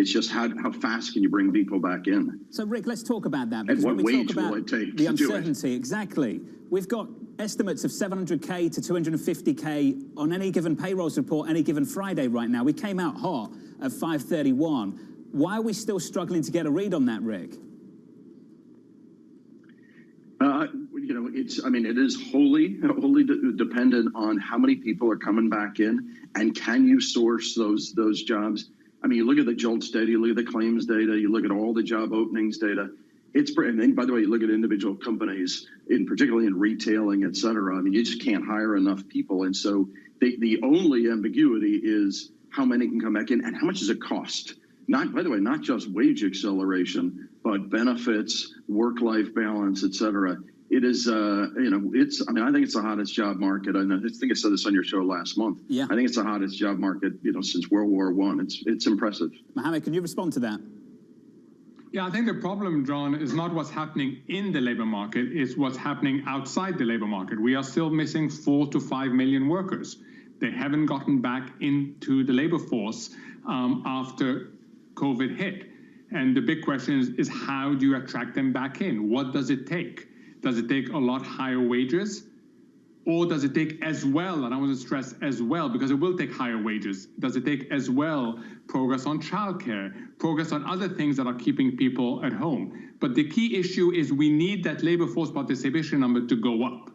It's just how fast can you bring people back in? So, Rick, let's talk about that. And what when we wage talk about will it take the to do it? uncertainty, exactly. We've got estimates of 700K to 250K on any given payrolls report, any given Friday right now. We came out hot at 531. Why are we still struggling to get a read on that, Rick? It is wholly dependent on how many people are coming back in, and can you source those jobs. I mean, you look at the JOLTS data, you look at the claims data, you look at all the job openings data. And then, by the way, you look at individual companies, particularly in retailing, et cetera. I mean, you just can't hire enough people. And so the only ambiguity is how many can come back in and how much does it cost? By the way, not just wage acceleration, but benefits, work-life balance, et cetera. It is, I think it's the hottest job market. And I think I said this on your show last month. Yeah. I think it's the hottest job market, since World War I. It's impressive. Mohammed, can you respond to that? Yeah, I think the problem, John, is not what's happening in the labor market, it's what's happening outside the labor market. We are still missing 4 to 5 million workers. They haven't gotten back into the labor force after COVID hit. And the big question is how do you attract them back in? What does it take? Does it take a lot higher wages? Or does it take as well, and I want to stress as well, because it will take higher wages, does it take as well progress on childcare, progress on other things that are keeping people at home? But the key issue is we need that labor force participation number to go up.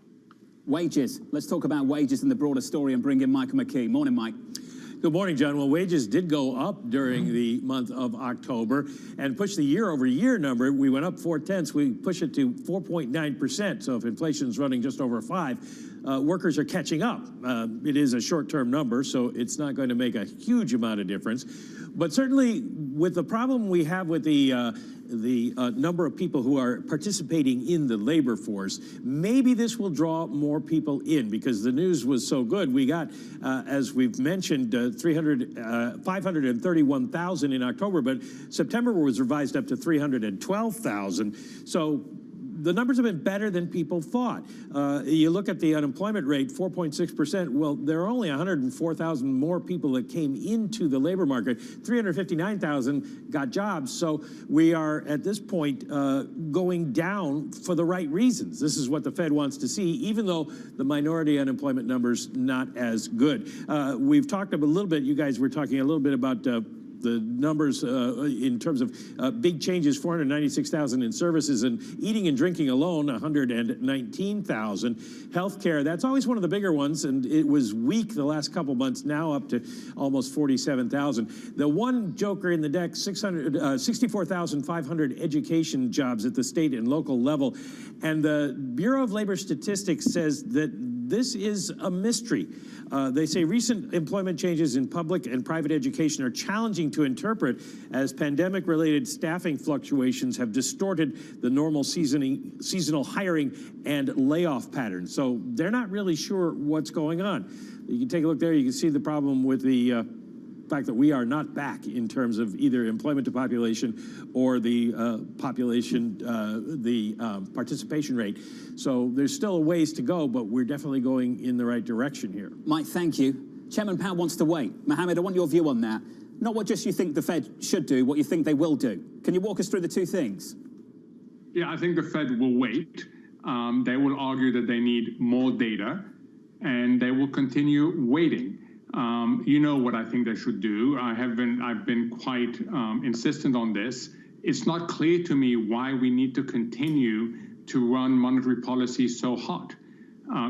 Wages. Let's talk about wages and the broader story and bring in Michael McKee. Morning, Mike. Good morning, John. Well, wages did go up during the month of October and pushed the year-over-year number. We went up 0.4. We push it to 4.9%. So if inflation's running just over 5, workers are catching up. It is a short-term number, so it's not going to make a huge amount of difference. But certainly, with the problem we have with the number of people who are participating in the labor force, maybe this will draw more people in because the news was so good. We got, as we've mentioned, 531,000 in October, but September was revised up to 312,000. So the numbers have been better than people thought. You look at the unemployment rate, 4.6%. Well, there are only 104,000 more people that came into the labor market. 359,000 got jobs. So we are, at this point, going down for the right reasons. This is what the Fed wants to see, even though the minority unemployment number's not as good. We've talked a little bit, you guys were talking a little bit about the numbers in terms of big changes, 496,000 in services, and eating and drinking alone, 119,000. Healthcare, that's always one of the bigger ones, and it was weak the last couple months, now up to almost 47,000. The one joker in the deck, 64,500 education jobs at the state and local level. And the Bureau of Labor Statistics says that this is a mystery. They say recent employment changes in public and private education are challenging to interpret as pandemic-related staffing fluctuations have distorted the normal seasonal hiring and layoff patterns. So they're not really sure what's going on. You can take a look there. You can see the problem with the fact that we are not back in terms of either employment to population or the participation rate. So there's still a ways to go, but we're definitely going in the right direction here. Mike, thank you. Chairman Powell wants to wait. Mohammed, I want your view on that. Not what just you think the Fed should do, what you think they will do. Can you walk us through the two things? Yeah, I think the Fed will wait. They will argue that they need more data, and they will continue waiting. You know what I think they should do. I've been quite insistent on this. It's not clear to me why we need to continue to run monetary policy so hot.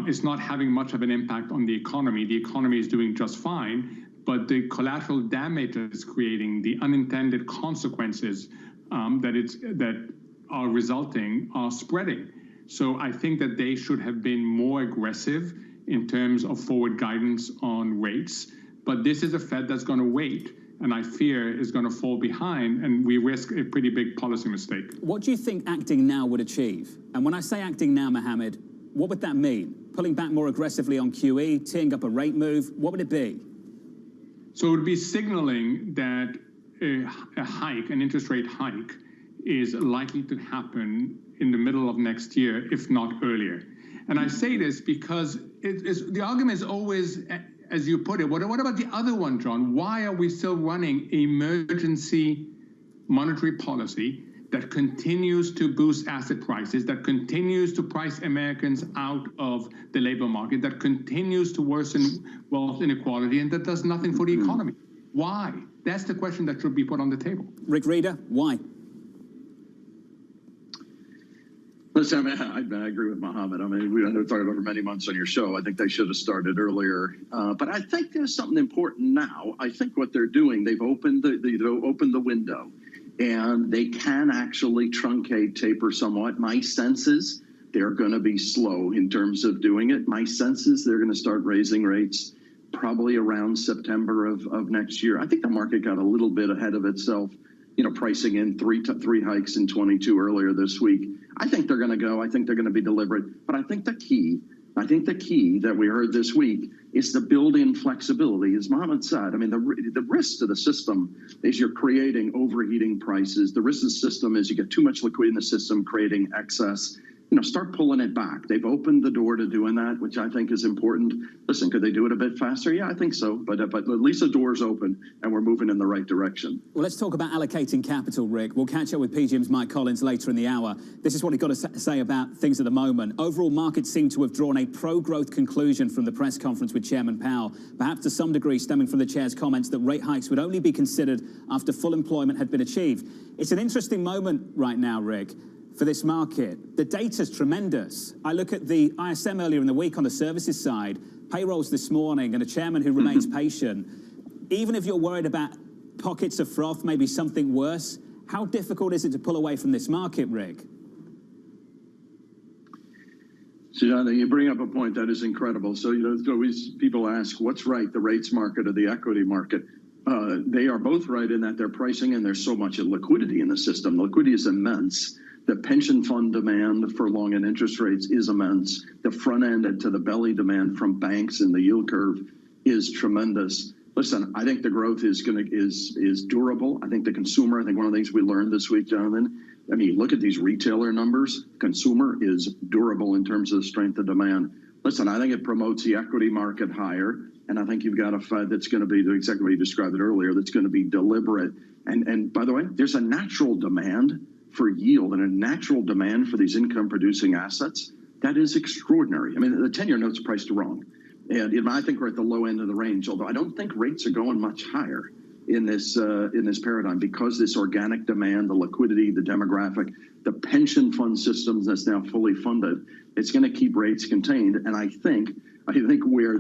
It's not having much of an impact on the economy. The economy is doing just fine, but the collateral damage it's creating, the unintended consequences that are resulting are spreading. So I think that they should have been more aggressive in terms of forward guidance on rates. But this is a Fed that's going to wait, and I fear is going to fall behind, and we risk a pretty big policy mistake. What do you think acting now would achieve? And when I say acting now, Mohammed, what would that mean? Pulling back more aggressively on QE, teeing up a rate move, what would it be? So it would be signaling that a hike, an interest rate hike, is likely to happen in the middle of next year, if not earlier. And I say this because the argument is always, as you put it. What about the other one, John? Why are we still running emergency monetary policy that continues to boost asset prices, that continues to price Americans out of the labor market, that continues to worsen wealth inequality, and that does nothing for the economy? Why? That's the question that should be put on the table. Rick Reeder, why? Listen, I agree with Mohammed. I mean, we talked about for many months on your show. I think they should have started earlier. But I think there's something important now. I think what they're doing, they've opened the window, and they can actually truncate, taper somewhat. My sense is they're going to be slow in terms of doing it. My sense is they're going to start raising rates probably around September of next year. I think the market got a little bit ahead of itself, pricing in three hikes in 22 earlier this week. I think they're going to go. I think they're going to be deliberate. But I think the key that we heard this week is the built-in flexibility. As Mohammed said, I mean, the risk to the system is you're creating overheating prices. The risk to the system is you get too much liquidity in the system, creating excess. Start pulling it back. They've opened the door to doing that, which I think is important. Listen, could they do it a bit faster? Yeah, I think so. But at least the door's open, and we're moving in the right direction. Well, let's talk about allocating capital, Rick. We'll catch up with PGIM's Mike Collins later in the hour. This is what he's got to say about things at the moment. Overall, markets seem to have drawn a pro-growth conclusion from the press conference with Chairman Powell, perhaps to some degree stemming from the chair's comments that rate hikes would only be considered after full employment had been achieved. It's an interesting moment right now, Rick, for this market. The data's tremendous. I look at the ISM earlier in the week on the services side, payrolls this morning, and a chairman who remains patient. Even if you're worried about pockets of froth, maybe something worse, how difficult is it to pull away from this market, Rick? So, John, you bring up a point that is incredible. So, always people ask, what's right, the rates market or the equity market? They are both right in that they're pricing, and there's so much liquidity in the system. The liquidity is immense. The pension fund demand for long end interest rates is immense. The front end and to the belly demand from banks in the yield curve is tremendous. Listen, I think the growth is durable. I think the consumer, I think one of the things we learned this week, Jonathan, I mean, look at these retailer numbers. Consumer is durable in terms of the strength of demand. Listen, I think it promotes the equity market higher. And I think you've got a Fed that's going to be exactly what you described it earlier, that's going to be deliberate. And by the way, there's a natural demand for yield and a natural demand for these income producing assets that is extraordinary. I mean, the 10-year note's priced wrong. And I think we're at the low end of the range, although I don't think rates are going much higher in this paradigm because this organic demand, the liquidity, the demographic, the pension fund systems that's now fully funded, it's going to keep rates contained. And I think where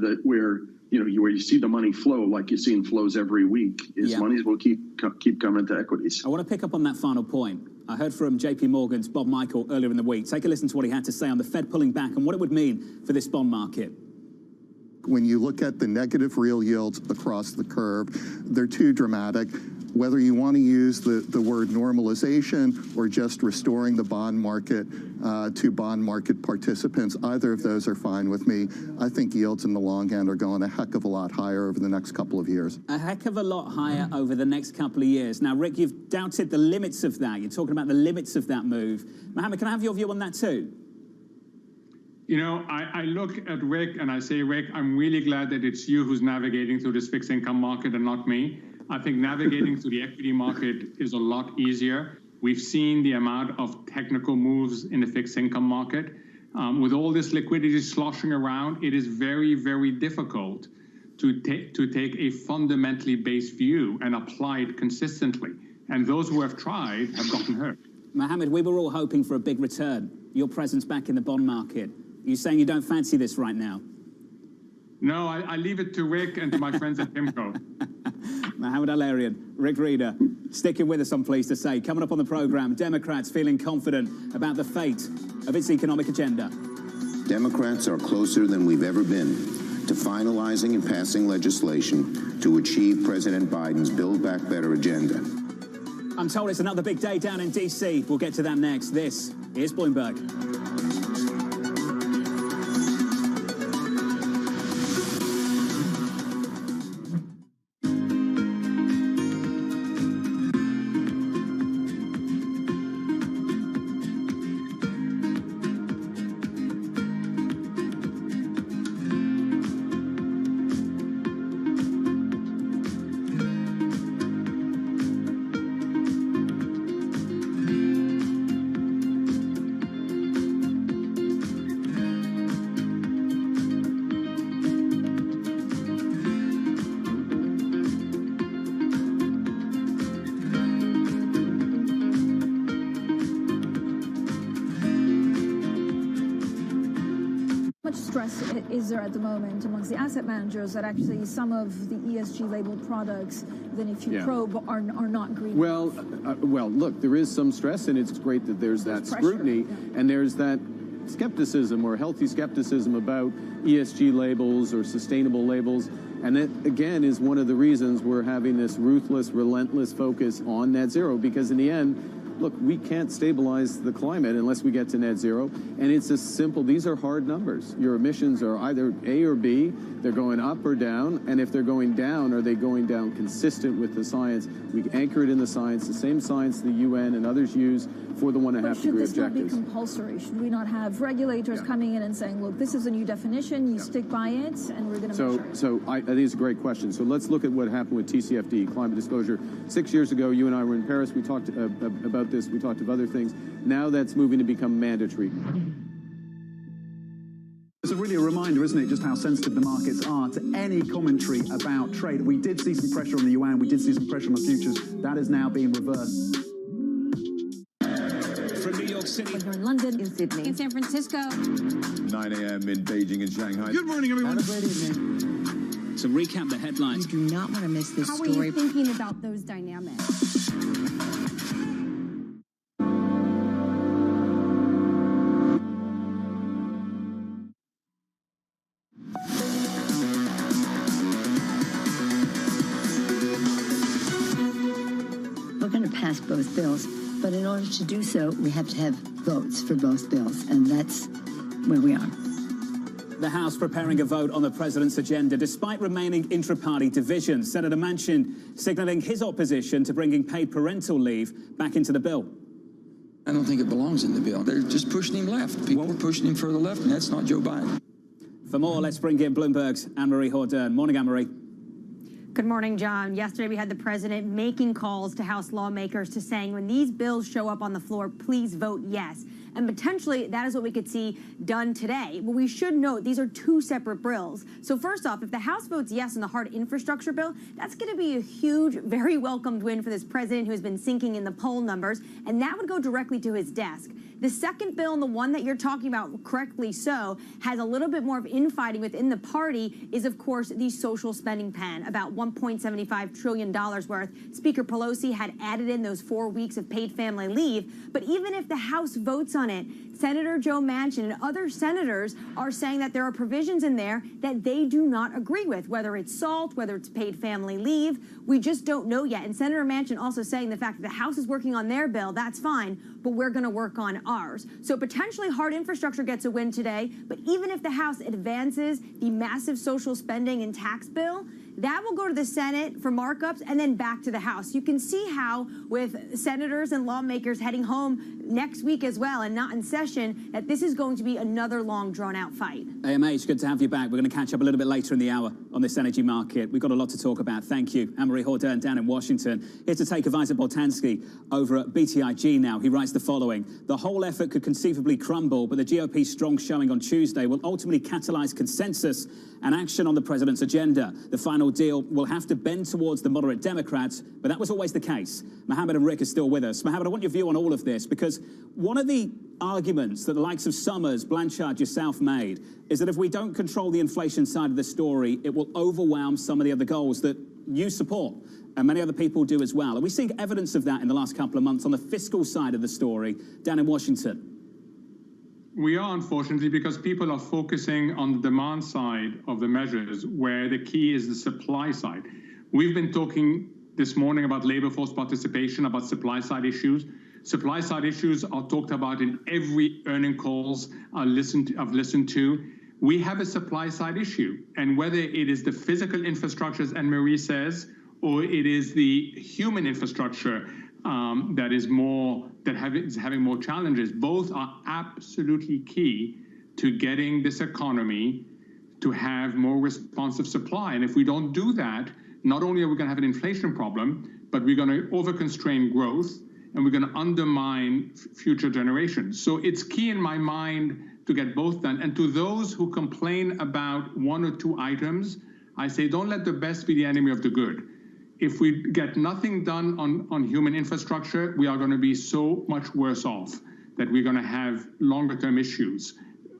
you see the money flow, like you see in flows every week, is monies will keep coming to equities. I want to pick up on that final point. I heard from JP Morgan's Bob Michael earlier in the week. Take a listen to what he had to say on the Fed pulling back and what it would mean for this bond market. When you look at the negative real yields across the curve, they're too dramatic. Whether you want to use the word normalization or just restoring the bond market to bond market participants, either of those are fine with me. I think yields in the long end are going a heck of a lot higher over the next couple of years. A heck of a lot higher over the next couple of years. Now, Rick, you've doubted the limits of that. You're talking about the limits of that move. Mohammed, can I have your view on that too? I look at Rick and I say, Rick, I'm really glad that it's you who's navigating through this fixed income market and not me. I think navigating through the equity market is a lot easier. We've seen the amount of technical moves in the fixed income market. With all this liquidity sloshing around, it is very, very difficult to take a fundamentally based view and apply it consistently. And those who have tried have gotten hurt. Mohammed, we were all hoping for a big return. Your presence back in the bond market. You're saying you don't fancy this right now? No, I leave it to Rick and to my friends at PIMCO. Mohammed Al-Arian, Rick Reeder, sticking with us, I'm pleased to say. Coming up on the program, Democrats feeling confident about the fate of its economic agenda. Democrats are closer than we've ever been to finalizing and passing legislation to achieve President Biden's Build Back Better agenda. I'm told it's another big day down in D.C. We'll get to that next. This is Bloomberg. stress is there at the moment amongst the asset managers that actually some of the ESG labeled products, then if you probe, are not green? Well, look, there is some stress, and it's great that there's that scrutiny, and there's that skepticism or healthy skepticism about ESG labels or sustainable labels. And that, again, is one of the reasons we're having this ruthless, relentless focus on net zero, because in the end, look, we can't stabilize the climate unless we get to net zero. And it's a simple, these are hard numbers. Your emissions are either A or B, they're going up or down. And if they're going down, are they going down consistent with the science? We anchor it in the science, the same science the UN and others use for the 1.5 degree objectives. Should this not be compulsory? Should we not have regulators coming in and saying, look, this is a new definition, you stick by it, and we're going to measure it? So I think it's a great question. So let's look at what happened with TCFD, climate disclosure. 6 years ago, you and I were in Paris. We talked about this. We talked of other things. Now that's moving to become mandatory. It's really a reminder, isn't it, just how sensitive the markets are to any commentary about trade. We did see some pressure on the yuan, we did see some pressure on the futures. That is now being reversed. From New York City. We're in London, in Sydney, in San Francisco. 9 a.m. in Beijing and Shanghai. Good morning, everyone. Have a great evening. So recap the headlines. You do not want to miss this story. How are you thinking about those dynamics? Pass both bills, but in order to do so, we have to have votes for both bills, and that's where we are. The House preparing a vote on the president's agenda despite remaining intra-party divisions. Senator Manchin signalling his opposition to bringing paid parental leave back into the bill. I don't think it belongs in the bill. They're just pushing him left. People are pushing him further left, and that's not Joe Biden. For more, let's bring in Bloomberg's Anne-Marie Hordern. Morning, Anne-Marie. Good morning, John. Yesterday, we had the president making calls to House lawmakers to saying when these bills show up on the floor, please vote yes. And potentially, that is what we could see done today. But we should note these are two separate bills. So first off, if the House votes yes on the hard infrastructure bill, that's going to be a huge, very welcomed win for this president who has been sinking in the poll numbers. And that would go directly to his desk. The second bill, and the one that you're talking about, correctly so, has a little bit more of infighting within the party, is, of course, the social spending plan, about $1.75 trillion worth. Speaker Pelosi had added in those 4 weeks of paid family leave. But even if the House votes on it, Senator Joe Manchin and other senators are saying that there are provisions in there that they do not agree with, whether it's SALT, whether it's paid family leave. We just don't know yet. And Senator Manchin also saying the fact that the House is working on their bill, that's fine, but we're going to work on ours. So potentially hard infrastructure gets a win today, but even if the House advances the massive social spending and tax bill, that will go to the Senate for markups and then back to the House. You can see how with senators and lawmakers heading home next week as well and not in session, that this is going to be another long, drawn-out fight. AMH, good to have you back. We're going to catch up a little bit later in the hour on this energy market. We've got a lot to talk about. Thank you. Anne-Marie Hordern down in Washington. Here to take Avisa Boltanski over at BTIG now. He writes the following. The whole effort could conceivably crumble, but the GOP's strong showing on Tuesday will ultimately catalyze consensus and action on the president's agenda. The final deal will have to bend towards the moderate Democrats, but that was always the case. Mohammed and Rick are still with us. Mohammed, I want your view on all of this, because one of the arguments that the likes of Summers, Blanchard, yourself made is that if we don't control the inflation side of the story, it will overwhelm some of the other goals that you support, and many other people do as well. Are we seeing evidence of that in the last couple of months on the fiscal side of the story down in Washington? We are, unfortunately, because people are focusing on the demand side of the measures, where the key is the supply side. We've been talking this morning about labor force participation, about supply side issues. Supply side issues are talked about in every earning calls I've listened to. We have a supply side issue, and whether it is the physical infrastructure, as Anne-Marie says, or it is the human infrastructure is having more challenges, both are absolutely key to getting this economy to have more responsive supply. And if we don't do that, not only are we going to have an inflation problem, but we're going to overconstrain growth, and we're going to undermine future generations. So it's key in my mind to get both done. And to those who complain about one or two items, I say don't let the best be the enemy of the good. If we get nothing done on human infrastructure, we are going to be so much worse off that we're going to have longer term issues.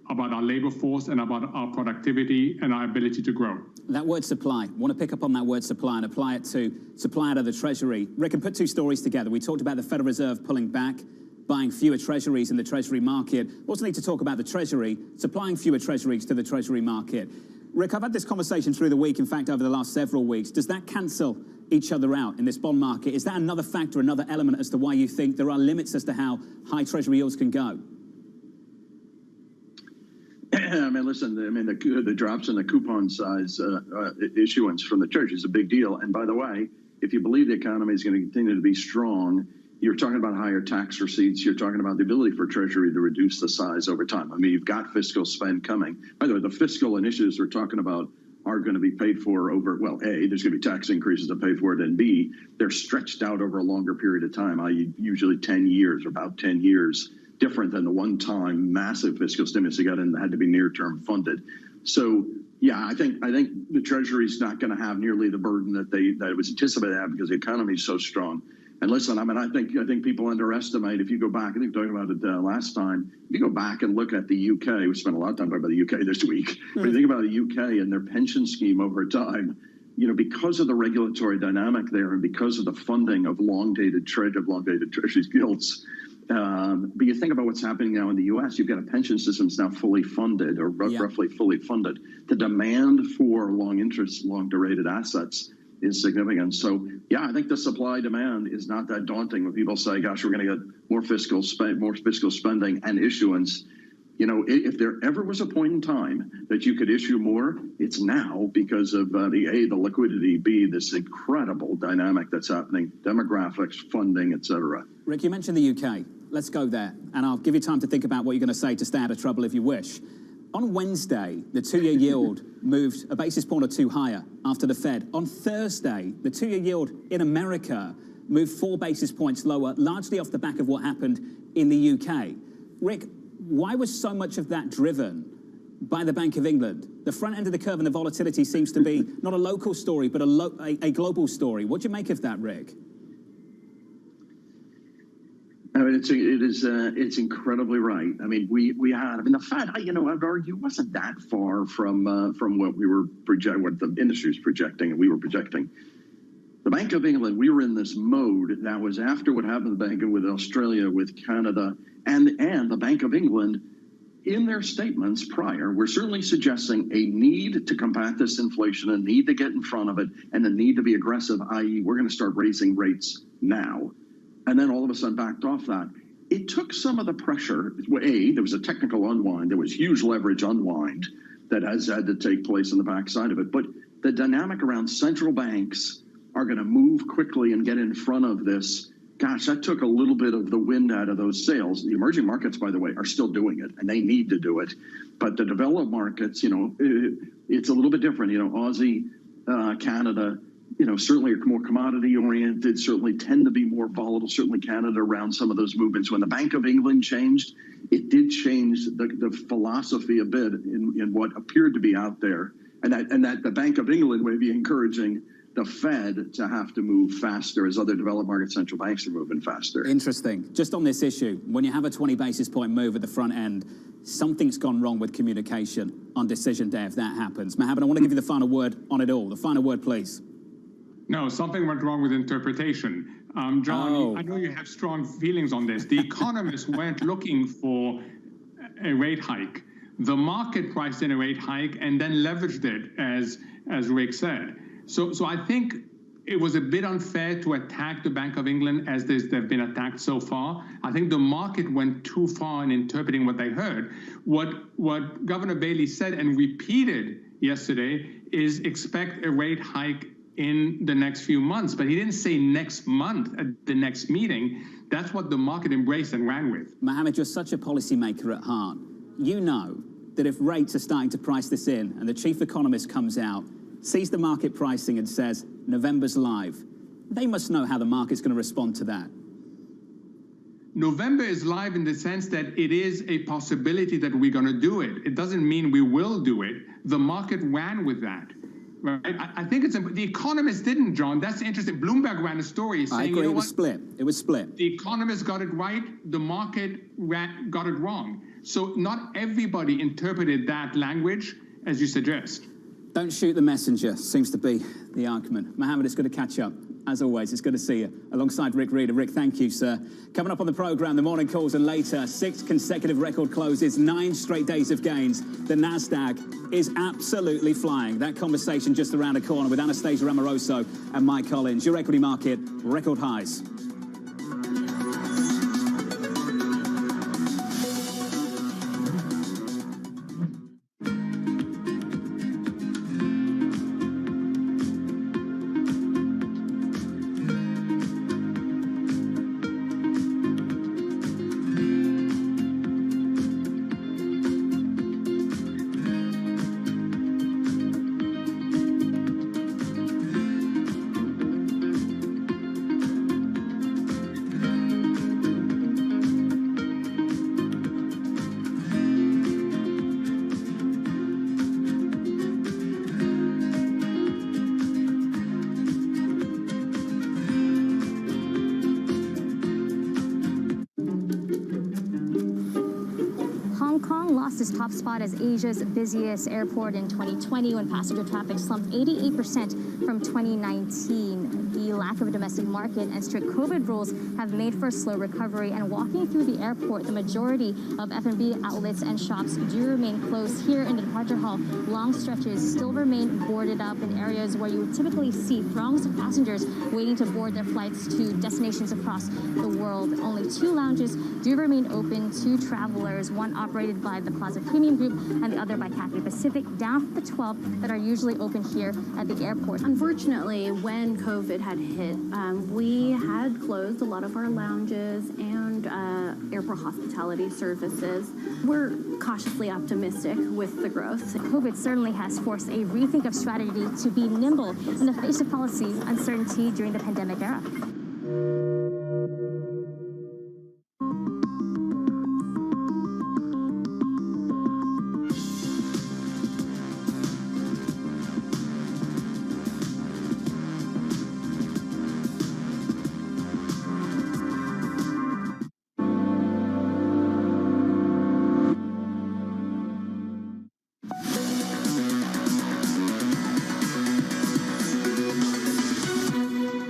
about our labor force and about our productivity and our ability to grow. That word supply, I want to pick up on that word supply and apply it to supply out of the Treasury. Rick, and put two stories together. We talked about the Federal Reserve pulling back, buying fewer treasuries in the Treasury market. Also need to talk about the Treasury, supplying fewer treasuries to the Treasury market. Rick, I've had this conversation through the week, in fact, over the last several weeks. Does that cancel each other out in this bond market? Is that another factor, another element as to why you think there are limits as to how high Treasury yields can go? I mean, listen, the drops in the coupon size issuance from the Treasury is a big deal. And by the way, if you believe the economy is going to continue to be strong, you're talking about higher tax receipts. You're talking about the ability for Treasury to reduce the size over time. I mean, you've got fiscal spend coming. By the way, the fiscal initiatives we're talking about are going to be paid for over, well, A, there's going to be tax increases to pay for it, and B, they're stretched out over a longer period of time, i.e. usually 10 years or about 10 years, different than the one-time massive fiscal stimulus you got in that had to be near-term funded. So, yeah, I think the Treasury's not going to have nearly the burden that it was anticipated to have because the economy is so strong. And listen, I mean, I think people underestimate. If you go back, I think we talked about it last time. If you go back and look at the UK, we spent a lot of time talking about the UK this week. But you think about the UK and their pension scheme over time, you know, because of the regulatory dynamic there and because of the funding of long-dated Treasury gilts. But you think about what's happening now in the U.S., you've got a pension system that's now fully funded or roughly fully funded. The demand for long-durated assets is significant. So, yeah, I think the supply demand is not that daunting when people say, gosh, we're going to get more fiscal spending and issuance. You know, if there ever was a point in time that you could issue more, it's now because of the liquidity, B, this incredible dynamic that's happening, demographics, funding, et cetera. Rick, you mentioned the UK. Let's go there. And I'll give you time to think about what you're going to say to stay out of trouble if you wish. On Wednesday, the two-year yield moved a basis point or two higher after the Fed. On Thursday, the two-year yield in America moved 4 basis points lower, largely off the back of what happened in the UK. Rick, why was so much of that driven by the Bank of England? The front end of the curve and the volatility seems to be not a local story, but a global story. What do you make of that, Rick? I mean, it's incredibly right. I mean, the Fed, I'd argue wasn't that far from what we were projecting, what the industry was projecting, and we were projecting. The Bank of England, we were in this mode that was after what happened with Australia, with Canada, and the Bank of England, in their statements prior, were certainly suggesting a need to combat this inflation, a need to get in front of it, and the need to be aggressive, i.e. we're going to start raising rates now. And then all of a sudden backed off that. It took some of the pressure. There was a technical unwind. There was huge leverage unwind that has had to take place on the backside of it. But the dynamic around central banks are going to move quickly and get in front of this. Gosh, that took a little bit of the wind out of those sails. The emerging markets, by the way, are still doing it, and they need to do it. But the developed markets, it's a little bit different. Aussie, Canada, certainly are more commodity-oriented, certainly tend to be more volatile, certainly Canada around some of those movements. When the Bank of England changed, it did change the philosophy a bit in what appeared to be out there, and that the Bank of England may be encouraging the Fed to have to move faster as other developed market central banks are moving faster. Interesting. Just on this issue, when you have a 20 basis point move at the front end, something's gone wrong with communication on decision day if that happens. Mohammed, I want to give you the final word on it all. The final word, please. No, something went wrong with interpretation. John, I know you have strong feelings on this. The economists weren't looking for a rate hike. The market priced in a rate hike and then leveraged it, as Rick said. So I think it was a bit unfair to attack the Bank of England as they've been attacked so far. I think the market went too far in interpreting what they heard. What Governor Bailey said and repeated yesterday is expect a rate hike in the next few months, but he didn't say next month at the next meeting. That's what the market embraced and ran with. Mohammed, you're such a policymaker at heart. You know that if rates are starting to price this in and the chief economist comes out, sees the market pricing and says, November's live, they must know how the market's going to respond to that. November is live in the sense that it is a possibility that we're going to do it. It doesn't mean we will do it. The market ran with that. Right? I think the economists didn't, John. That's interesting. Bloomberg ran a story saying, I agree, it was split. It was split. The economists got it right. The market got it wrong. So not everybody interpreted that language as you suggest. Don't shoot the messenger, seems to be the argument. Mohammed, it's good to catch up. As always, it's good to see you. Alongside Rick Reader. Rick, thank you, sir. Coming up on the programme, the morning calls and later, 6 consecutive record closes, 9 straight days of gains. The NASDAQ is absolutely flying. That conversation just around the corner with Anastasia Amoroso and Mike Collins. Your equity market, record highs. Its top spot as Asia's busiest airport in 2020 when passenger traffic slumped 88% from 2019. The lack of a domestic market and strict COVID rules have made for a slow recovery, and walking through the airport, the majority of F&B outlets and shops do remain closed. Here in the departure hall, long stretches still remain boarded up in areas where you would typically see throngs of passengers waiting to board their flights to destinations across the world. Only 2 lounges do remain open to travelers, one operated by the Plaza Premium Group and the other by Cathay Pacific, down from the 12 that are usually open here at the airport. Unfortunately, when COVID had hit, we had closed a lot of our lounges and airport hospitality services. We're cautiously optimistic with the growth. COVID certainly has forced a rethink of strategy to be nimble in the face of policy uncertainty during the pandemic era.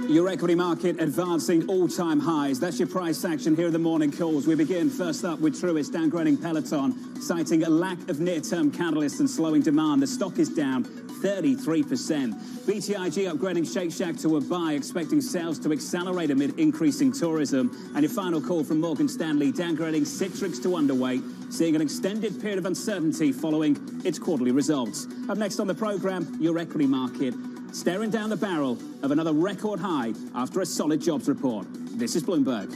Your equity market advancing all-time highs. That's your price action here in the morning calls. We begin first up with Truist downgrading Peloton, citing a lack of near-term catalysts and slowing demand. The stock is down 33%. BTIG upgrading Shake Shack to a buy, expecting sales to accelerate amid increasing tourism. And your final call from Morgan Stanley, downgrading Citrix to underweight, seeing an extended period of uncertainty following its quarterly results. Up next on the program, your equity market, staring down the barrel of another record high after a solid jobs report. This is Bloomberg.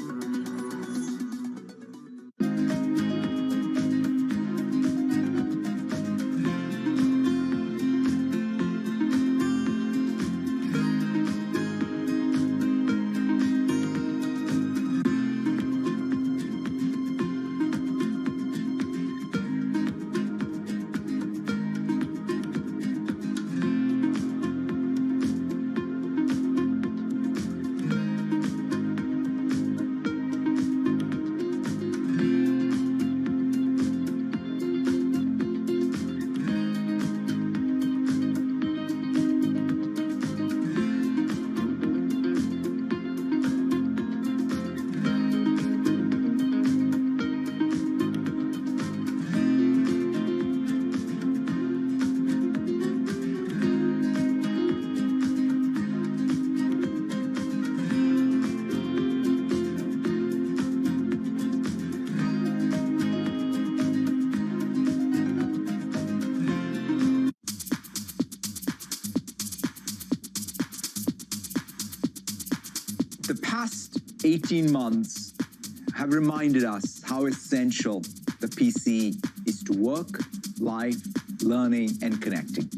The past 18 months have reminded us how essential the PC is to work, life, learning, and connecting.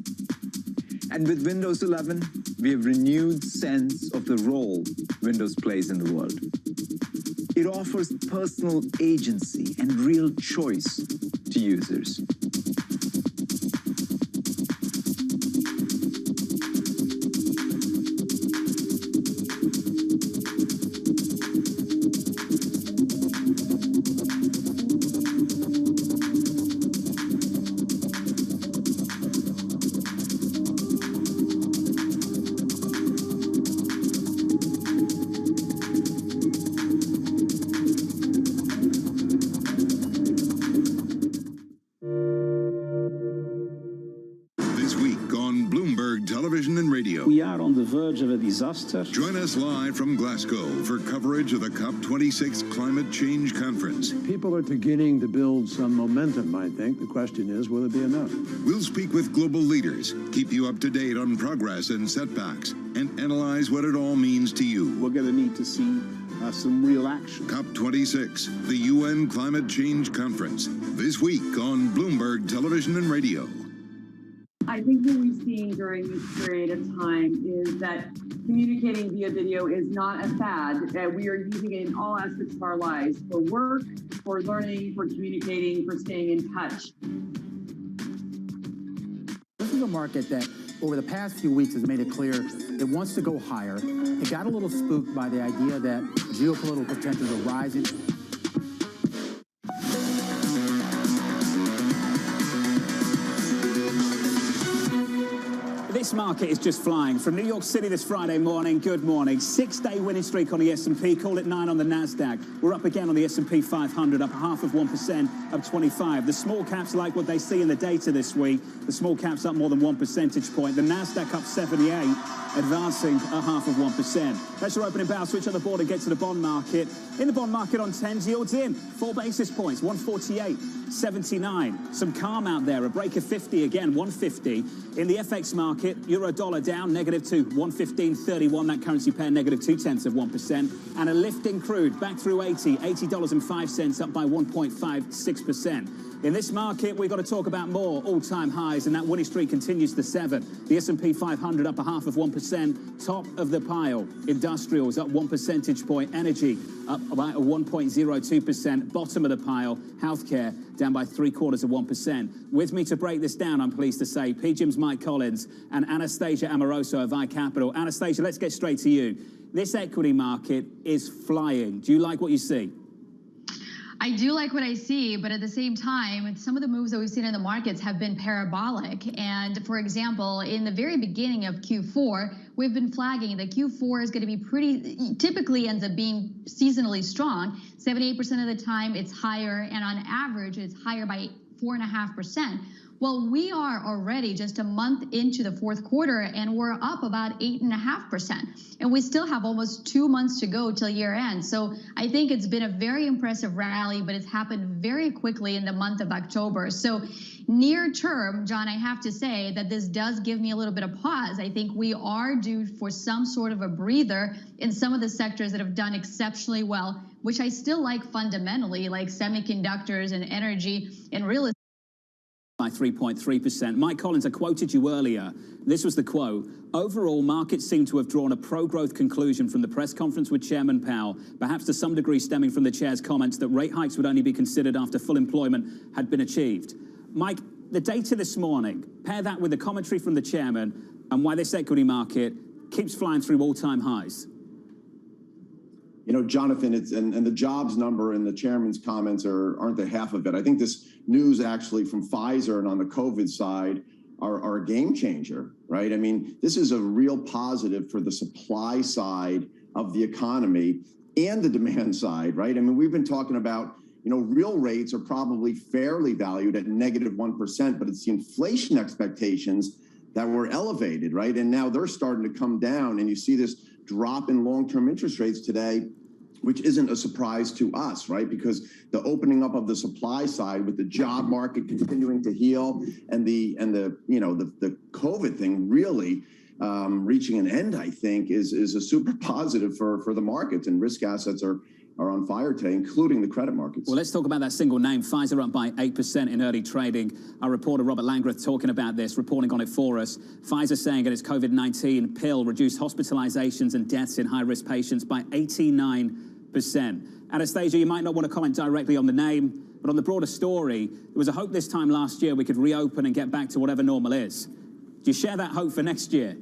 And with Windows 11, we have renewed sense of the role Windows plays in the world. It offers personal agency and real choice to users. verge of a disaster. Join us live from Glasgow for coverage of the COP26 Climate Change Conference. People are beginning to build some momentum, I think. The question is, will it be enough? We'll speak with global leaders, keep you up to date on progress and setbacks, and analyze what it all means to you. We're going to need to see some real action. COP26, the UN Climate Change Conference, this week on Bloomberg Television and Radio. I think what we've seen during this period of time is that communicating via video is not a fad. We are using it in all aspects of our lives, for work, for learning, for communicating, for staying in touch. This is a market that over the past few weeks has made it clear it wants to go higher. It got a little spooked by the idea that geopolitical tensions are rising. This market is just flying. From New York City this Friday morning, good morning. 6-day winning streak on the S&P, call it 9 on the NASDAQ. We're up again on the S&P 500, up 0.5%, up 25. The small caps like what they see in the data this week. The small caps up more than 1 percentage point. The NASDAQ up 78, advancing 0.5%. That's your opening bow. Switch on the board and get to the bond market. In the bond market on 10s, yields in 4 basis points, 148.79. Some calm out there, a break of 50 again, 150. In the FX market, euro dollar down, -2, 115.31. That currency pair, -0.2%. And a lift in crude, back through 80, $80.05, up by 1.56%. In this market, we've got to talk about more all-time highs, and that winning streak continues to 7. The S&P 500 up 0.5%, top of the pile. Industrials up 1 percentage point. Energy up about 1.02%. Bottom of the pile, healthcare down by 0.75%. With me to break this down, I'm pleased to say, PGIM's Mike Collins and Anastasia Amoroso of iCapital. Anastasia, let's get straight to you. This equity market is flying. Do you like what you see? I do like what I see, but at the same time, some of the moves that we've seen in the markets have been parabolic. And for example, in the very beginning of Q4, we've been flagging that Q4 is going to be typically ends up being seasonally strong. 78% of the time it's higher, and on average it's higher by 4.5%. Well, we are already just a month into the fourth quarter, and we're up about 8.5%. And we still have almost 2 months to go till year end. So I think it's been a very impressive rally, but it's happened very quickly in the month of October. So near term, John, I have to say that this does give me a little bit of pause. I think we are due for some sort of a breather in some of the sectors that have done exceptionally well, which I still like fundamentally, like semiconductors and energy and real estate. By 3.3%. Mike Collins, I quoted you earlier. This was the quote. Overall, markets seem to have drawn a pro-growth conclusion from the press conference with Chairman Powell, perhaps to some degree stemming from the chair's comments that rate hikes would only be considered after full employment had been achieved. Mike, the data this morning, pair that with the commentary from the chairman and why this equity market keeps flying through all-time highs. You know, Jonathan, and the jobs number and the chairman's comments aren't the half of it. I think this news actually from Pfizer and on the COVID side are a game changer, right? I mean, this is a real positive for the supply side of the economy and the demand side, right? I mean, we've been talking about, you know, real rates are probably fairly valued at -1%, but it's the inflation expectations that were elevated, right? And now they're starting to come down, and you see this drop in long-term interest rates today, which isn't a surprise to us, right? Because the opening up of the supply side with the job market continuing to heal and the COVID thing really reaching an end, I think, is a super positive for the markets, and risk assets are on fire today, including the credit markets. Well, let's talk about that single name. Pfizer up by 8% in early trading. Our reporter Robert Langrath talking about this, reporting on it for us. Pfizer saying that its COVID-19 pill reduced hospitalizations and deaths in high-risk patients by 89%. Anastasia, you might not want to comment directly on the name, but on the broader story, there was a hope this time last year we could reopen and get back to whatever normal is. Do you share that hope for next year?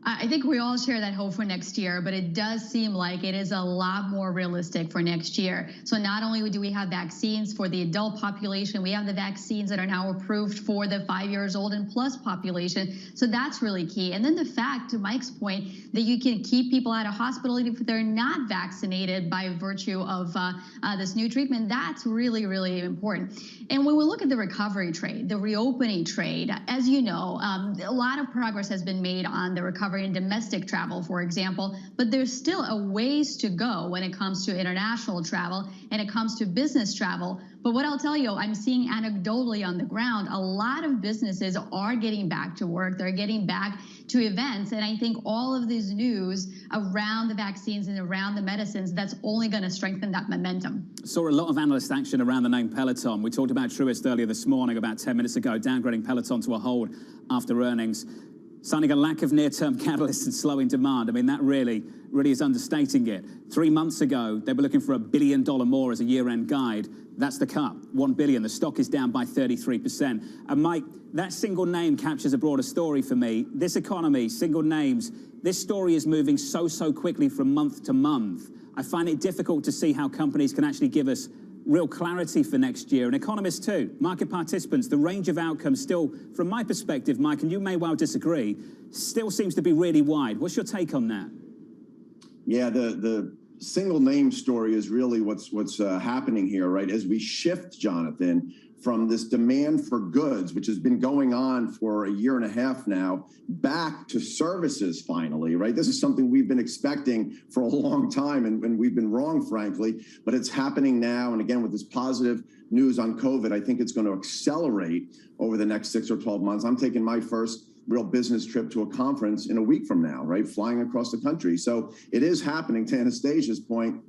I think we all share that hope for next year, but it does seem like it is a lot more realistic for next year. So not only do we have vaccines for the adult population, we have the vaccines that are now approved for the 5 years old and plus population. So that's really key. And then the fact, to Mike's point, that you can keep people out of hospital if they're not vaccinated by virtue of this new treatment, that's really, really important. And when we look at the recovery trade, the reopening trade, as you know, a lot of progress has been made on the recovery recovery in domestic travel, for example, but there's still a ways to go when it comes to international travel and it comes to business travel. But what I'll tell you, I'm seeing anecdotally on the ground, a lot of businesses are getting back to work. They're getting back to events. And I think all of this news around the vaccines and around the medicines, that's only going to strengthen that momentum. Saw a lot of analyst action around the name Peloton. We talked about Truist earlier this morning, about 10 minutes ago, downgrading Peloton to a hold after earnings, citing a lack of near-term catalysts and slowing demand. I mean, that really is understating it. 3 months ago, they were looking for $1 billion more as a year-end guide. That's the cut, $1 billion. The stock is down by 33%. And Mike, that single name captures a broader story for me. This economy, single names, this story is moving so quickly from month to month. I find it difficult to see how companies can actually give us real clarity for next year. And economists too, market participants, the range of outcomes still, from my perspective, Mike, and you may well disagree, still seems to be really wide. What's your take on that? Yeah, the single name story is really what's happening here, right? As we shift, Jonathan, from this demand for goods, which has been going on for a year and a half now, back to services finally, right? This is something we've been expecting for a long time, and we've been wrong, frankly, but it's happening now. And again, with this positive news on COVID, I think it's going to accelerate over the next 6 or 12 months. I'm taking my first real business trip to a conference in a week from now, right? Flying across the country. So it is happening, to Anastasia's point.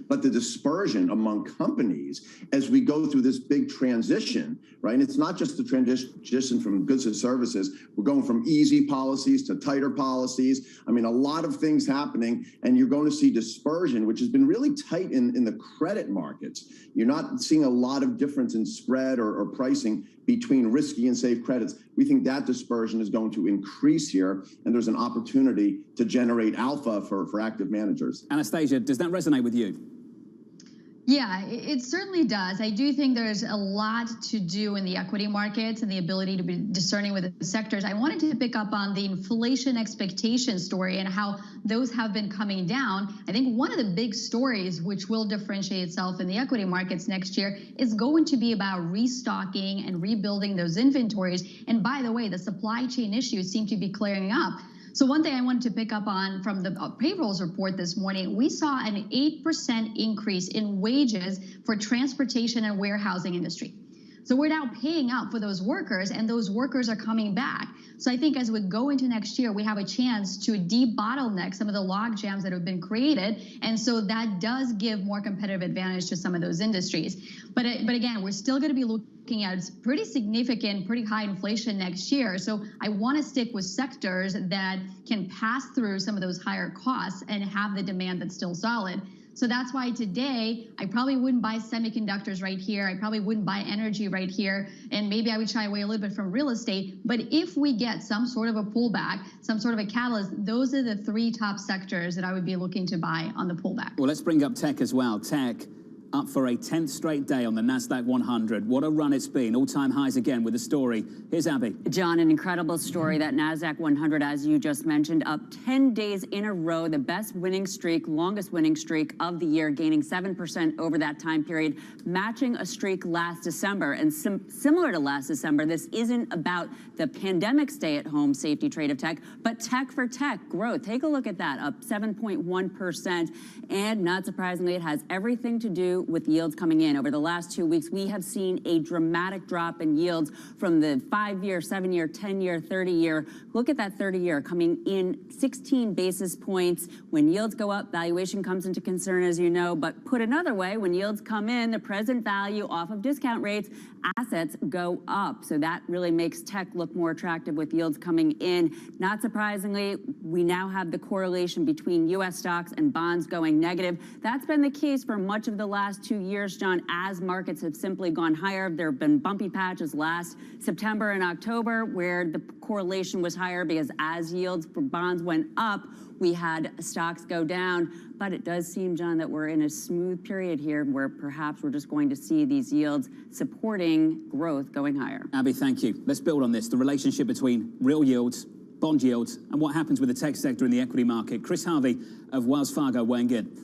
But the dispersion among companies as we go through this big transition, right? And it's not just the transition from goods and services. We're going from easy policies to tighter policies. I mean, a lot of things happening, and you're going to see dispersion, which has been really tight in the credit markets. You're not seeing a lot of difference in spread or pricing between risky and safe credits. We think that dispersion is going to increase here, and there's an opportunity to generate alpha for active managers. Anastasia, does that resonate with you? Yeah, it certainly does. I do think there's a lot to do in the equity markets and the ability to be discerning with the sectors. I wanted to pick up on the inflation expectation story and how those have been coming down. I think one of the big stories which will differentiate itself in the equity markets next year is going to be about restocking and rebuilding those inventories. And by the way, the supply chain issues seem to be clearing up. So one thing I wanted to pick up on from the payrolls report this morning, we saw an 8% increase in wages for transportation and warehousing industry. So we're now paying out for those workers, and those workers are coming back. So I think as we go into next year, we have a chance to de-bottleneck some of the log jams that have been created. And so that does give more competitive advantage to some of those industries. But again, we're still going to be looking at pretty significant, pretty high inflation next year. So I want to stick with sectors that can pass through some of those higher costs and have the demand that's still solid. So that's why today, I probably wouldn't buy semiconductors right here. I probably wouldn't buy energy right here. And maybe I would shy away a little bit from real estate. But if we get some sort of a pullback, some sort of a catalyst, those are the 3 top sectors that I would be looking to buy on the pullback. Well, let's bring up tech as well. Tech up for a 10th straight day on the NASDAQ 100. What a run it's been. All-time highs again with the story. Here's Abby. John, an incredible story. That NASDAQ 100, as you just mentioned, up 10 days in a row. The best winning streak, longest winning streak of the year, gaining 7% over that time period, matching a streak last December. And similar to last December, this isn't about the pandemic stay-at-home safety trade of tech, but tech for tech growth. Take a look at that, up 7.1%. And not surprisingly, it has everything to do with yields coming in. Over the last 2 weeks, we have seen a dramatic drop in yields from the 5-year, 7-year, 10-year, 30-year. Look at that 30-year coming in 16 basis points. When yields go up, valuation comes into concern, as you know. But put another way, when yields come in, the present value off of discount rates, assets go up. So that really makes tech look more attractive with yields coming in. Not surprisingly, we now have the correlation between U.S. stocks and bonds going negative. That's been the case for much of the last 2 years, John, as markets have simply gone higher. There have been bumpy patches last September and October where the correlation was higher because as yields for bonds went up, we had stocks go down. But it does seem, John, that we're in a smooth period here where perhaps we're just going to see these yields supporting growth going higher. Abby, thank you. Let's build on this, the relationship between real yields, bond yields, and what happens with the tech sector in the equity market. Chris Harvey of Wells Fargo weighing in.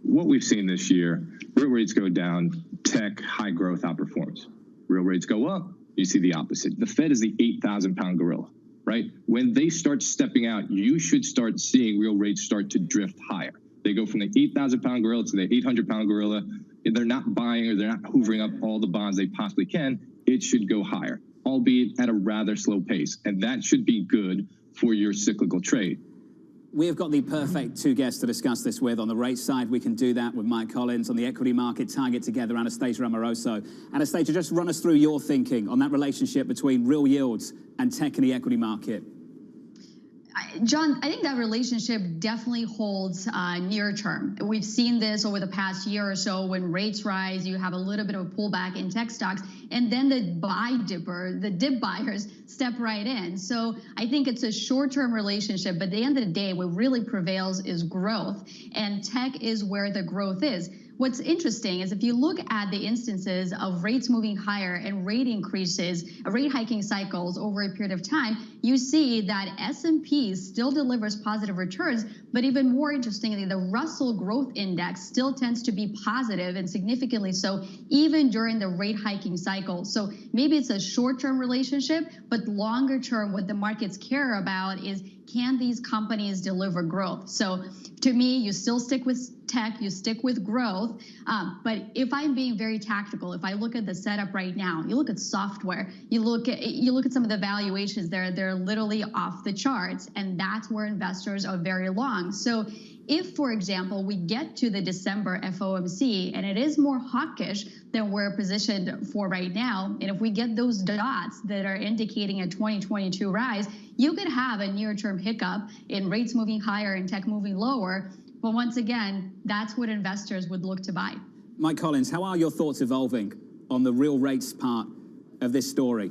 What we've seen this year, real rates go down, tech, high growth outperforms. Real rates go up, you see the opposite. The Fed is the 8,000-pound gorilla. right? When they start stepping out, you should start seeing real rates start to drift higher. They go from the 8,000-pound gorilla to the 800-pound gorilla. If they're not buying or they're not hoovering up all the bonds they possibly can, it should go higher, albeit at a rather slow pace. And that should be good for your cyclical trade. We have got the perfect two guests to discuss this with. On the rate side, we can do that with Mike Collins. On the equity market, target together, Anastasia Amoroso. Anastasia, just run us through your thinking on that relationship between real yields and tech in the equity market. John, I think that relationship definitely holds near term. We've seen this over the past year or so. When rates rise, you have a little bit of a pullback in tech stocks, and then the dip buyers step right in. So I think it's a short-term relationship, but at the end of the day, what really prevails is growth, and tech is where the growth is. What's interesting is if you look at the instances of rates moving higher and rate increases, rate hiking cycles over a period of time, you see that S&P still delivers positive returns, but even more interestingly, the Russell Growth Index still tends to be positive, and significantly so, even during the rate hiking cycle. So maybe it's a short-term relationship, but longer term, what the markets care about is, can these companies deliver growth? So to me, you still stick with tech, you stick with growth. But if I'm being very tactical, if I look at the setup right now, you look at software, you look at some of the valuations there, they're literally off the charts, and that's where investors are very long. So if, for example, we get to the December FOMC and it is more hawkish than we're positioned for right now, and if we get those dots that are indicating a 2022 rise, you could have a near-term hiccup in rates moving higher and tech moving lower. But once again, that's what investors would look to buy. Mike Collins, how are your thoughts evolving on the real rates part of this story?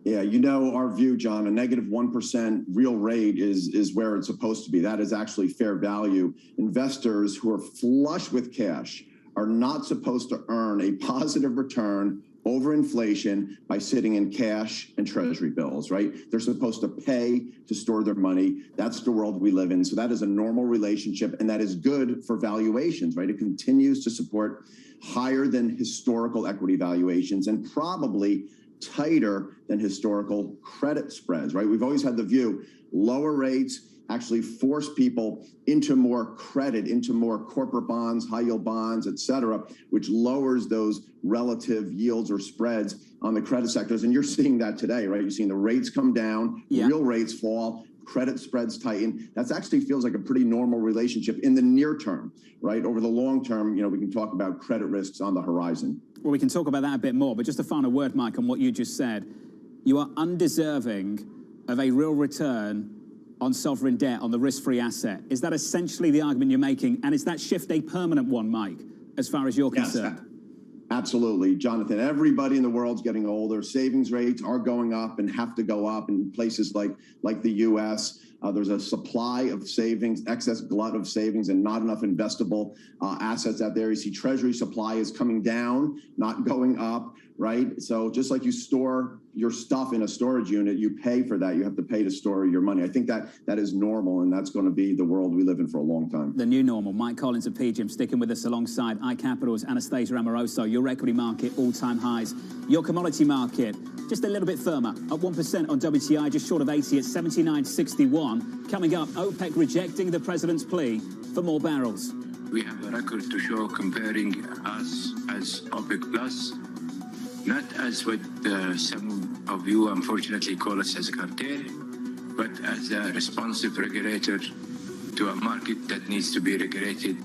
Yeah, you know our view, John, a negative 1% real rate is where it's supposed to be. That is actually fair value. Investors who are flush with cash are not supposed to earn a positive return over inflation by sitting in cash and treasury bills, right? They're supposed to pay to store their money. That's the world we live in. So that is a normal relationship, and that is good for valuations, right? It continues to support higher than historical equity valuations and probably tighter than historical credit spreads, right? We've always had the view lower rates actually force people into more credit, into more corporate bonds, high yield bonds, et cetera, which lowers those relative yields or spreads on the credit sectors. And you're seeing that today, right? You're seeing the rates come down, real rates fall, credit spreads tighten. That actually feels like a pretty normal relationship in the near term, right? Over the long term, you know, we can talk about credit risks on the horizon. Well, we can talk about that a bit more, but just a final word, Mike, on what you just said. You are undeserving of a real return on sovereign debt, on the risk-free asset. Is that essentially the argument you're making? And is that shift a permanent one, Mike, as far as you're concerned? Absolutely, Jonathan. Everybody in the world's getting older. Savings rates are going up and have to go up in places like the U.S. There's a supply of savings, excess glut of savings, and not enough investable assets out there. You see Treasury supply is coming down, not going up, right? So just like you store your stuff in a storage unit, you pay for that. You have to pay to store your money. I think that is normal, and that's going to be the world we live in for a long time. The new normal. Mike Collins of PGIM sticking with us alongside iCapital's Anastasia Amoroso. Your equity market, all-time highs. Your commodity market, just a little bit firmer, up 1% on WTI, just short of 80 at 79.61. Coming up, OPEC rejecting the president's plea for more barrels. We have a record to show comparing us as OPEC Plus, not as what some of you unfortunately call us as a cartel, but as a responsive regulator to a market that needs to be regulated.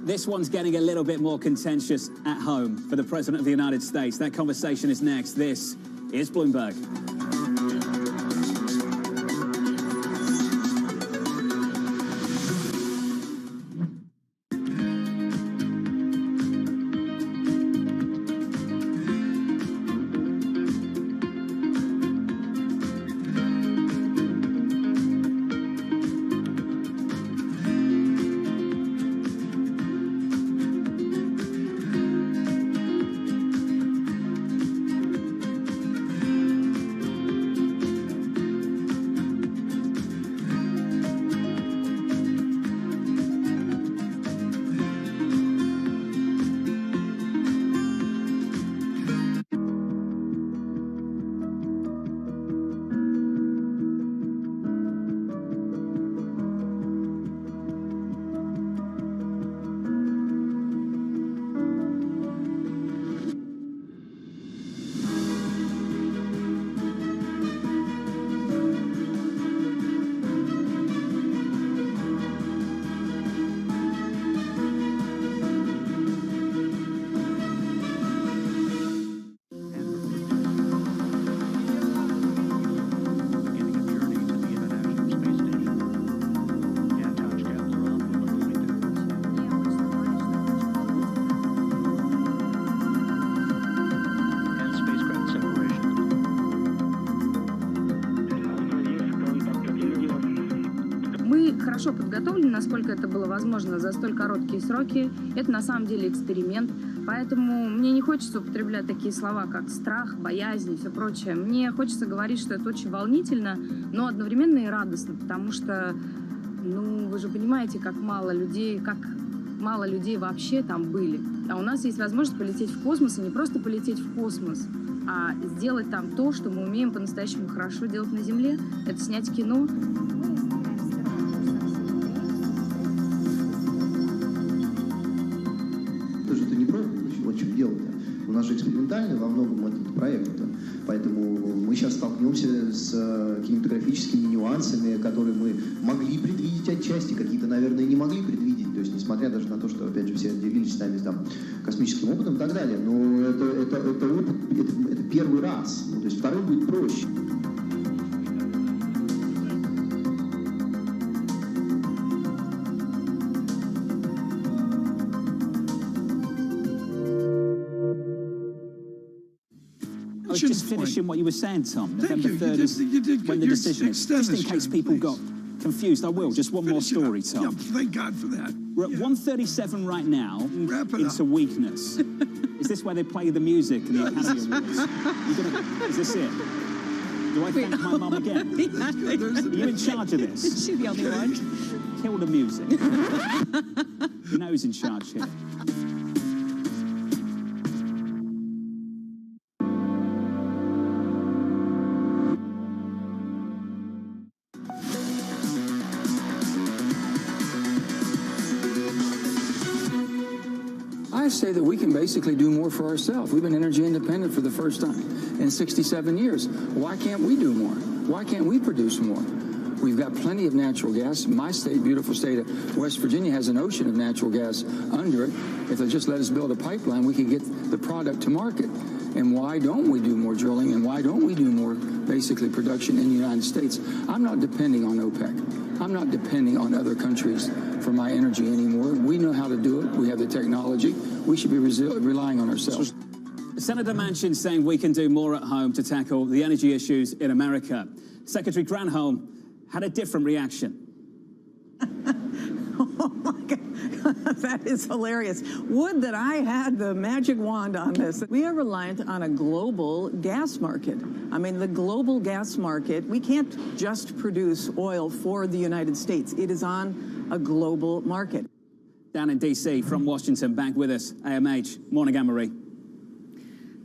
This one's getting a little bit more contentious at home for the President of the United States. That conversation is next. This is Bloomberg. хорошо подготовлены, насколько это было возможно за столь короткие сроки. Это на самом деле эксперимент. Поэтому мне не хочется употреблять такие слова, как страх, боязнь и все прочее. Мне хочется говорить, что это очень волнительно, но одновременно и радостно, потому что, ну, вы же понимаете, как мало людей вообще там были. А у нас есть возможность полететь в космос, и не просто полететь в космос, а сделать там то, что мы умеем по-настоящему хорошо делать на Земле. Это снять кино. Тоже это не просто, в чем дело-то. У нас же экспериментальный во многом этот проект. Поэтому мы сейчас столкнемся с кинематографическими нюансами, которые мы могли предвидеть отчасти, какие-то, наверное, не могли предвидеть. То есть, несмотря даже на то, что, опять же, все делились с нами там космическим опытом и так далее. Но это опыт, это первый раз. Ну, то есть второй будет проще. Just finishing what you were saying, Tom. November 3rd is when the decision is. Just in case people got confused, I will. Just one more story, Tom. Yeah, thank God for that. We're at 137 right now into weakness. Is this where they play the music and the Academy Awards? Is this it? Do I thank my mum again? Are you in charge of this? Is she the only one? Kill the music. You know who's in charge here. I say that we can basically do more for ourselves. We've been energy independent for the first time in 67 years. Why can't we do more? Why can't we produce more? We've got plenty of natural gas. My state, beautiful state of West Virginia, has an ocean of natural gas under it. If they just let us build a pipeline, we could get the product to market. And why don't we do more drilling? And why don't we do more, basically, production in the United States? I'm not depending on OPEC. I'm not depending on other countries for my energy anymore. We know how to do it. We have the technology. We should be relying on ourselves. Senator Manchin saying we can do more at home to tackle the energy issues in America. Secretary Granholm had a different reaction. Oh my God, that is hilarious. Would that I had the magic wand on this. We are reliant on a global gas market. I mean, the global gas market, we can't just produce oil for the United States. It is on a global market. Down in D.C. from Washington, back with us, AMH. Morning, Anne-Marie.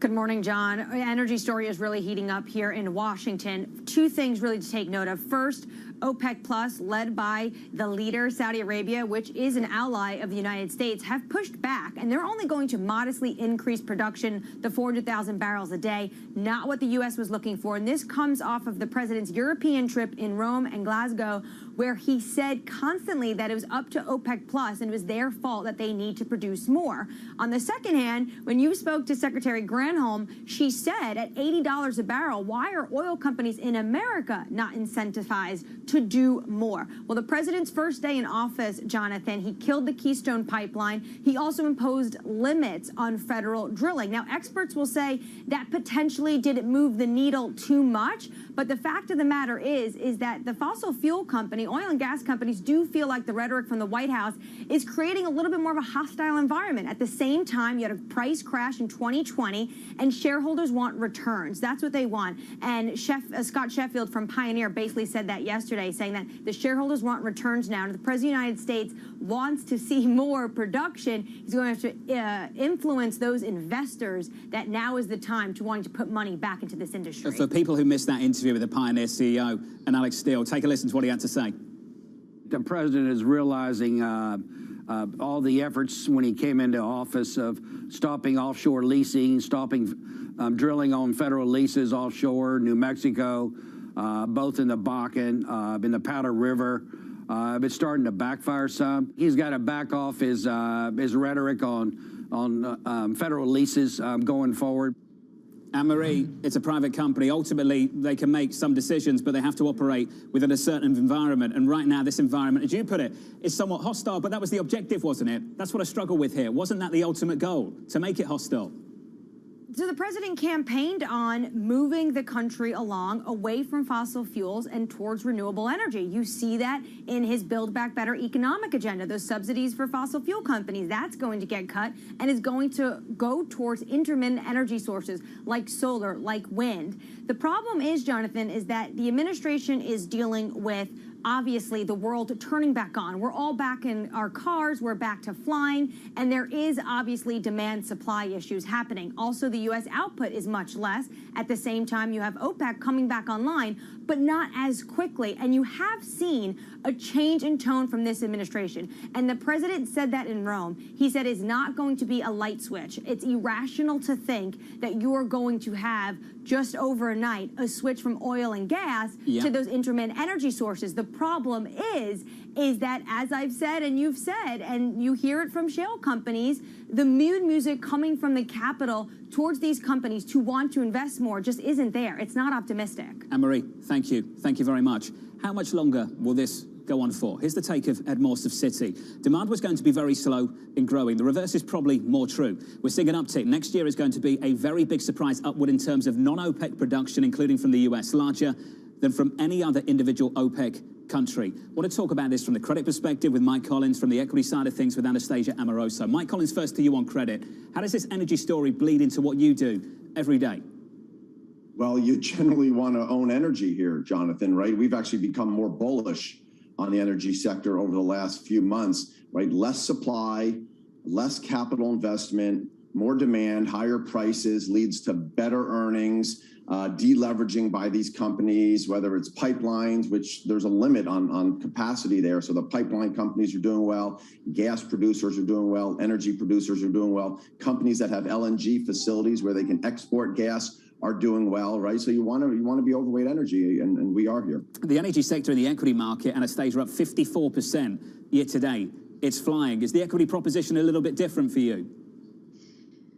Good morning, John. Energy story is really heating up here in Washington. Two things really to take note of. First, OPEC Plus, led by the leader, Saudi Arabia, which is an ally of the United States, have pushed back, and they're only going to modestly increase production, the 400,000 barrels a day, not what the U.S. was looking for. And this comes off of the president's European trip in Rome and Glasgow, where he said constantly that it was up to OPEC Plus and it was their fault that they need to produce more. On the second hand, when you spoke to Secretary Granholm, she said at $80 a barrel, why are oil companies in America not incentivized to do more? Well, the president's first day in office, Jonathan, he killed the Keystone Pipeline. He also imposed limits on federal drilling. Now, experts will say that potentially didn't move the needle too much, but the fact of the matter is that the fossil fuel company, oil and gas companies, do feel like the rhetoric from the White House is creating a little bit more of a hostile environment. At the same time, you had a price crash in 2020, and shareholders want returns. That's what they want. And Scott Sheffield from Pioneer basically said that yesterday, saying that the shareholders want returns now. And if the President of the United States wants to see more production, he's going to have to influence those investors that now is the time to wanting to put money back into this industry. For people who missed that interview with the Pioneer CEO and Alex Thiel, take a listen to what he had to say. The president is realizing all the efforts when he came into office of stopping offshore leasing, stopping drilling on federal leases offshore, New Mexico, both in the Bakken, in the Powder River. It's starting to backfire some. He's got to back off his rhetoric on federal leases going forward. Anne-Marie, it's a private company. Ultimately, they can make some decisions, but they have to operate within a certain environment. And right now, this environment, as you put it, is somewhat hostile, but that was the objective, wasn't it? That's what I struggle with here. Wasn't that the ultimate goal, to make it hostile? So the president campaigned on moving the country along away from fossil fuels and towards renewable energy. You see that in his Build Back Better economic agenda. Those subsidies for fossil fuel companies, that's going to get cut and is going to go towards intermittent energy sources like solar, like wind. The problem is, Jonathan, is that the administration is dealing with obviously the world turning back on. We're all back in our cars, we're back to flying, and there is obviously demand supply issues happening. Also, the U.S. output is much less. At the same time, you have OPEC coming back online, but not as quickly. And you have seen a change in tone from this administration. And the president said that in Rome. He said it's not going to be a light switch. It's irrational to think that you are going to have just overnight a switch from oil and gas to those intermittent energy sources. The problem is that, as I've said and you've said, and you hear it from shale companies, the mood music coming from the Capitol towards these companies to want to invest more just isn't there. It's not optimistic. Anne-Marie, thank you. Thank you very much. How much longer will this go on for? Here's the take of Ed Morse of Citi. Demand was going to be very slow in growing. The reverse is probably more true. We're seeing an uptick. Next year is going to be a very big surprise upward in terms of non-OPEC production, including from the US, larger than from any other individual OPEC country. I want to talk about this from the credit perspective with Mike Collins, from the equity side of things with Anastasia Amoroso. Mike Collins, first to you on credit. How does this energy story bleed into what you do every day? Well, you generally want to own energy here, Jonathan, right? We've actually become more bullish on the energy sector over the last few months, right? Less supply, less capital investment, more demand, higher prices leads to better earnings, deleveraging by these companies, whether it's pipelines, which there's a limit on capacity there. So the pipeline companies are doing well, gas producers are doing well, energy producers are doing well, companies that have LNG facilities where they can export gas are doing well, right? So you want to be overweight energy, and we are here. The energy sector in the equity market, Anastasia, up 54% year to date. It's flying. Is the equity proposition a little bit different for you?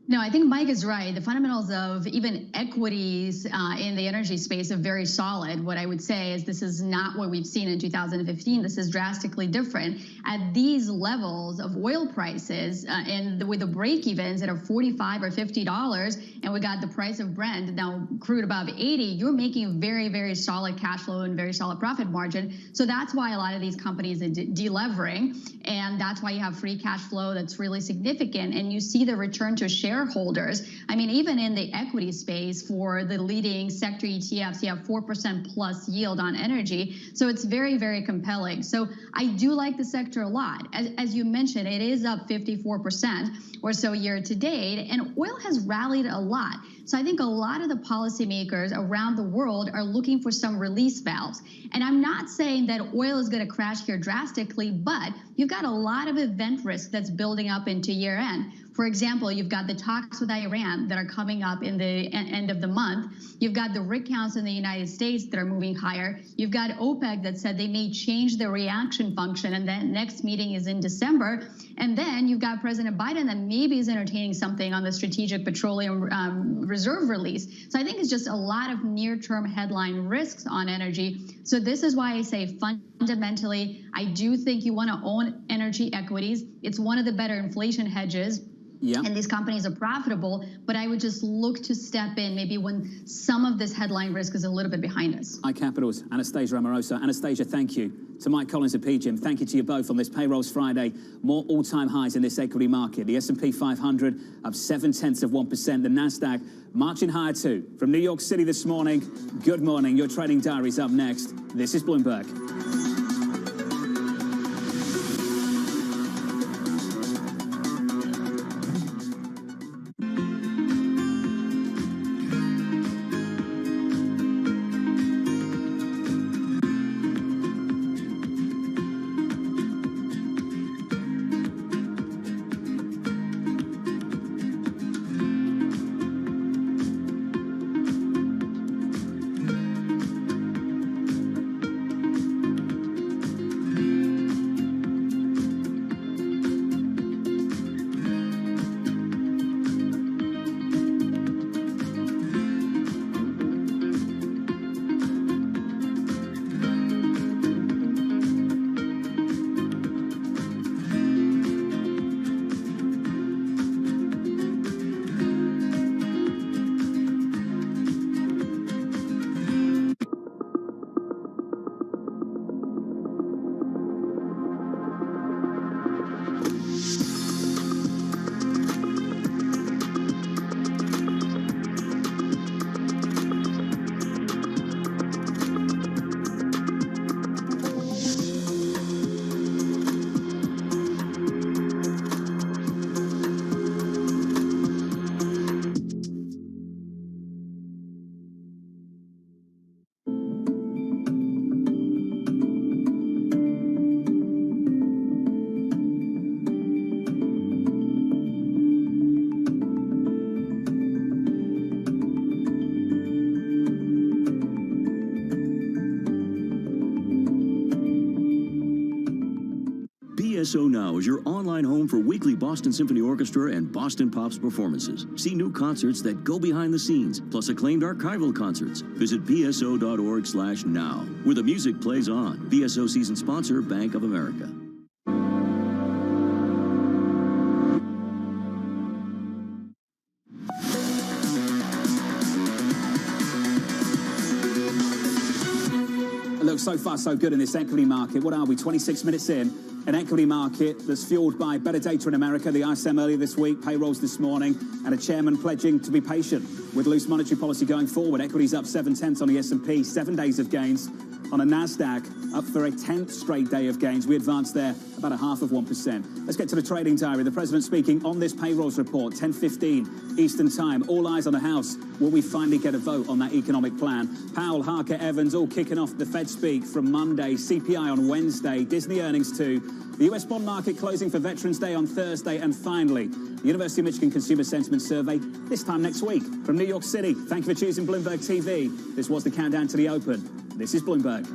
No, I think Mike is right. The fundamentals of even equities in the energy space are very solid. What I would say is this is not what we've seen in 2015. This is drastically different. At these levels of oil prices and with the break-evens that are $45 or $50, and we got the price of Brent, now crude above 80, you're making very, very solid cash flow and very solid profit margin. So that's why a lot of these companies are delevering, and that's why you have free cash flow that's really significant, and you see the return to shareholders. I mean, even in the equity space for the leading sector ETFs, you have 4% plus yield on energy. So it's very, very compelling. So I do like the sector a lot. As you mentioned, it is up 54% or so year to date, and oil has rallied a lot. So I think a lot of the policymakers around the world are looking for some release valves. And I'm not saying that oil is going to crash here drastically, but you've got a lot of event risk that's building up into year end. For example, you've got the talks with Iran that are coming up in the end of the month. You've got the rig counts in the United States that are moving higher. You've got OPEC that said they may change their reaction function, and then next meeting is in December. And then you've got President Biden that maybe is entertaining something on the strategic petroleum reserve release. So I think it's just a lot of near-term headline risks on energy. So this is why I say fundamentally, I do think you want to own energy equities. It's one of the better inflation hedges. Yeah. And these companies are profitable, but I would just look to step in maybe when some of this headline risk is a little bit behind us. iCapital's Anastasia Amoroso. Anastasia, thank you. To Mike Collins of PGIM, thank you to you both on this Payrolls Friday. More all-time highs in this equity market. The S&P 500 up 0.7%. The NASDAQ marching higher too. From New York City this morning, good morning. Your trading diary's up next. This is Bloomberg. BSO Now is your online home for weekly Boston Symphony Orchestra and Boston Pops performances. See new concerts that go behind the scenes, plus acclaimed archival concerts. Visit bso.org/now, where the music plays on. BSO season sponsor, Bank of America. Look, so far so good in this equity market. What are we, 26 minutes in? An equity market that's fueled by better data in America, the ISM earlier this week, payrolls this morning, and a chairman pledging to be patient with loose monetary policy going forward. Equities up 0.7 on the S&P, 7 days of gains. On a NASDAQ, up for a 10th straight day of gains. We advanced there about 0.5%. Let's get to the trading diary. The president speaking on this payrolls report, 10:15 Eastern time. All eyes on the House. Will we finally get a vote on that economic plan? Powell, Harker, Evans, all kicking off the Fed speak from Monday. CPI on Wednesday. Disney earnings too. The US bond market closing for Veterans Day on Thursday. And finally, the University of Michigan Consumer Sentiment Survey this time next week. From New York City, thank you for choosing Bloomberg TV. This was the Countdown to the Open. This is Bloomberg.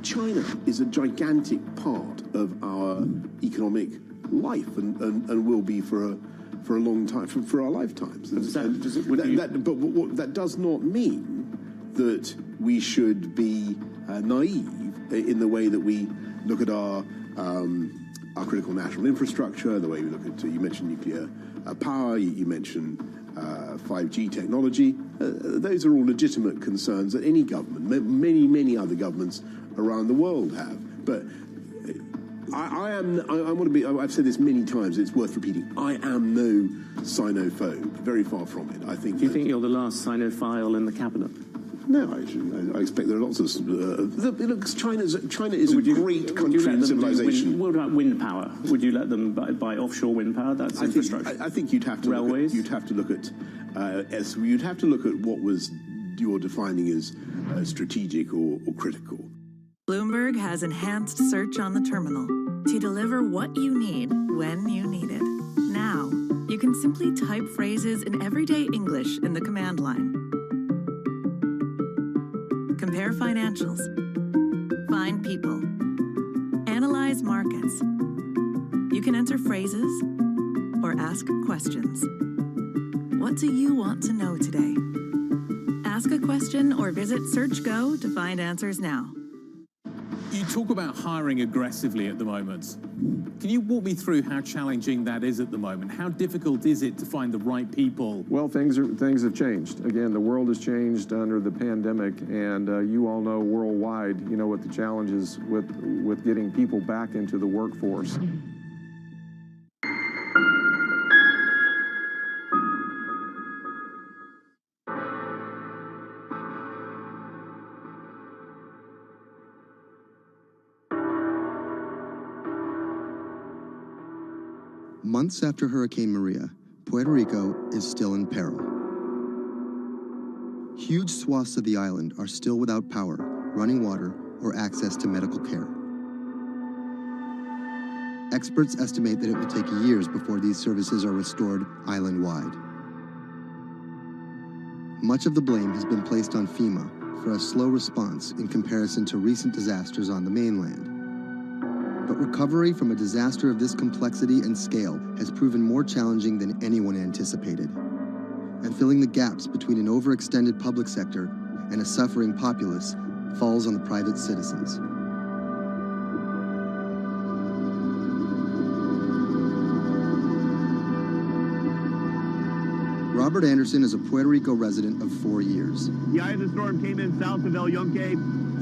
China is a gigantic part of our economic life and will be for a long time, for our lifetimes. But that does not mean that we should be naive in the way that we look at our critical national infrastructure, the way we look at, you mentioned nuclear power, you mentioned 5G technology. Those are all legitimate concerns that any government, many other governments around the world have. But I want to be, I've said this many times, it's worth repeating, I am no Sinophobe, very far from it. I think. Do you think you're the last Sinophile in the cabinet? No, I expect there are lots of. Look, China is a great country and civilization. What about wind power? Would you let them buy offshore wind power? That's infrastructure. I think you'd have to railways. You'd have to look at. You'd have to look at what was you're defining as strategic or critical. Bloomberg has enhanced search on the terminal to deliver what you need when you need it. Now, you can simply type phrases in everyday English in the command line. Compare financials. Find people. Analyze markets. You can enter phrases or ask questions. What do you want to know today? Ask a question or visit SearchGo to find answers now. You talk about hiring aggressively at the moment. Can you walk me through how challenging that is at the moment? How difficult is it to find the right people? Well, things have changed. Again, the world has changed under the pandemic, and you all know worldwide, you know what the challenge is with getting people back into the workforce. Months after Hurricane Maria, Puerto Rico is still in peril. Huge swaths of the island are still without power, running water, or access to medical care. Experts estimate that it will take years before these services are restored island-wide. Much of the blame has been placed on FEMA for a slow response in comparison to recent disasters on the mainland. But recovery from a disaster of this complexity and scale has proven more challenging than anyone anticipated. And filling the gaps between an overextended public sector and a suffering populace falls on the private citizens. Robert Anderson is a Puerto Rico resident of 4 years. The eye of the storm came in south of El Yunque,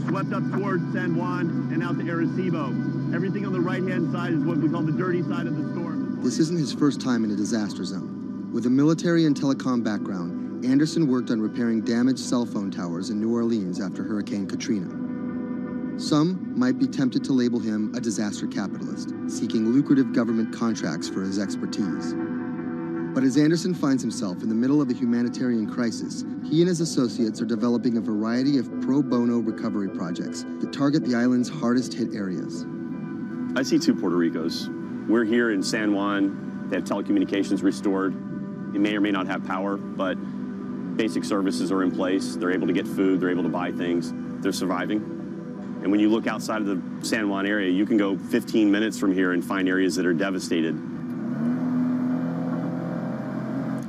swept up towards San Juan, and out to Arecibo. Everything on the right-hand side is what we call the dirty side of the storm. This isn't his first time in a disaster zone. With a military and telecom background, Anderson worked on repairing damaged cell phone towers in New Orleans after Hurricane Katrina. Some might be tempted to label him a disaster capitalist, seeking lucrative government contracts for his expertise. But as Anderson finds himself in the middle of a humanitarian crisis, he and his associates are developing a variety of pro bono recovery projects that target the island's hardest hit areas. I see two Puerto Ricos. We're here in San Juan. They have telecommunications restored. They may or may not have power, but basic services are in place. They're able to get food. They're able to buy things. They're surviving. And when you look outside of the San Juan area, you can go 15 minutes from here and find areas that are devastated.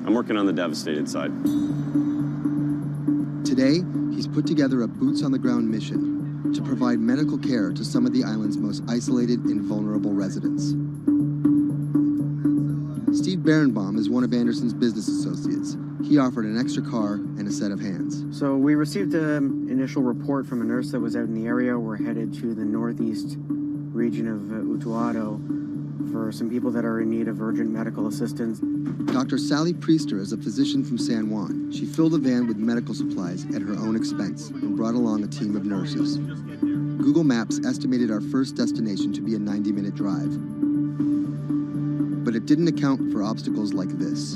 I'm working on the devastated side. Today, he's put together a boots-on-the-ground mission to provide medical care to some of the island's most isolated and vulnerable residents. Steve Berenbaum is one of Anderson's business associates. He offered an extra car and a set of hands. So we received an initial report from a nurse that was out in the area. We're headed to the northeast region of Utuado for some people that are in need of urgent medical assistance. Dr. Sally Priester is a physician from San Juan. She filled a van with medical supplies at her own expense and brought along a team of nurses. Google Maps estimated our first destination to be a 90-minute drive. But it didn't account for obstacles like this.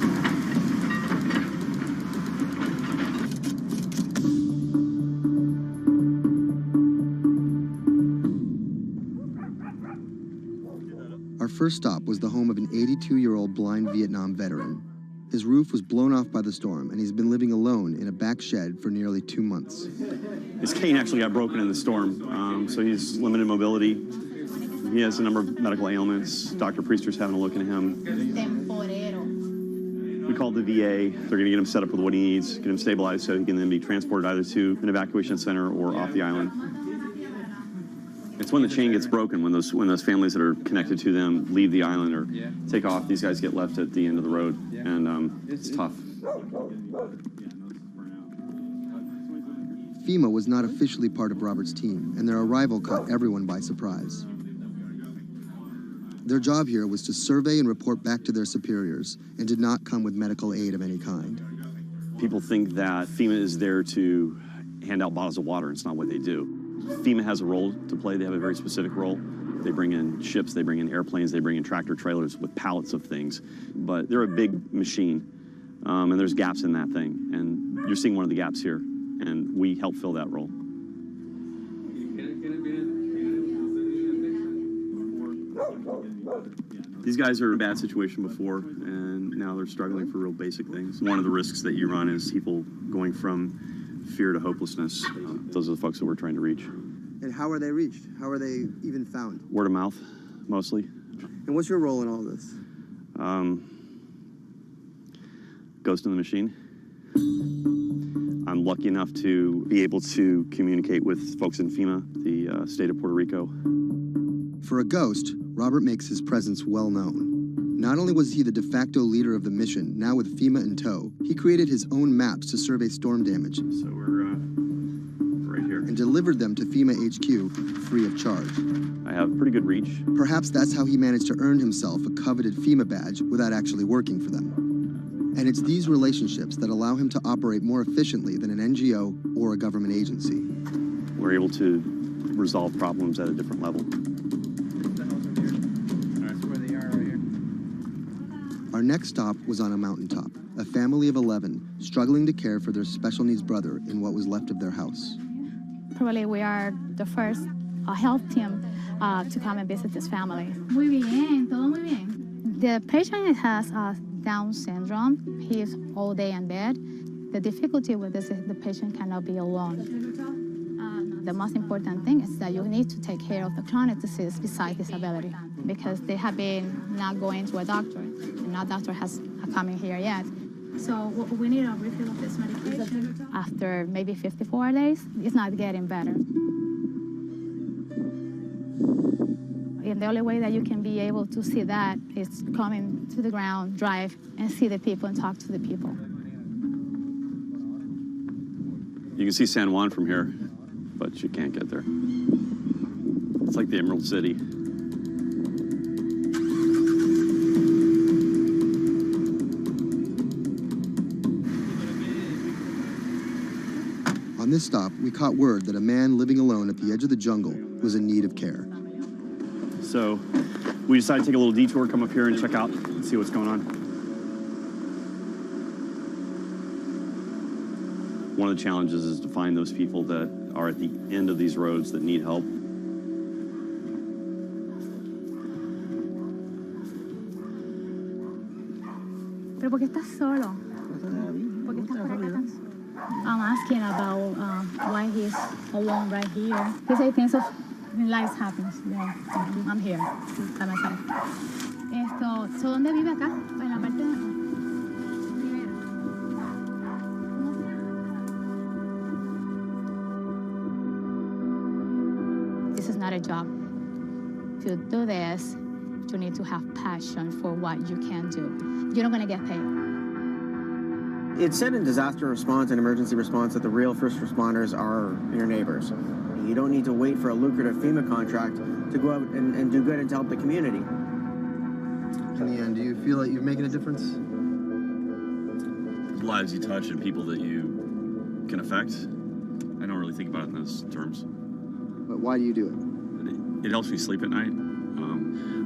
Our first stop was the home of an 82-year-old blind Vietnam veteran. His roof was blown off by the storm, and he's been living alone in a back shed for nearly 2 months. His cane actually got broken in the storm, so he's limited mobility. He has a number of medical ailments. Dr. Priester's having a look at him. We called the VA. They're going to get him set up with what he needs, get him stabilized so he can then be transported either to an evacuation center or off the island. It's when the chain gets broken, when those families that are connected to them leave the island or take off, these guys get left at the end of the road, and it's tough. FEMA was not officially part of Robert's team, and their arrival caught everyone by surprise. Their job here was to survey and report back to their superiors, and did not come with medical aid of any kind. People think that FEMA is there to hand out bottles of water. It's not what they do. FEMA has a role to play. They have a very specific role. They bring in ships, they bring in airplanes, they bring in tractor trailers with pallets of things. But they're a big machine, and there's gaps in that thing. And you're seeing one of the gaps here, and we help fill that role. These guys are in a bad situation before, and now they're struggling for real basic things. One of the risks that you run is people going from fear to hopelessness. Those are the folks that we're trying to reach. And how are they reached? How are they even found? Word of mouth, mostly. And what's your role in all this? Ghost in the machine. I'm lucky enough to be able to communicate with folks in FEMA, the state of Puerto Rico. For a ghost, Robert makes his presence well known. Not only was he the de facto leader of the mission, now with FEMA in tow, he created his own maps to survey storm damage. So we're right here. And delivered them to FEMA HQ free of charge. I have pretty good reach. Perhaps that's how he managed to earn himself a coveted FEMA badge without actually working for them. And it's these relationships that allow him to operate more efficiently than an NGO or a government agency. We're able to resolve problems at a different level. Our next stop was on a mountaintop, a family of 11 struggling to care for their special needs brother in what was left of their house. Probably we are the first health team to come and visit this family. Muy bien, todo muy bien. The patient has Down syndrome. He is all day in bed. The difficulty with this is the patient cannot be alone. The most important thing is that you need to take care of the chronic disease besides disability, because they have been not going to a doctor, and no doctor has come in here yet. So we need a refill of this medication. After maybe 54 days, it's not getting better. And the only way that you can be able to see that is coming to the ground, drive, and see the people and talk to the people. You can see San Juan from here, but you can't get there. It's like the Emerald City. On this stop, we caught word that a man living alone at the edge of the jungle was in need of care. So we decided to take a little detour, come up here and check out and see what's going on. One of the challenges is to find those people that are at the end of these roads that need help. ¿Pero por qué estás solo? ¿Por qué estás por acá tan solo? I'm asking about why he's alone right here. He said things of life happens. Yeah, I'm here by myself. So ¿dónde vive acá? En la parte de... This is not a job. To do this, you need to have passion for what you can do. You're not going to get paid. It's said in disaster response and emergency response that the real first responders are your neighbors. You don't need to wait for a lucrative FEMA contract to go out and do good and to help the community. In the end, do you feel like you're making a difference? Lives you touch and people that you can affect. I don't really think about it in those terms. But why do you do it? It helps me sleep at night.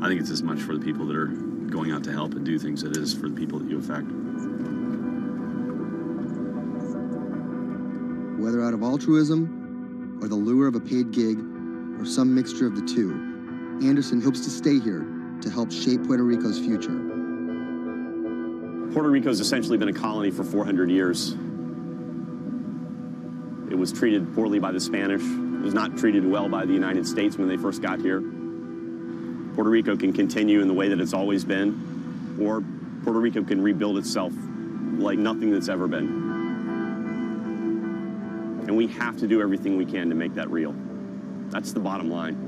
I think it's as much for the people that are going out to help and do things as it is for the people that you affect. Whether out of altruism, or the lure of a paid gig, or some mixture of the two, Anderson hopes to stay here to help shape Puerto Rico's future. Puerto Rico's essentially been a colony for 400 years. It was treated poorly by the Spanish. It was not treated well by the United States when they first got here. Puerto Rico can continue in the way that it's always been, or Puerto Rico can rebuild itself like nothing that's ever been. And we have to do everything we can to make that real. That's the bottom line.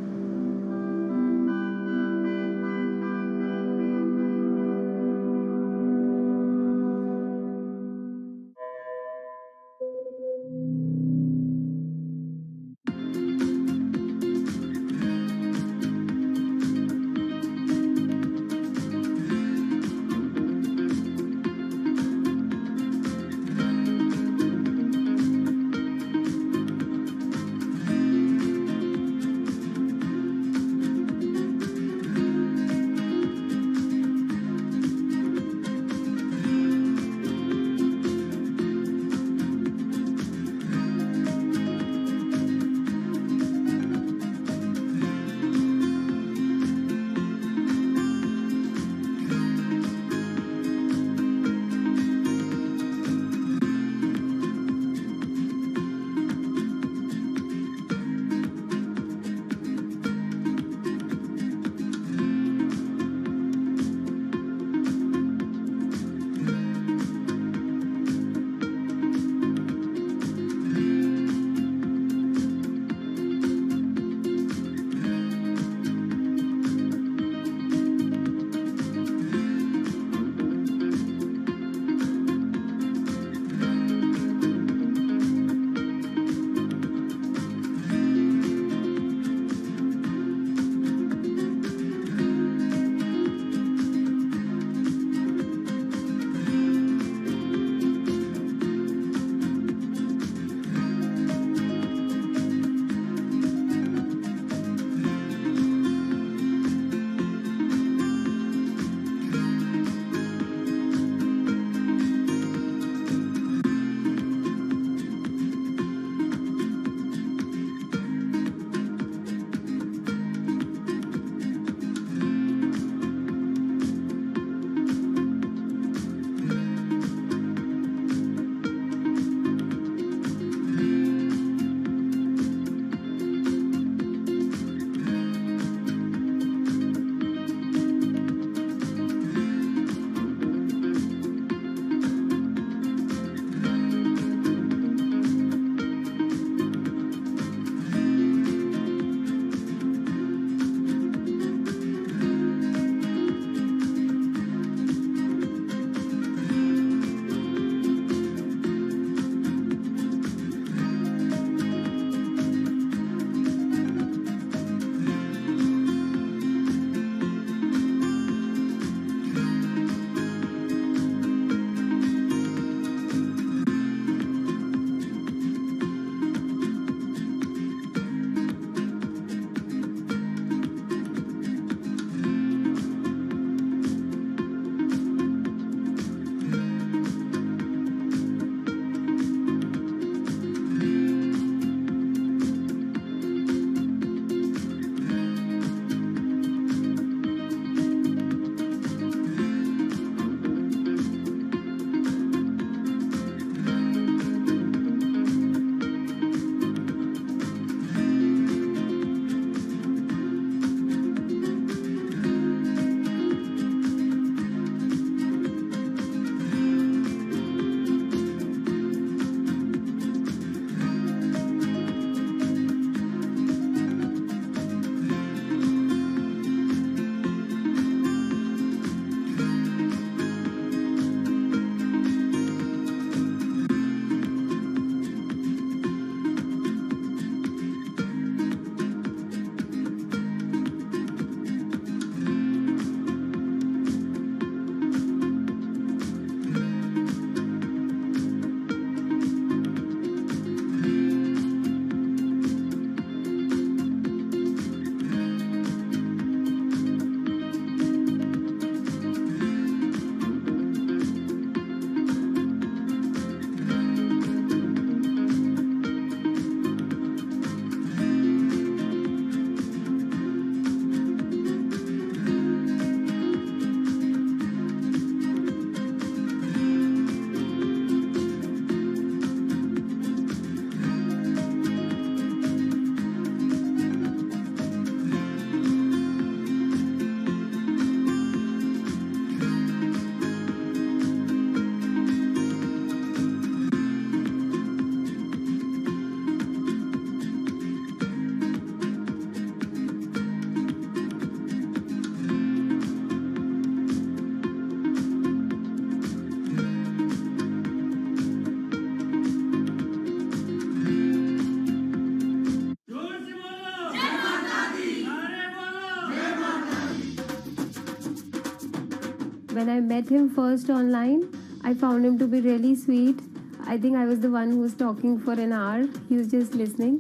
When I met him first online, I found him to be really sweet. I think I was the one who was talking for an hour. He was just listening.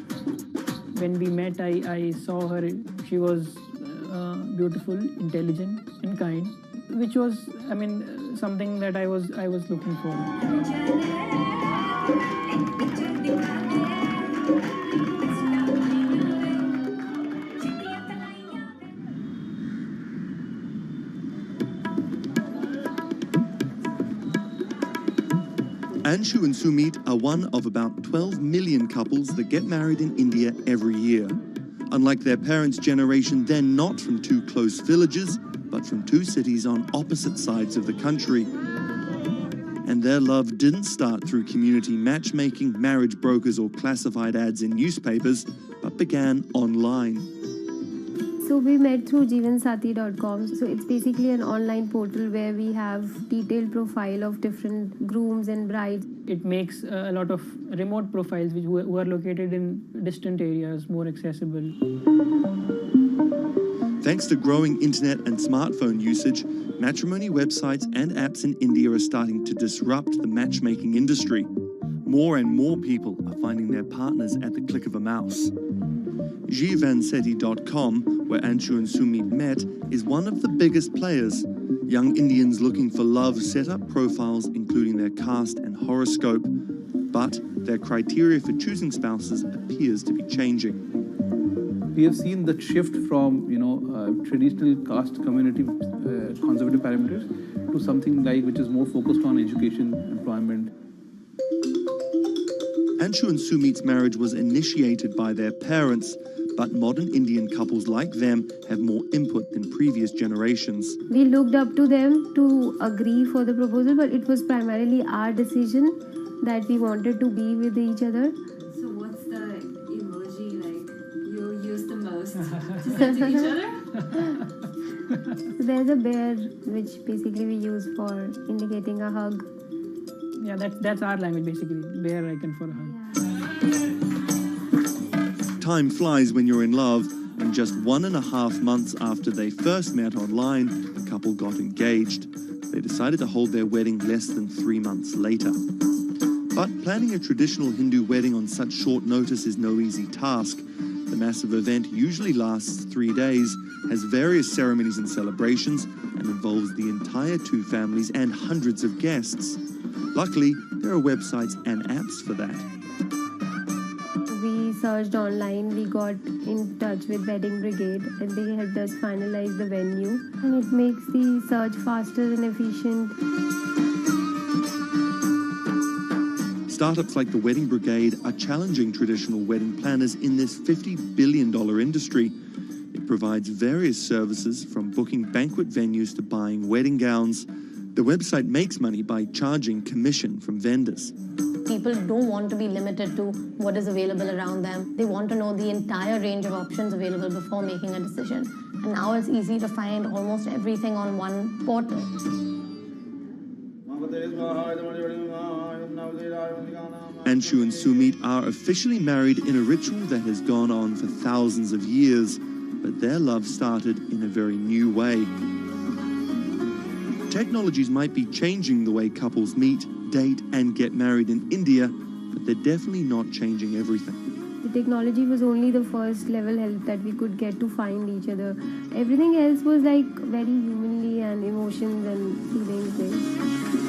When we met, I saw her. She was beautiful, intelligent, and kind, which was, something that I was looking for. Anshu and Sumit are one of about 12 million couples that get married in India every year. Unlike their parents' generation, they're not from two close villages, but from two cities on opposite sides of the country. And their love didn't start through community matchmaking, marriage brokers, or classified ads in newspapers, but began online. So we met through jeevansathi.com. So it's basically an online portal where we have detailed profile of different grooms and brides. It makes a lot of remote profiles who are located in distant areas more accessible. Thanks to growing internet and smartphone usage, matrimony websites and apps in India are starting to disrupt the matchmaking industry. More and more people are finding their partners at the click of a mouse. Jeevansathi.com, where Anshu and Sumit met, is one of the biggest players. Young Indians looking for love set up profiles including their caste and horoscope, but their criteria for choosing spouses appears to be changing. We have seen the shift from, traditional caste community conservative parameters to something like which is more focused on education, employment. Anshu and Sumit's marriage was initiated by their parents, but modern Indian couples like them have more input than previous generations. We looked up to them to agree for the proposal, but it was primarily our decision that we wanted to be with each other. So what's the emoji you'll use the most to send to each other? So there's a bear, which basically we use for indicating a hug. Yeah, that's our language basically, bear icon for a hug. Time flies when you're in love, and just 1.5 months after they first met online, the couple got engaged. They decided to hold their wedding less than 3 months later. But planning a traditional Hindu wedding on such short notice is no easy task. The massive event usually lasts 3 days, has various ceremonies and celebrations, and involves the entire two families and hundreds of guests. Luckily, there are websites and apps for that. We searched online, we got in touch with Wedding Brigade, and they helped us finalize the venue. And it makes the search faster and efficient. Startups like the Wedding Brigade are challenging traditional wedding planners in this $50 billion industry. It provides various services from booking banquet venues to buying wedding gowns. The website makes money by charging commission from vendors. People don't want to be limited to what is available around them. They want to know the entire range of options available before making a decision. And now it's easy to find almost everything on one portal. Anshu and Sumit are officially married in a ritual that has gone on for thousands of years, but their love started in a very new way. Technologies might be changing the way couples meet, date, and get married in India, but they're definitely not changing everything. The technology was only the first level help that we could get to find each other. Everything else was like very humanly and emotions and feelings based.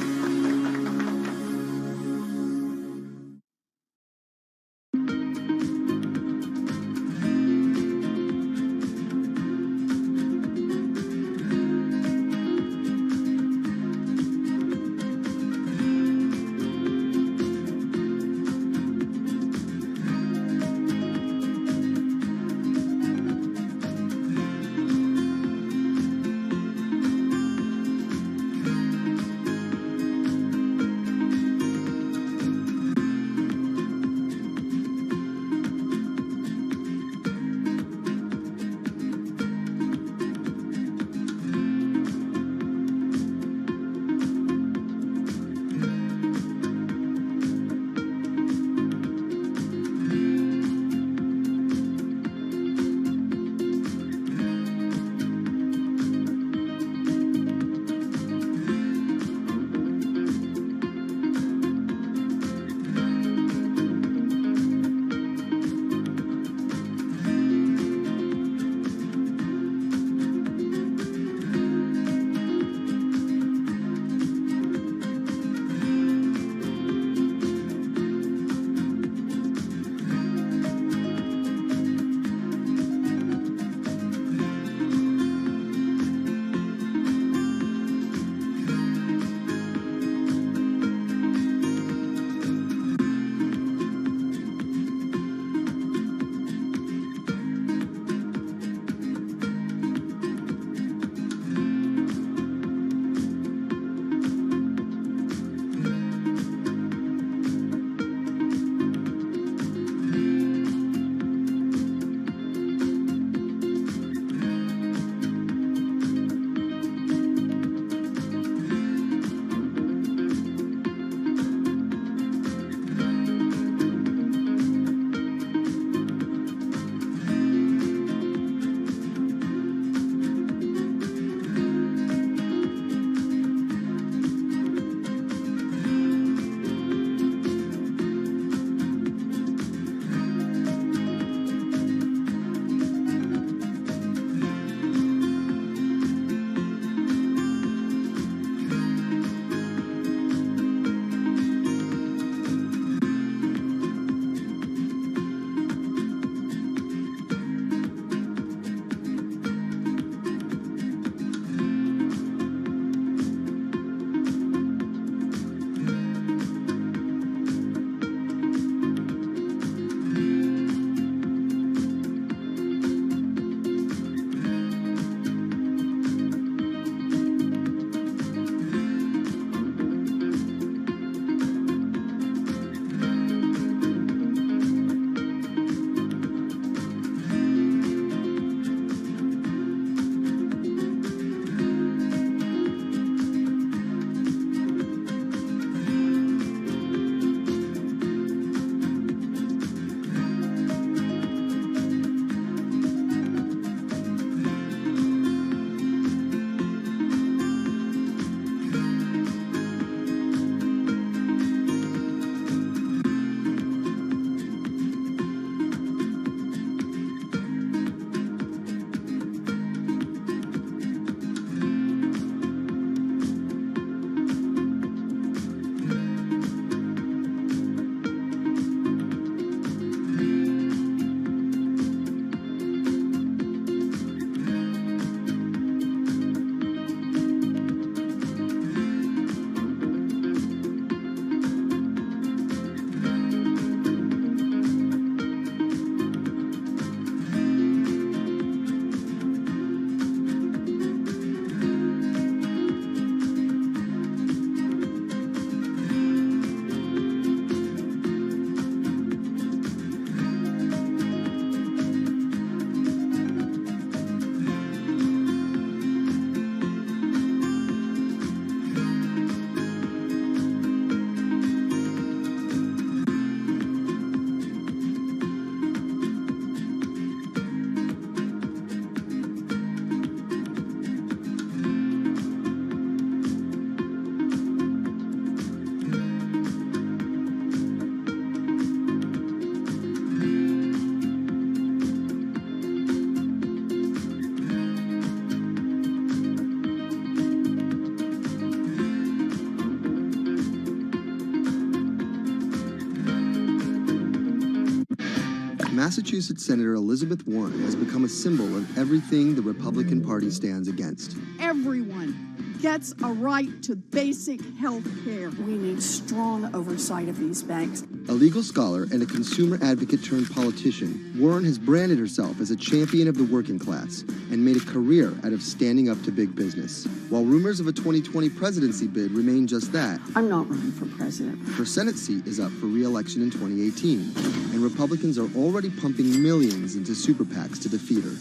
Massachusetts Senator Elizabeth Warren has become a symbol of everything the Republican Party stands against. Everyone gets a right to basic health care. We need strong oversight of these banks. A legal scholar and a consumer advocate turned politician, Warren has branded herself as a champion of the working class and made a career out of standing up to big business. While rumors of a 2020 presidency bid remain just that, I'm not running for president. Her Senate seat is up for re-election in 2018, and Republicans are already pumping millions into super PACs to defeat her.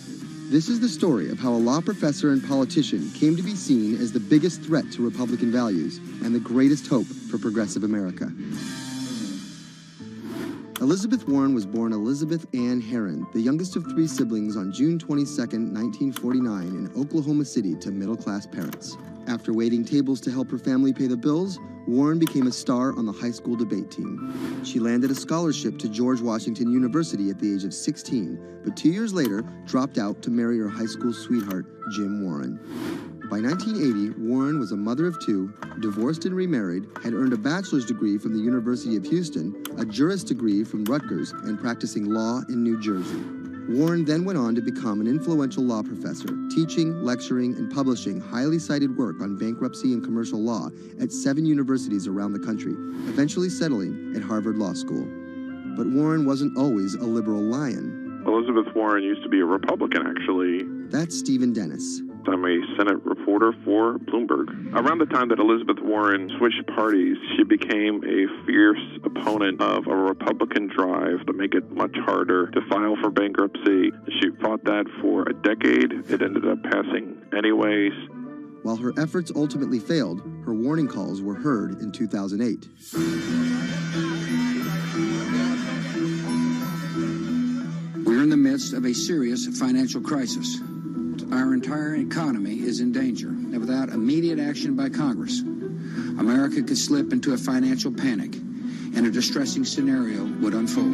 This is the story of how a law professor and politician came to be seen as the biggest threat to Republican values and the greatest hope for progressive America. Elizabeth Warren was born Elizabeth Ann Herron, the youngest of 3 siblings, on June 22, 1949 in Oklahoma City to middle-class parents. After waiting tables to help her family pay the bills, Warren became a star on the high school debate team. She landed a scholarship to George Washington University at the age of 16, but 2 years later dropped out to marry her high school sweetheart, Jim Warren. By 1980, Warren was a mother of 2, divorced and remarried, had earned a bachelor's degree from the University of Houston, a juris degree from Rutgers, and practicing law in New Jersey. Warren then went on to become an influential law professor, teaching, lecturing, and publishing highly cited work on bankruptcy and commercial law at 7 universities around the country, eventually settling at Harvard Law School. But Warren wasn't always a liberal lion. Elizabeth Warren used to be a Republican, actually. That's Stephen Dennis. I'm a Senate reporter for Bloomberg. Around the time that Elizabeth Warren switched parties, she became a fierce opponent of a Republican drive to make it much harder to file for bankruptcy. She fought that for a decade. It ended up passing anyways. While her efforts ultimately failed, her warning calls were heard in 2008. We're in the midst of a serious financial crisis. Our entire economy is in danger, and without immediate action by Congress, America could slip into a financial panic, and a distressing scenario would unfold.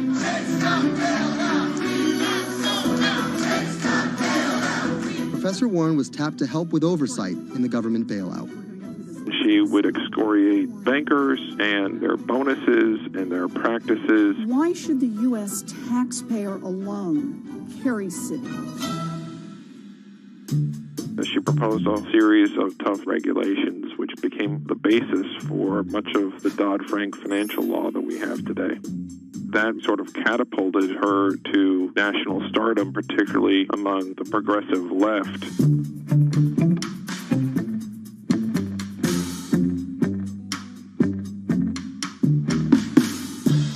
Professor Warren was tapped to help with oversight in the government bailout. She would excoriate bankers and their bonuses and their practices. Why should the U.S. taxpayer alone carry Citi? She proposed a series of tough regulations, which became the basis for much of the Dodd-Frank financial law that we have today. That sort of catapulted her to national stardom, particularly among the progressive left.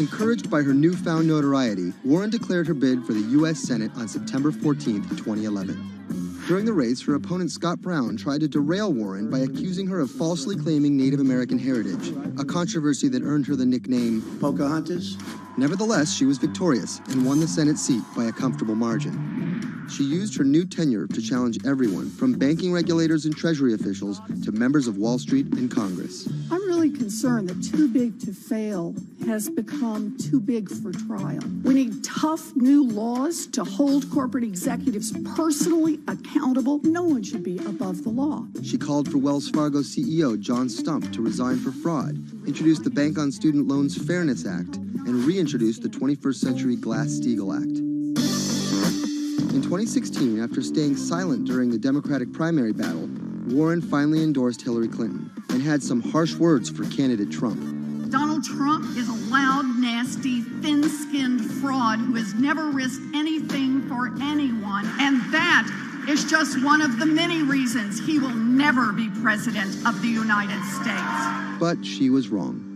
Encouraged by her newfound notoriety, Warren declared her bid for the U.S. Senate on September 14, 2011. During the race, her opponent Scott Brown tried to derail Warren by accusing her of falsely claiming Native American heritage, a controversy that earned her the nickname Pocahontas. Nevertheless, she was victorious and won the Senate seat by a comfortable margin. She used her new tenure to challenge everyone, from banking regulators and Treasury officials to members of Wall Street and Congress. I'm really concerned that too big to fail has become too big for trial. We need tough new laws to hold corporate executives personally accountable. No one should be above the law. She called for Wells Fargo CEO John Stump to resign for fraud, introduced the Bank on Student Loans Fairness Act, and reintroduced the 21st Century Glass-Steagall Act. In 2016, after staying silent during the Democratic primary battle, Warren finally endorsed Hillary Clinton and had some harsh words for candidate Trump. Donald Trump is a loud, nasty, thin-skinned fraud who has never risked anything for anyone, and that is just one of the many reasons he will never be president of the United States. But she was wrong.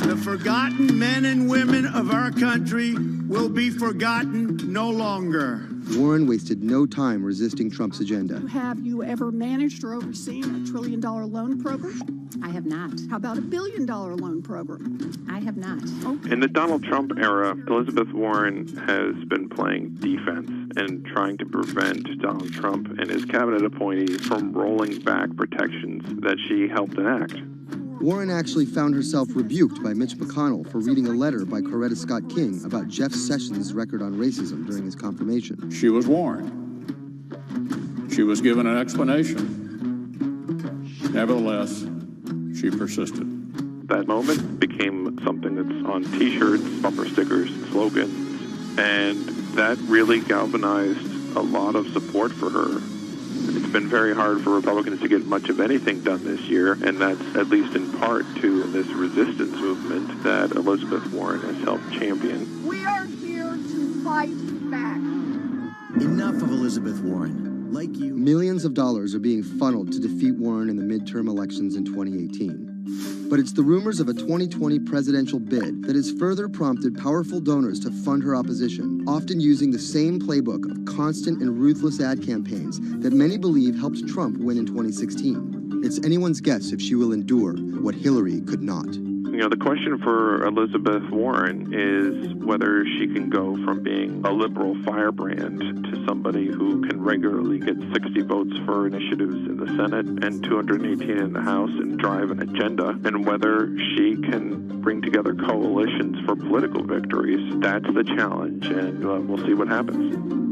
The forgotten men and women of our country will be forgotten no longer. Warren wasted no time resisting Trump's agenda. Have you ever managed or overseen a $1 trillion loan program? I have not. How about a $1 billion loan program? I have not. In the Donald Trump era, Elizabeth Warren has been playing defense and trying to prevent Donald Trump and his cabinet appointees from rolling back protections that she helped enact. Warren actually found herself rebuked by Mitch McConnell for reading a letter by Coretta Scott King about Jeff Sessions' record on racism during his confirmation. She was warned. She was given an explanation. Nevertheless, she persisted. That moment became something that's on T-shirts, bumper stickers, slogans, and that really galvanized a lot of support for her. It's been very hard for Republicans to get much of anything done this year, and that's at least in part to this resistance movement that Elizabeth Warren has helped champion. We are here to fight back. Enough of Elizabeth Warren. Like you. Millions of dollars are being funneled to defeat Warren in the midterm elections in 2018. But it's the rumors of a 2020 presidential bid that has further prompted powerful donors to fund her opposition, often using the same playbook of constant and ruthless ad campaigns that many believe helped Trump win in 2016. It's anyone's guess if she will endure what Hillary could not. You know, the question for Elizabeth Warren is whether she can go from being a liberal firebrand to somebody who can regularly get 60 votes for initiatives in the Senate and 218 in the House and drive an agenda, and whether she can bring together coalitions for political victories. That's the challenge, and we'll see what happens.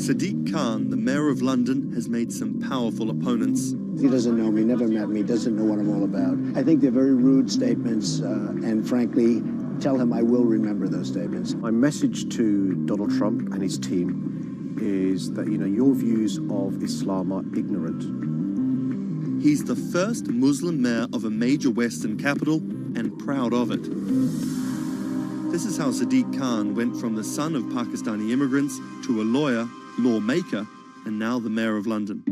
Sadiq Khan, the mayor of London, has made some powerful opponents. He doesn't know me, never met me, doesn't know what I'm all about. I think they're very rude statements, and frankly, tell him I will remember those statements. My message to Donald Trump and his team is that, your views of Islam are ignorant. He's the first Muslim mayor of a major Western capital and proud of it. This is how Sadiq Khan went from the son of Pakistani immigrants to a lawyer, lawmaker, and now the mayor of London.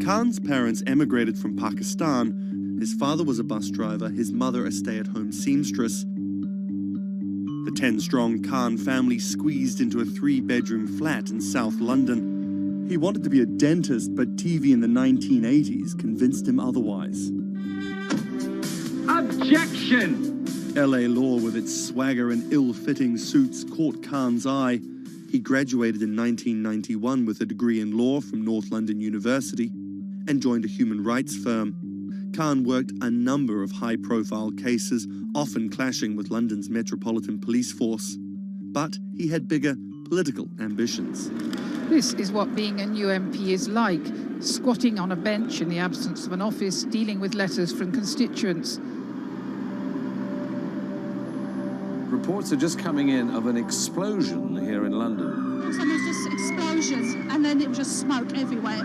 Khan's parents emigrated from Pakistan. His father was a bus driver, his mother a stay-at-home seamstress. The 10-strong Khan family squeezed into a 3-bedroom flat in South London. He wanted to be a dentist, but TV in the 1980s convinced him otherwise. Objection! LA law with its swagger and ill-fitting suits caught Khan's eye. He graduated in 1991 with a degree in law from North London University and joined a human rights firm. Khan worked a number of high-profile cases, often clashing with London's Metropolitan Police Force. But he had bigger political ambitions. This is what being a new MP is like, squatting on a bench in the absence of an office, dealing with letters from constituents. Reports are just coming in of an explosion here in London. And there's just explosions, and then it was just smoke everywhere.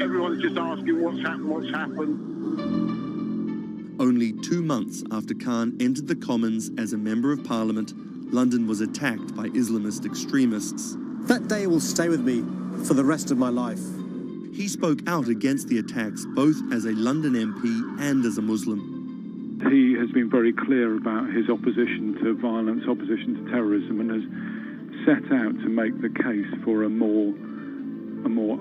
Everyone's just asking what's happened. Only 2 months after Khan entered the Commons as a Member of Parliament, London was attacked by Islamist extremists. That day will stay with me for the rest of my life. He spoke out against the attacks both as a London MP and as a Muslim. He has been very clear about his opposition to violence, opposition to terrorism, and has set out to make the case for a more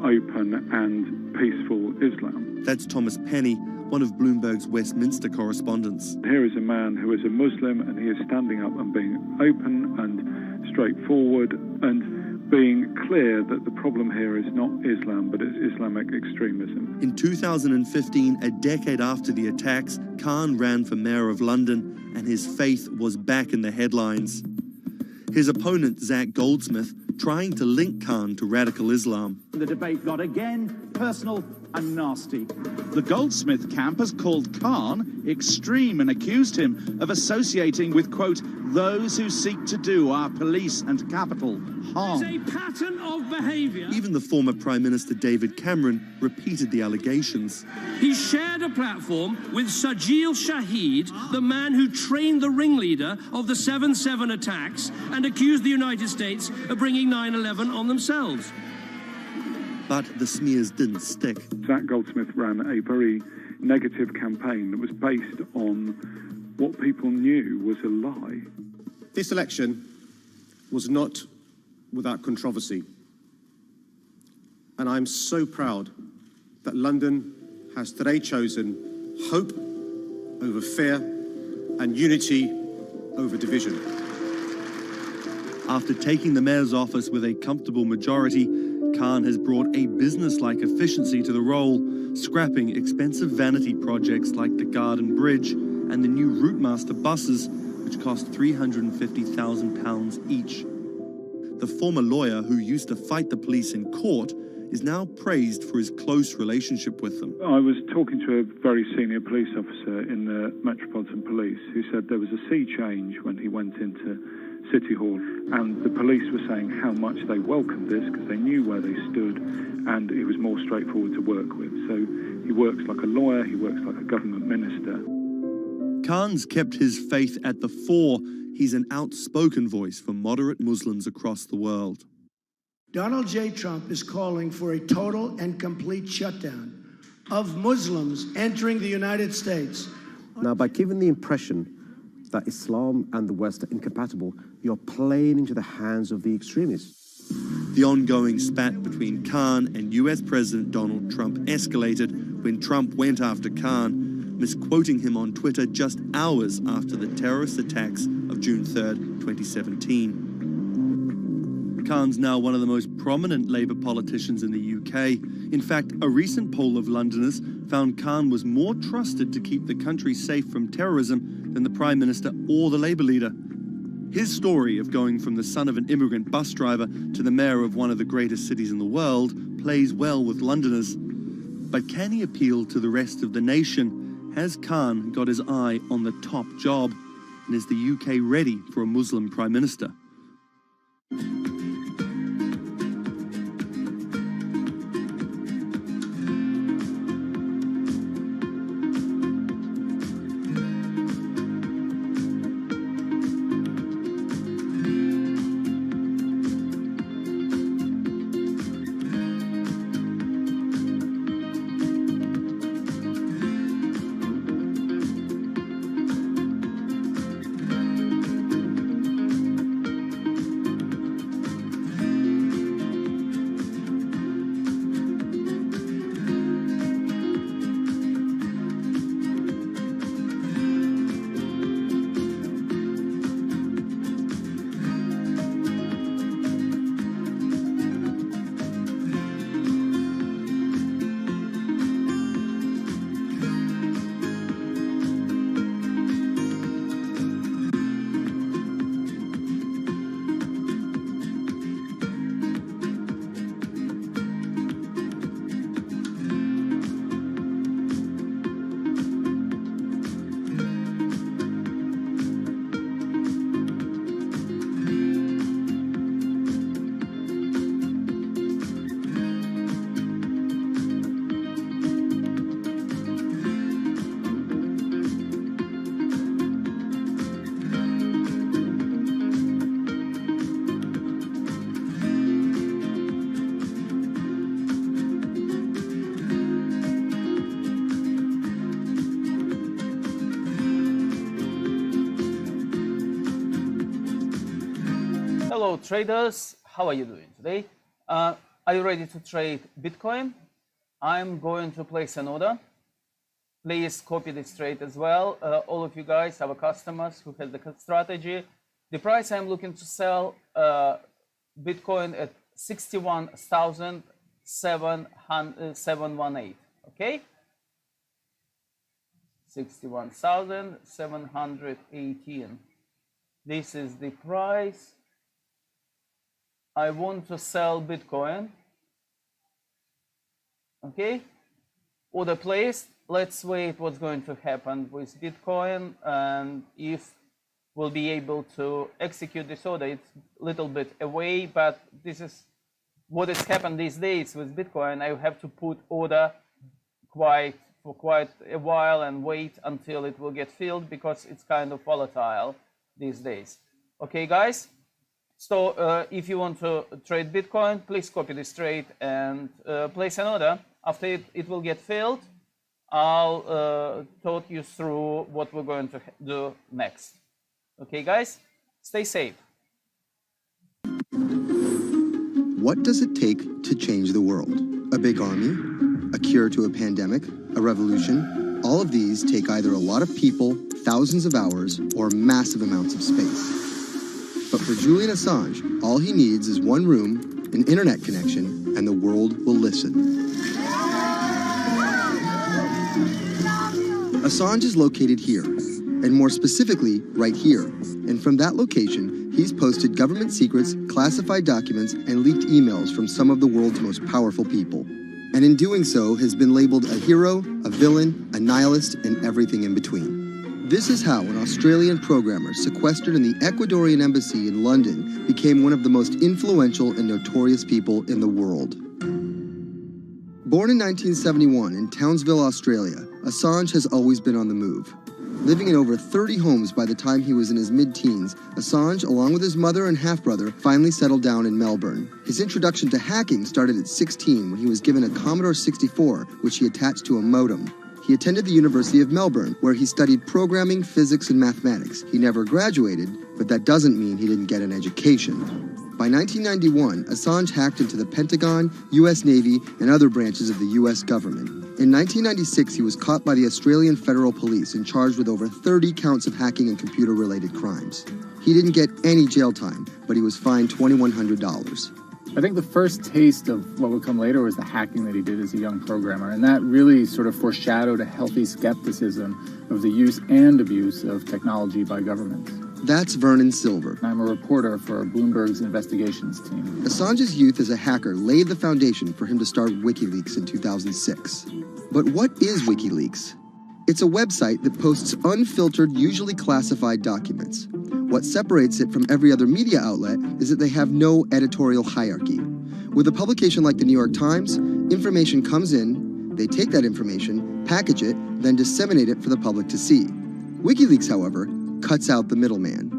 open and peaceful Islam. That's Thomas Penny, one of Bloomberg's Westminster correspondents. Here is a man who is a Muslim, and he is standing up and being open and straightforward and being clear that the problem here is not Islam, but it's Islamic extremism. In 2015, a decade after the attacks, Khan ran for mayor of London, and his faith was back in the headlines. His opponent, Zach Goldsmith, trying to link Khan to radical Islam. The debate got again personal and nasty. The Goldsmith camp has called Khan extreme and accused him of associating with, quote, those who seek to do our police and capital harm. It's a pattern of behaviour. Even the former Prime Minister David Cameron repeated the allegations. He shared a platform with Sajil Shahid, the man who trained the ringleader of the 7/7 attacks and accused the United States of bringing 9/11 on themselves. But the smears didn't stick. Zach Goldsmith ran a very negative campaign that was based on what people knew was a lie. This election was not without controversy. And I'm so proud that London has today chosen hope over fear and unity over division. After taking the mayor's office with a comfortable majority, Khan has brought a business-like efficiency to the role, scrapping expensive vanity projects like the Garden Bridge and the new Routemaster buses, which cost £350,000 each. The former lawyer who used to fight the police in court is now praised for his close relationship with them. I was talking to a very senior police officer in the Metropolitan Police who said there was a sea change when he went into City Hall, and the police were saying how much they welcomed this because they knew where they stood and he was more straightforward to work with. So he works like a lawyer, he works like a government minister. Khan's kept his faith at the fore. He's an outspoken voice for moderate Muslims across the world. Donald J. Trump is calling for a total and complete shutdown of Muslims entering the United States. Now, by giving the impression that Islam and the West are incompatible, you're playing into the hands of the extremists. The ongoing spat between Khan and US President Donald Trump escalated when Trump went after Khan, misquoting him on Twitter just hours after the terrorist attacks of June 3rd, 2017. Khan's now one of the most prominent Labour politicians in the UK. In fact, a recent poll of Londoners found Khan was more trusted to keep the country safe from terrorism than the Prime Minister or the Labour leader. His story of going from the son of an immigrant bus driver to the mayor of one of the greatest cities in the world plays well with Londoners. But can he appeal to the rest of the nation? Has Khan got his eye on the top job? And is the UK ready for a Muslim Prime Minister? Hello traders, how are you doing today? Are you ready to trade Bitcoin? I'm going to place an order. Please copy this trade as well. All of you guys, our customers who have the strategy. The price I'm looking to sell Bitcoin at 61,718. Okay? 61,718. This is the price. I want to sell Bitcoin. Okay, order placed. Let's wait what's going to happen with Bitcoin and if we'll be able to execute this order. It's a little bit away, but this is what has happened these days with Bitcoin. I have to put order for quite a while and wait until it will get filled because it's kind of volatile these days. Okay, guys. So if you want to trade Bitcoin, please copy this trade and place an order. After it will get filled, I'll talk you through what we're going to do next. Okay, guys, stay safe. What does it take to change the world? A big army? A cure to a pandemic? A revolution? All of these take either a lot of people, thousands of hours, or massive amounts of space. But for Julian Assange, all he needs is one room, an internet connection, and the world will listen. Assange is located here, and more specifically, right here. And from that location, he's posted government secrets, classified documents, and leaked emails from some of the world's most powerful people. And in doing so, has been labeled a hero, a villain, a nihilist, and everything in between. This is how an Australian programmer sequestered in the Ecuadorian embassy in London became one of the most influential and notorious people in the world. Born in 1971 in Townsville, Australia, Assange has always been on the move. Living in over 30 homes by the time he was in his mid-teens, Assange, along with his mother and half-brother, finally settled down in Melbourne. His introduction to hacking started at 16 when he was given a Commodore 64, which he attached to a modem. He attended the University of Melbourne, where he studied programming, physics, and mathematics. He never graduated, but that doesn't mean he didn't get an education. By 1991, Assange hacked into the Pentagon, U.S. Navy, and other branches of the U.S. government. In 1996, he was caught by the Australian Federal Police and charged with over 30 counts of hacking and computer-related crimes. He didn't get any jail time, but he was fined $2,100. I think the first taste of what would come later was the hacking that he did as a young programmer, and that really sort of foreshadowed a healthy skepticism of the use and abuse of technology by governments. That's Vernon Silver. I'm a reporter for Bloomberg's investigations team. Assange's youth as a hacker laid the foundation for him to start WikiLeaks in 2006. But what is WikiLeaks? It's a website that posts unfiltered, usually classified documents. What separates it from every other media outlet is that they have no editorial hierarchy. With a publication like the New York Times, information comes in, they take that information, package it, then disseminate it for the public to see. WikiLeaks, however, cuts out the middleman.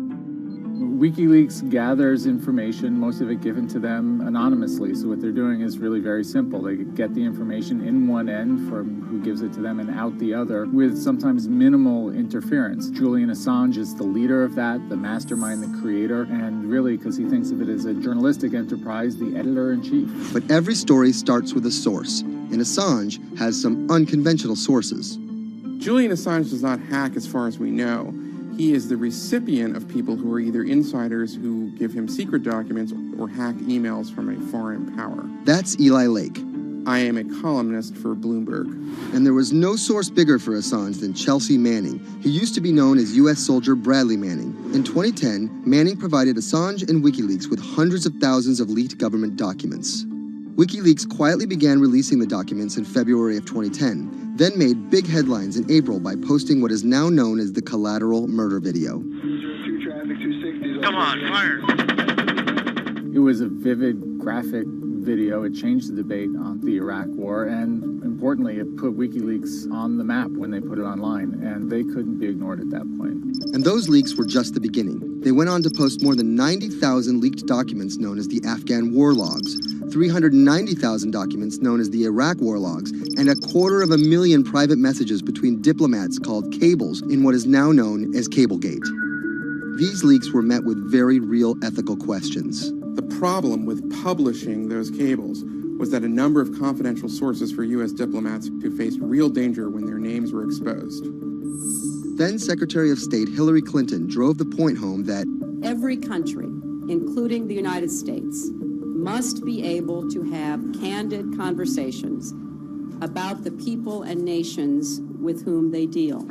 WikiLeaks gathers information, most of it given to them anonymously. So what they're doing is really very simple. They get the information in one end from who gives it to them and out the other with sometimes minimal interference. Julian Assange is the leader of that, the mastermind, the creator, and really, because he thinks of it as a journalistic enterprise, the editor-in-chief. But every story starts with a source, and Assange has some unconventional sources. Julian Assange does not hack as far as we know. He is the recipient of people who are either insiders who give him secret documents or hack emails from a foreign power. That's Eli Lake. I am a columnist for Bloomberg. And there was no source bigger for Assange than Chelsea Manning, who used to be known as U.S. soldier Bradley Manning. In 2010, Manning provided Assange and WikiLeaks with hundreds of thousands of leaked government documents. WikiLeaks quietly began releasing the documents in February of 2010, then made big headlines in April by posting what is now known as the collateral murder video. Come on, fire! It was a vivid, graphic video. It changed the debate on the Iraq War, and importantly, it put WikiLeaks on the map when they put it online, and they couldn't be ignored at that point. And those leaks were just the beginning. They went on to post more than 90,000 leaked documents known as the Afghan war logs, 390,000 documents known as the Iraq war logs, and 250,000 private messages between diplomats called cables in what is now known as Cablegate. These leaks were met with very real ethical questions. The problem with publishing those cables was that a number of confidential sources for U.S. diplomats who faced real danger when their names were exposed. Then Secretary of State Hillary Clinton drove the point home that every country, including the United States, must be able to have candid conversations about the people and nations with whom they deal.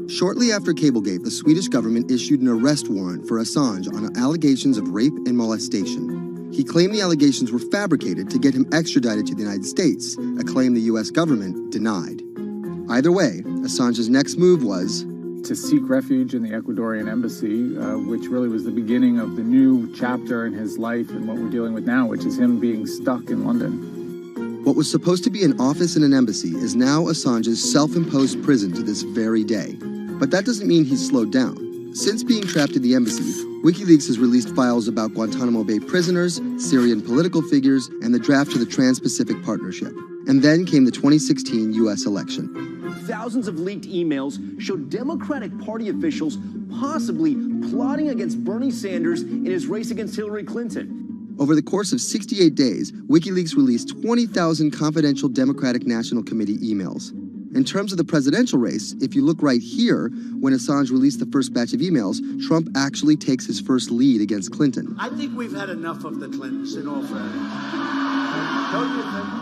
Shortly after Cablegate, the Swedish government issued an arrest warrant for Assange on allegations of rape and molestation. He claimed the allegations were fabricated to get him extradited to the United States, a claim the U.S. government denied. Either way, Assange's next move was to seek refuge in the Ecuadorian embassy, which really was the beginning of the new chapter in his life and what we're dealing with now, which is him being stuck in London. What was supposed to be an office in an embassy is now Assange's self-imposed prison to this very day. But that doesn't mean he's slowed down. Since being trapped in the embassy, WikiLeaks has released files about Guantanamo Bay prisoners, Syrian political figures, and the draft to the Trans-Pacific Partnership. And then came the 2016 U.S. election. Thousands of leaked emails showed Democratic Party officials possibly plotting against Bernie Sanders in his race against Hillary Clinton. Over the course of 68 days, WikiLeaks released 20,000 confidential Democratic National Committee emails. In terms of the presidential race, if you look right here, when Assange released the first batch of emails, Trump actually takes his first lead against Clinton. I think we've had enough of the Clintons, in all fairness.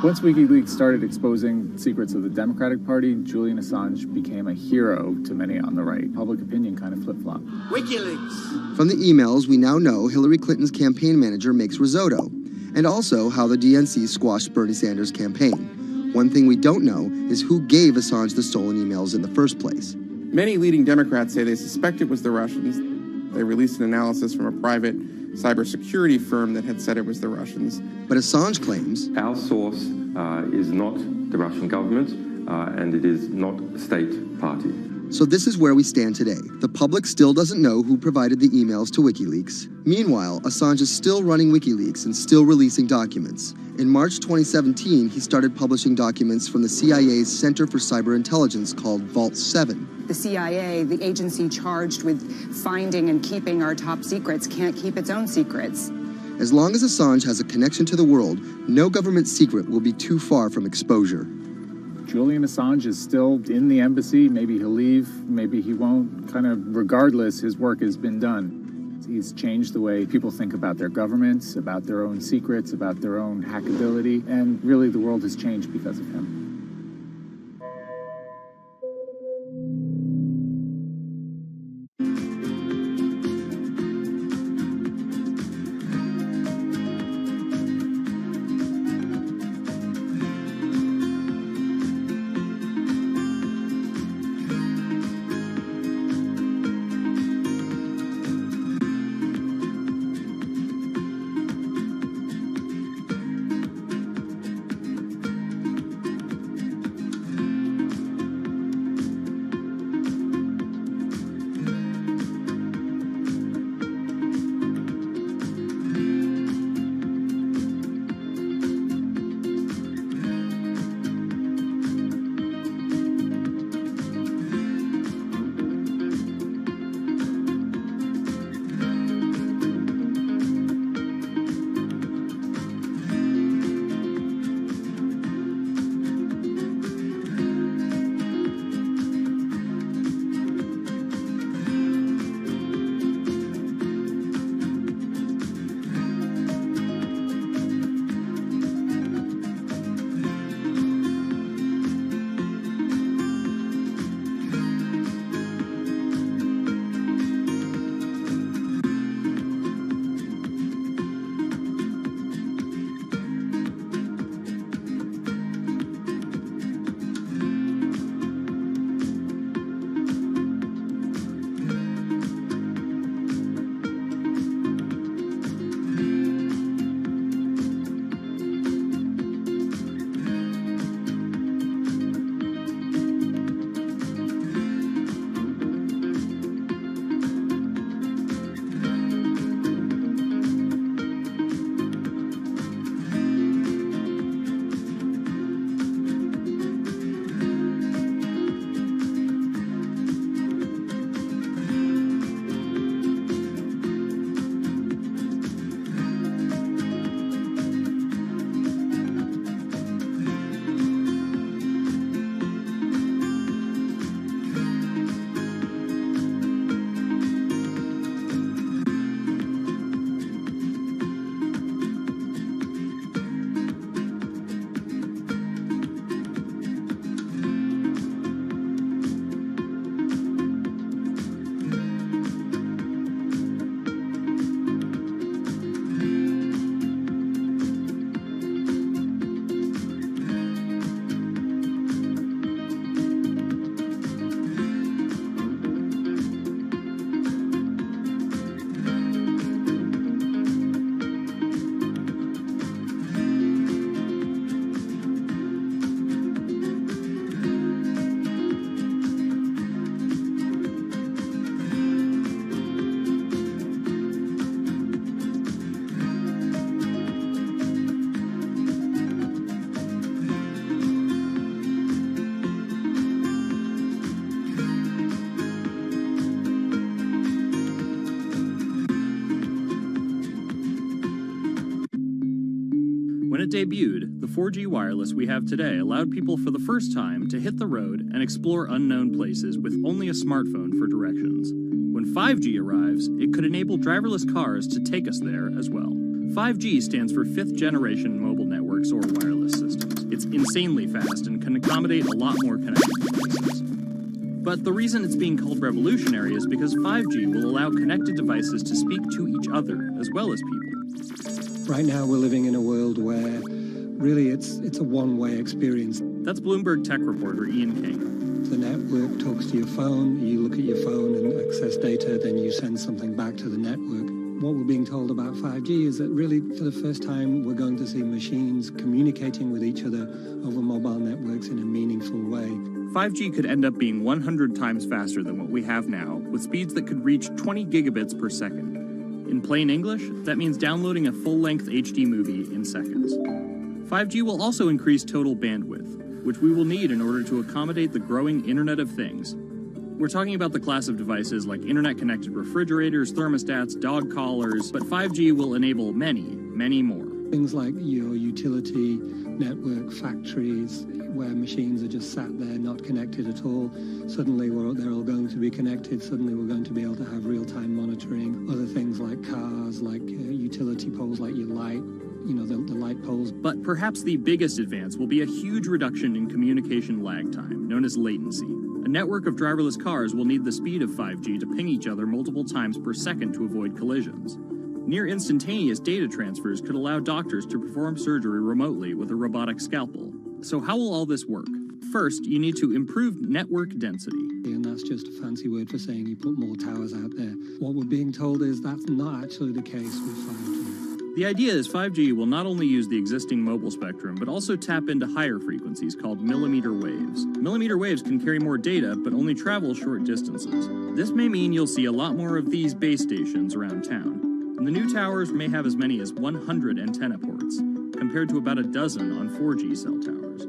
Once WikiLeaks started exposing secrets of the Democratic Party, Julian Assange became a hero to many on the right. Public opinion kind of flip-flopped. WikiLeaks! From the emails, we now know Hillary Clinton's campaign manager makes risotto, and also how the DNC squashed Bernie Sanders' campaign. One thing we don't know is who gave Assange the stolen emails in the first place. Many leading Democrats say they suspect it was the Russians. They released an analysis from a private cybersecurity firm that had said it was the Russians. But Assange claims our source is not the Russian government, and it is not a state party. So this is where we stand today. The public still doesn't know who provided the emails to WikiLeaks. Meanwhile, Assange is still running WikiLeaks and still releasing documents. In March 2017, he started publishing documents from the CIA's Center for Cyber Intelligence called Vault 7. The CIA, the agency charged with finding and keeping our top secrets, can't keep its own secrets. As long as Assange has a connection to the world, no government secret will be too far from exposure. Julian Assange is still in the embassy. Maybe he'll leave, maybe he won't. Kind of regardless, his work has been done. He's changed the way people think about their governments, about their own secrets, about their own hackability, and really the world has changed because of him. it debuted, the 4G wireless we have today allowed people for the first time to hit the road and explore unknown places with only a smartphone for directions. When 5G arrives, it could enable driverless cars to take us there as well. 5G stands for fifth generation mobile networks or wireless systems. It's insanely fast and can accommodate a lot more connected devices. But the reason it's being called revolutionary is because 5G will allow connected devices to speak to each other as well as people. Right now we're living in a world where really it's a one-way experience. That's Bloomberg tech reporter Ian King. The network talks to your phone, you look at your phone and access data, then you send something back to the network. What we're being told about 5G is that really for the first time we're going to see machines communicating with each other over mobile networks in a meaningful way. 5G could end up being 100 times faster than what we have now, with speeds that could reach 20 gigabits per second. In plain English, that means downloading a full-length HD movie in seconds. 5G will also increase total bandwidth, which we will need in order to accommodate the growing Internet of Things. We're talking about the class of devices like internet-connected refrigerators, thermostats, dog collars, but 5G will enable many, many more. Things like your utility network, factories, where machines are just sat there not connected at all. Suddenly they're all going to be connected. Suddenly we're going to be able to have real-time monitoring. Other things like cars, like utility poles, like your light, the light poles. But perhaps the biggest advance will be a huge reduction in communication lag time, known as latency. A network of driverless cars will need the speed of 5G to ping each other multiple times per second to avoid collisions. Near instantaneous data transfers could allow doctors to perform surgery remotely with a robotic scalpel. So how will all this work? First, you need to improve network density. And that's just a fancy word for saying you put more towers out there. What we're being told is that's not actually the case with 5G. The idea is 5G will not only use the existing mobile spectrum, but also tap into higher frequencies called millimeter waves. Millimeter waves can carry more data, but only travel short distances. This may mean you'll see a lot more of these base stations around town. And the new towers may have as many as 100 antenna ports, compared to about a dozen on 4G cell towers.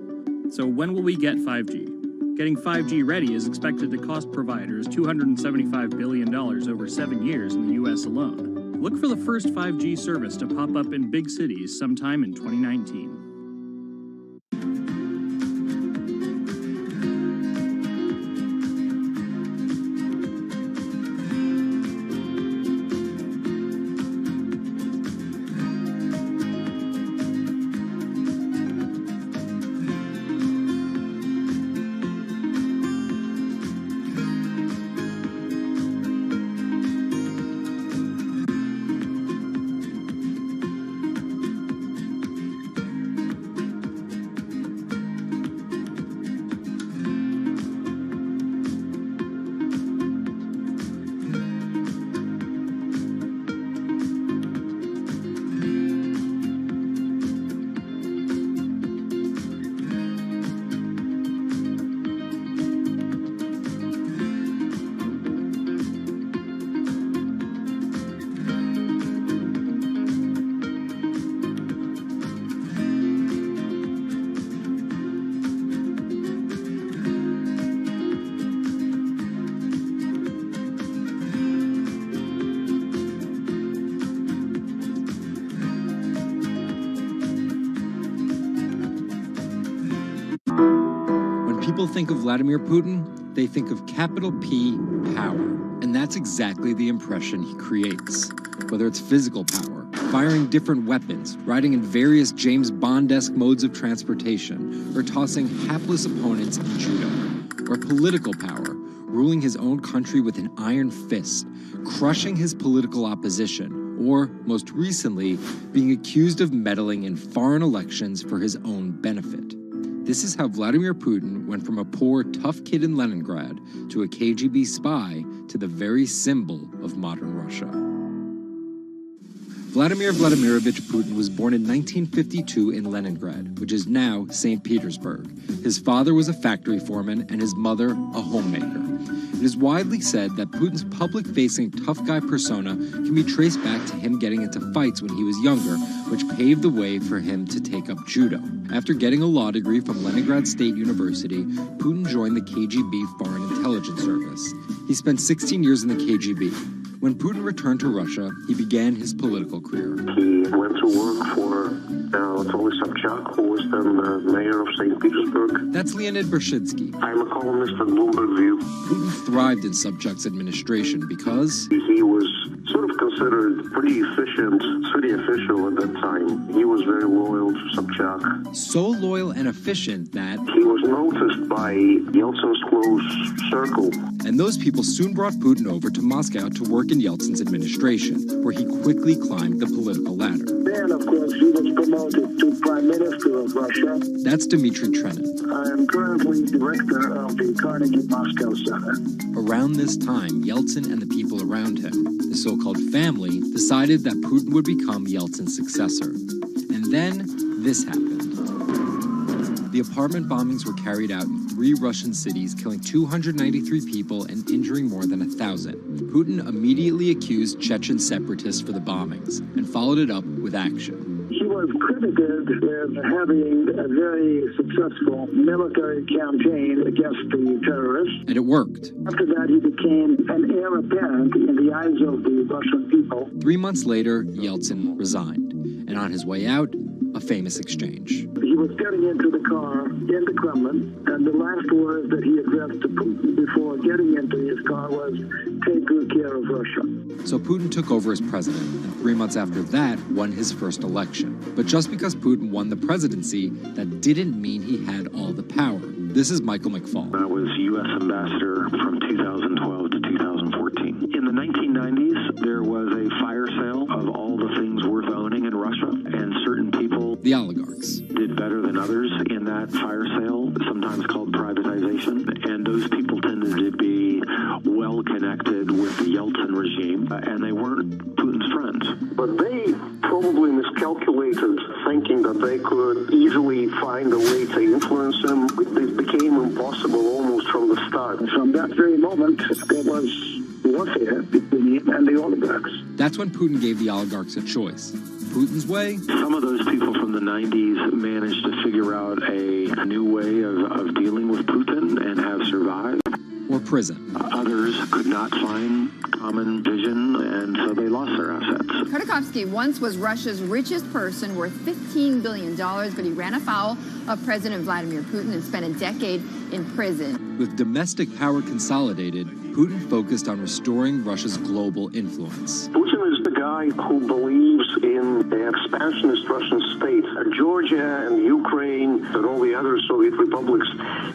So when will we get 5G? Getting 5G ready is expected to cost providers $275 billion over 7 years in the US alone. Look for the first 5G service to pop up in big cities sometime in 2019. People think of Vladimir Putin, they think of capital P, power. And that's exactly the impression he creates. Whether it's physical power, firing different weapons, riding in various James Bond-esque modes of transportation, or tossing hapless opponents in judo. Or political power, ruling his own country with an iron fist, crushing his political opposition, or, most recently, being accused of meddling in foreign elections for his own benefit. This is how Vladimir Putin went from a poor, tough kid in Leningrad to a KGB spy to the very symbol of modern Russia. Vladimir Vladimirovich Putin was born in 1952 in Leningrad, which is now St. Petersburg. His father was a factory foreman and his mother a homemaker. It is widely said that Putin's public-facing tough guy persona can be traced back to him getting into fights when he was younger, which paved the way for him to take up judo. After getting a law degree from Leningrad State University, Putin joined the KGB Foreign Intelligence Service. He spent 16 years in the KGB. When Putin returned to Russia, he began his political career. He went to work for Anatoly Sobchak, who was then the mayor of St. Petersburg. That's Leonid Bershidsky. I'm a columnist at Bloomberg View. Putin thrived in Sobchak's administration because he was sort of considered pretty efficient city official at that time. He was very loyal to Sobchak. So loyal and efficient that he was noticed by Yeltsin's close circle. And those people soon brought Putin over to Moscow to work in Yeltsin's administration, where he quickly climbed the political ladder. Then, of course, he was promoted to Prime Minister of Russia. That's Dmitry Trenin. I am currently director of the Carnegie Moscow Center. Around this time, Yeltsin and the people around him, the so-called family, decided that Putin would become Yeltsin's successor. And then this happened. The apartment bombings were carried out in 3 Russian cities, killing 293 people and injuring more than 1,000. Putin immediately accused Chechen separatists for the bombings and followed it up with action. He was credited with having a very successful military campaign against the terrorists. And it worked. After that, he became an heir apparent in the eyes of the Russian people. 3 months later, Yeltsin resigned. And on his way out, a famous exchange. He was getting into the car in the Kremlin, and the last words that he addressed to Putin before getting into his car was, "Take good care of Russia." So Putin took over as president, and 3 months after that, won his first election. But just because Putin won the presidency, that didn't mean he had all the power. This is Michael McFaul. I was U.S. ambassador from 2012 to 2014. In the 1990s, there was a fire sale of all the things worth owning in Russia, and certain people, the oligarchs, did better than others in that fire sale, sometimes called privatization, and those people tended to be well connected with the Yeltsin regime, and they weren't Putin's friends. But they probably miscalculated, thinking that they could easily find a way to influence him. It became impossible almost from the start. From that very moment, there was warfare between him and the oligarchs. That's when Putin gave the oligarchs a choice. Putin's way? Some of those people from the 90s managed to figure out a new way of dealing with Putin and have survived. Or prison. Others could not find common vision, and so they lost their assets. Khodorkovsky once was Russia's richest person, worth $15 billion, but he ran afoul of President Vladimir Putin and spent a decade in prison. With domestic power consolidated, Putin focused on restoring Russia's global influence. Putin is the guy who believes in the expansionist Russian state. Georgia and Ukraine and all the other Soviet republics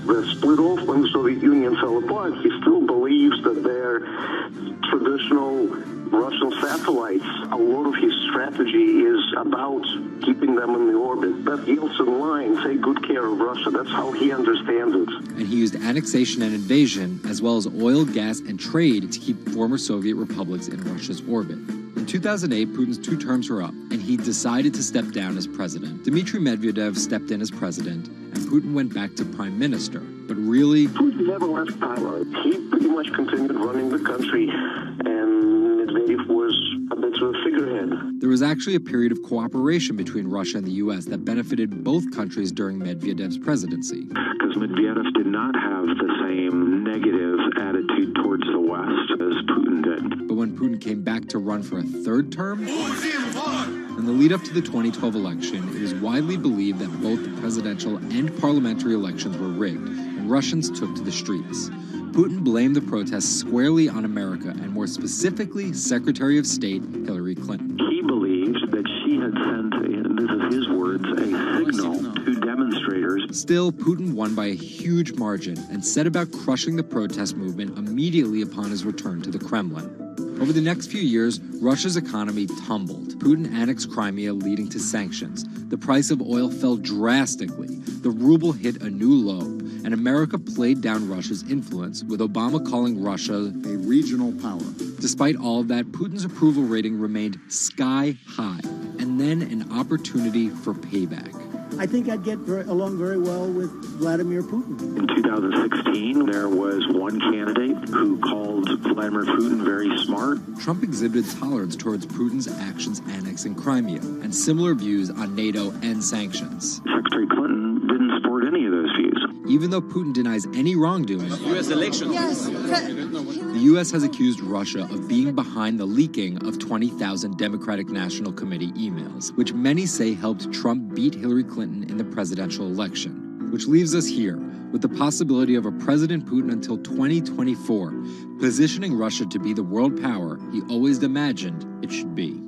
that split off when the Soviet Union fell apart, he still believes that they're traditional Russian satellites. A lot of his strategy is about keeping them in the orbit. That Yeltsin line, take good care of Russia, that's how he understands it. And he used annexation and invasion, as well as oil, gas, and trade to keep former Soviet republics in Russia's orbit. In 2008, Putin's 2 terms were up, and he decided to step down as president. Dmitry Medvedev stepped in as president, and Putin went back to prime minister. But really, Putin never left power. He pretty much continued running the country, and Medvedev was a bit of a figurehead. There was actually a period of cooperation between Russia and the U.S. that benefited both countries during Medvedev's presidency. Because Medvedev did not have the same negative attitude towards the West as Putin did. But when Putin came back to run for a 3rd term, in the lead up to the 2012 election, it was widely believed that both the presidential and parliamentary elections were rigged, and Russians took to the streets. Putin blamed the protests squarely on America, and more specifically, Secretary of State Hillary Clinton. He believed that she had sent, and this is his words, a signal to demonstrators. Still, Putin won by a huge margin and set about crushing the protest movement immediately upon his return to the Kremlin. Over the next few years, Russia's economy tumbled. Putin annexed Crimea, leading to sanctions. The price of oil fell drastically. The ruble hit a new low, and America played down Russia's influence, with Obama calling Russia a regional power. Despite all of that, Putin's approval rating remained sky high, and then an opportunity for payback. I think I'd get along very well with Vladimir Putin. In 2016, there was one candidate who called Vladimir Putin very smart. Trump exhibited tolerance towards Putin's actions annexing Crimea, and similar views on NATO and sanctions. Secretary Clinton didn't support any of those views. even though Putin denies any wrongdoing, U.S. election. Yes. The U.S. has accused Russia of being behind the leaking of 20,000 Democratic National Committee emails, which many say helped Trump beat Hillary Clinton in the presidential election. Which leaves us here, with the possibility of a President Putin until 2024, positioning Russia to be the world power he always imagined it should be.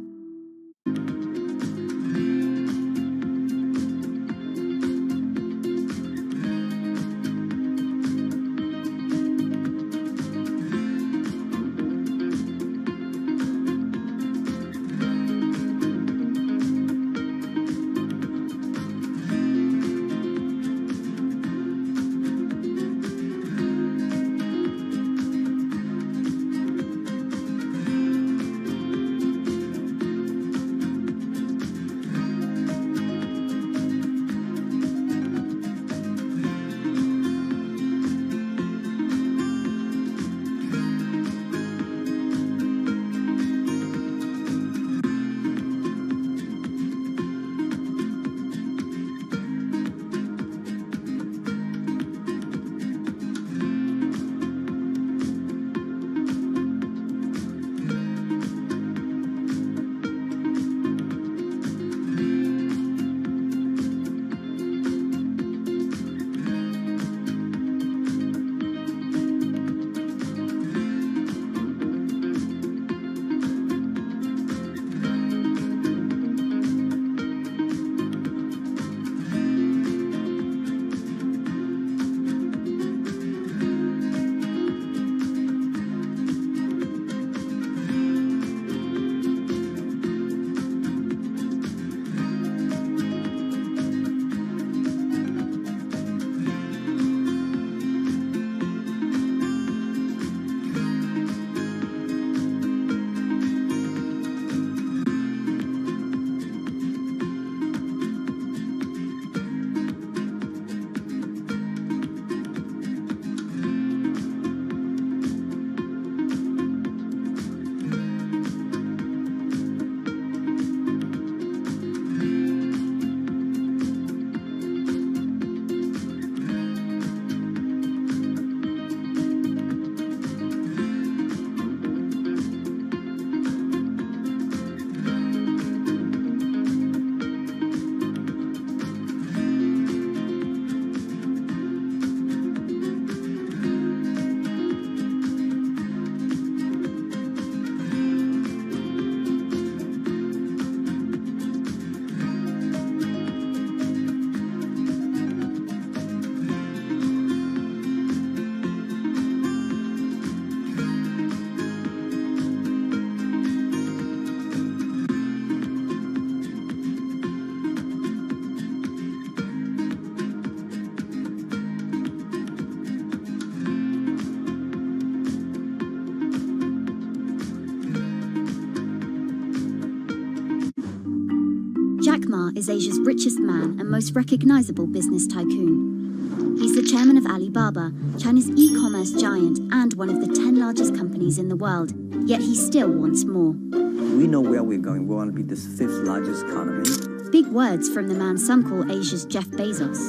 Jack Ma is Asia's richest man and most recognizable business tycoon. He's the chairman of Alibaba, China's e-commerce giant and one of the 10 largest companies in the world. Yet he still wants more. We know where we're going. We want to be the 5th largest economy. Big words from the man some call Asia's Jeff Bezos.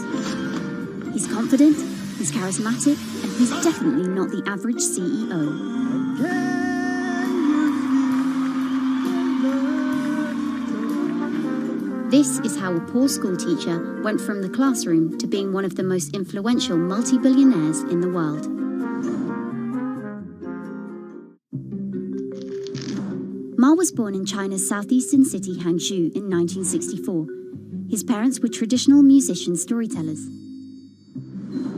He's confident, he's charismatic, and he's definitely not the average CEO. This is how a poor school teacher went from the classroom to being one of the most influential multi-billionaires in the world. Ma was born in China's southeastern city Hangzhou in 1964. His parents were traditional musician storytellers.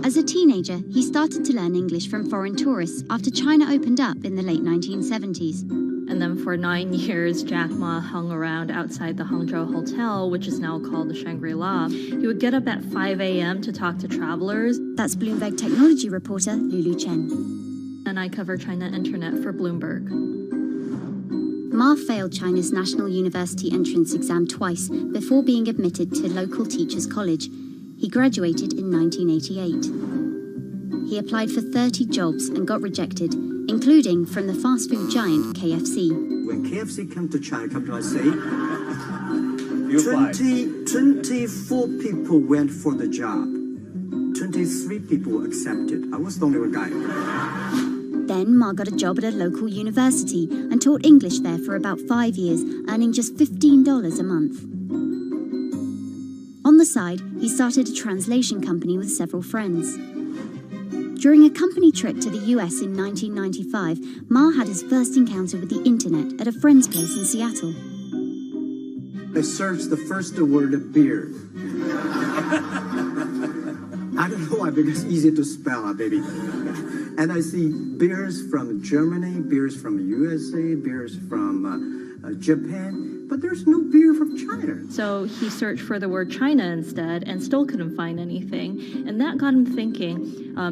As a teenager, he started to learn English from foreign tourists after China opened up in the late 1970s. And then for 9 years, Jack Ma hung around outside the Hangzhou Hotel, which is now called the Shangri-La. He would get up at 5 a.m. to talk to travelers. That's Bloomberg technology reporter Lulu Chen. And I cover China Internet for Bloomberg. Ma failed China's National University entrance exam twice before being admitted to local teachers' college. He graduated in 1988. He applied for 30 jobs and got rejected, including from the fast food giant KFC. When KFC came to China, capital say, 24 people went for the job. 24 23 people accepted. I was the only guy. Then Ma got a job at a local university and taught English there for about 5 years, earning just $15 a month. On the side, he started a translation company with several friends. During a company trip to the US in 1995, Ma had his first encounter with the internet at a friend's place in Seattle. I searched the first word, beer. I don't know why, because it's easy to spell, baby. And I see beers from Germany, beers from USA, beers from Japan, but there's no beer from China. So he searched for the word China instead and still couldn't find anything. And that got him thinking.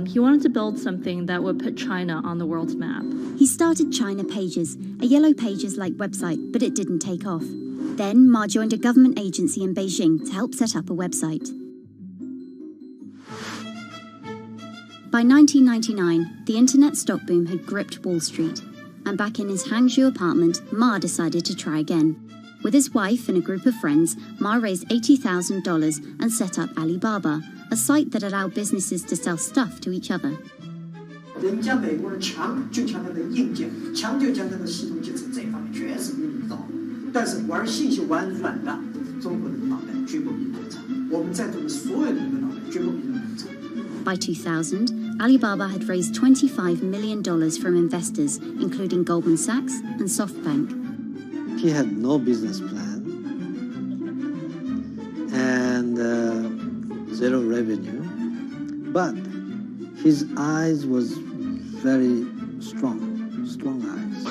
He wanted to build something that would put China on the world's map. He started China Pages, a Yellow Pages-like website, but it didn't take off. Then Ma joined a government agency in Beijing to help set up a website. By 1999, the internet stock boom had gripped Wall Street, and back in his Hangzhou apartment, Ma decided to try again. With his wife and a group of friends, Ma raised $80,000 and set up Alibaba, a site that allowed businesses to sell stuff to each other. 人家美国人强就强它的硬件，强就强它的系统建设，这方面确实比你早。但是玩信息玩软的，中国人的脑袋绝不比你们差。我们在座的所有人的脑袋绝不比你们差。By 2000, Alibaba had raised $25 million from investors, including Goldman Sachs and SoftBank. He had no business plan and zero revenue, but his eyes was very strong eyes.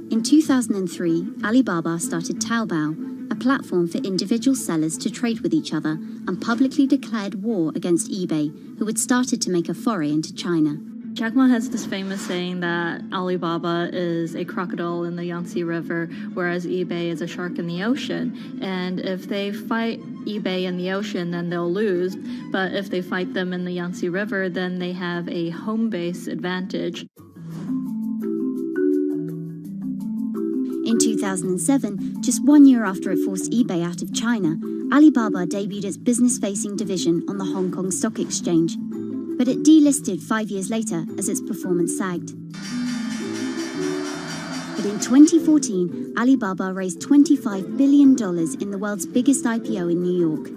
In 2003, Alibaba started Taobao, a platform for individual sellers to trade with each other, and publicly declared war against eBay, who had started to make a foray into China. Jack Ma has this famous saying that Alibaba is a crocodile in the Yangtze River, whereas eBay is a shark in the ocean. And if they fight eBay in the ocean, then they'll lose. But if they fight them in the Yangtze River, then they have a home base advantage. In 2007, just 1 year after it forced eBay out of China, Alibaba debuted its business-facing division on the Hong Kong Stock Exchange. But it delisted 5 years later as its performance sagged. But in 2014, Alibaba raised $25 billion in the world's biggest IPO in New York.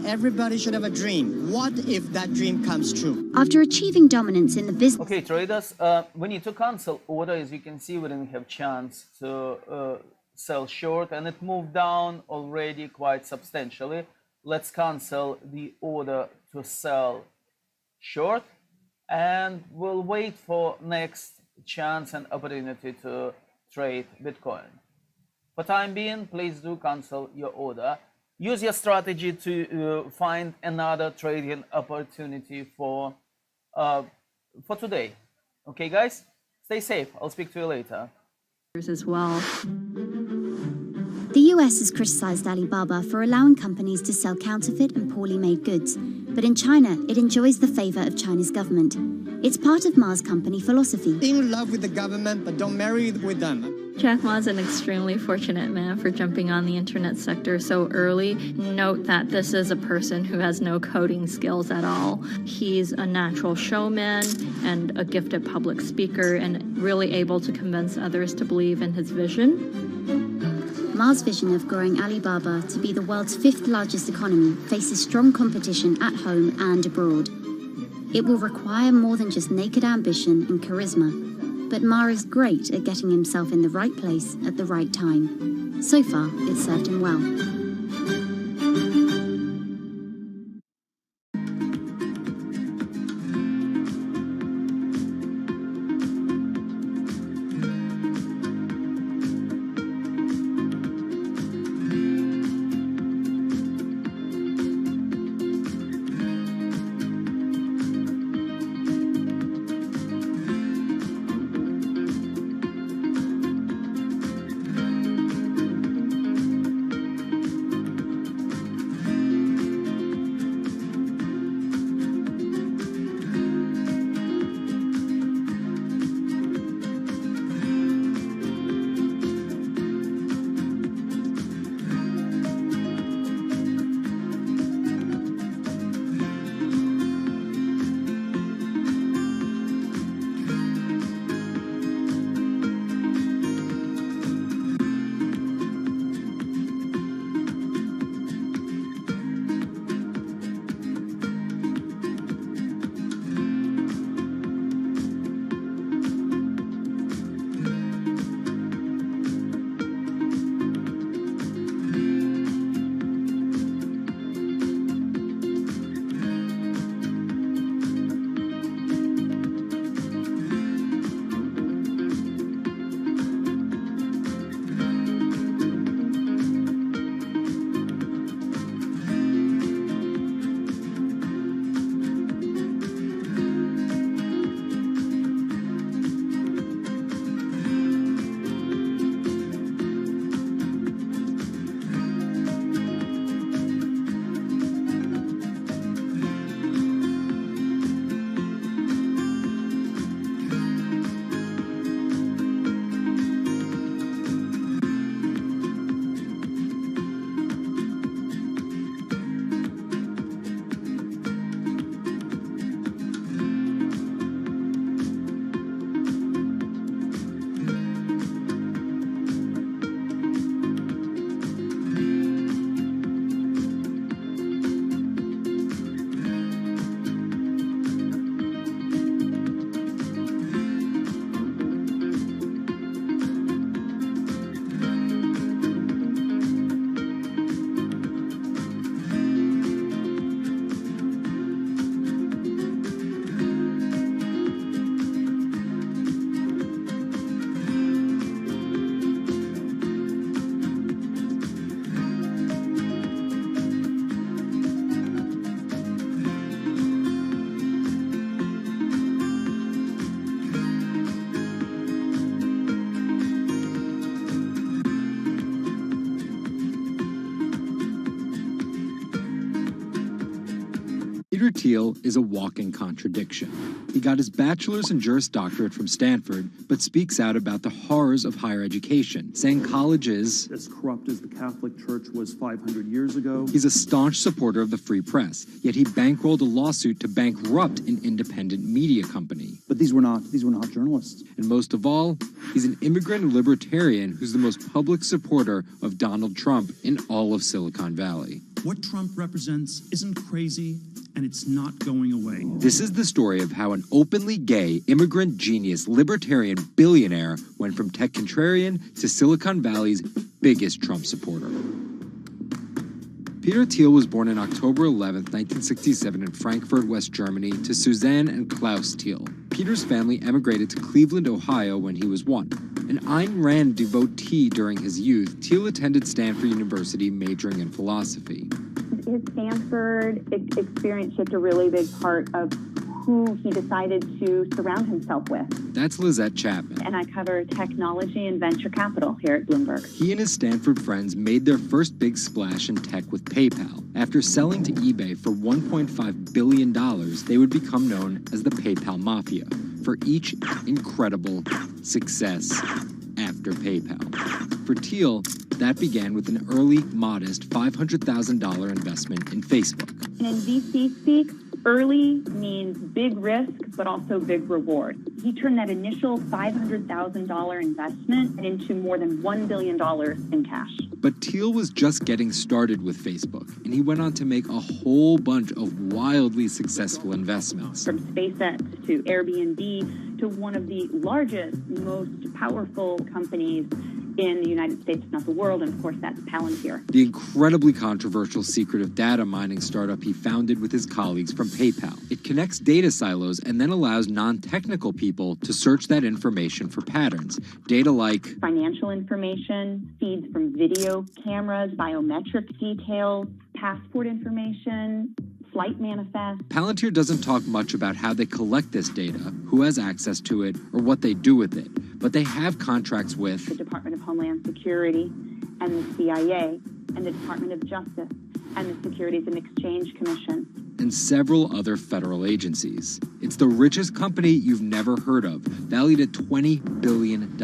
Everybody should have a dream. What if that dream comes true? After achieving dominance in the business... Okay, traders, we need to cancel order. As you can see, we didn't have chance to sell short, and it moved down already quite substantially. Let's cancel the order to sell short, and we'll wait for next chance and opportunity to trade Bitcoin. For time being, please do cancel your order. Use your strategy to find another trading opportunity for today. Okay, guys, stay safe. I'll speak to you later. As well. The US has criticized Alibaba for allowing companies to sell counterfeit and poorly made goods, but in China, it enjoys the favor of China's government. It's part of Ma's company philosophy. In love with the government, but don't marry with them. Jack Ma is an extremely fortunate man for jumping on the internet sector so early. Note that this is a person who has no coding skills at all. He's a natural showman and a gifted public speaker and really able to convince others to believe in his vision. Ma's vision of growing Alibaba to be the world's 5th largest economy faces strong competition at home and abroad. It will require more than just naked ambition and charisma. But Ma is great at getting himself in the right place at the right time. So far, it served him well. Peter Thiel is a walking contradiction. He got his bachelor's and Juris Doctorate from Stanford, but speaks out about the horrors of higher education, saying college is as corrupt as the Catholic Church was 500 years ago. He's a staunch supporter of the free press, yet he bankrolled a lawsuit to bankrupt an independent media company. But these were not journalists. And most of all, he's an immigrant libertarian who's the most public supporter of Donald Trump in all of Silicon Valley. What Trump represents isn't crazy, and it's not going away. This is the story of how an openly gay, immigrant genius, libertarian billionaire went from tech contrarian to Silicon Valley's biggest Trump supporter. Peter Thiel was born on October 11, 1967 in Frankfurt, West Germany, to Suzanne and Klaus Thiel. Peter's family emigrated to Cleveland, Ohio when he was 1. An Ayn Rand devotee during his youth, Thiel attended Stanford University majoring in philosophy. His Stanford experience shaped a really big part of who he decided to surround himself with. That's Lizette Chapman. And I cover technology and venture capital here at Bloomberg. He and his Stanford friends made their first big splash in tech with PayPal. After selling to eBay for $1.5 billion, they would become known as the PayPal Mafia for each incredible success after PayPal. For Thiel, that began with an early, modest $500,000 investment in Facebook. And in VC speak, early means big risk, but also big reward. He turned that initial $500,000 investment into more than $1 billion in cash. But Thiel was just getting started with Facebook, and he went on to make a whole bunch of wildly successful investments. From SpaceX to Airbnb to one of the largest, most powerful companies in the United States, if not the world, and of course that's Palantir. The incredibly controversial secretive data mining startup he founded with his colleagues from PayPal. It connects data silos and then allows non-technical people to search that information for patterns. Data like financial information, feeds from video cameras, biometric details, passport information, flight manifest. Palantir doesn't talk much about how they collect this data, who has access to it, or what they do with it. But they have contracts with the Department of Homeland Security and the CIA and the Department of Justice and the Securities and Exchange Commission and several other federal agencies. It's the richest company you've never heard of, valued at $20 billion.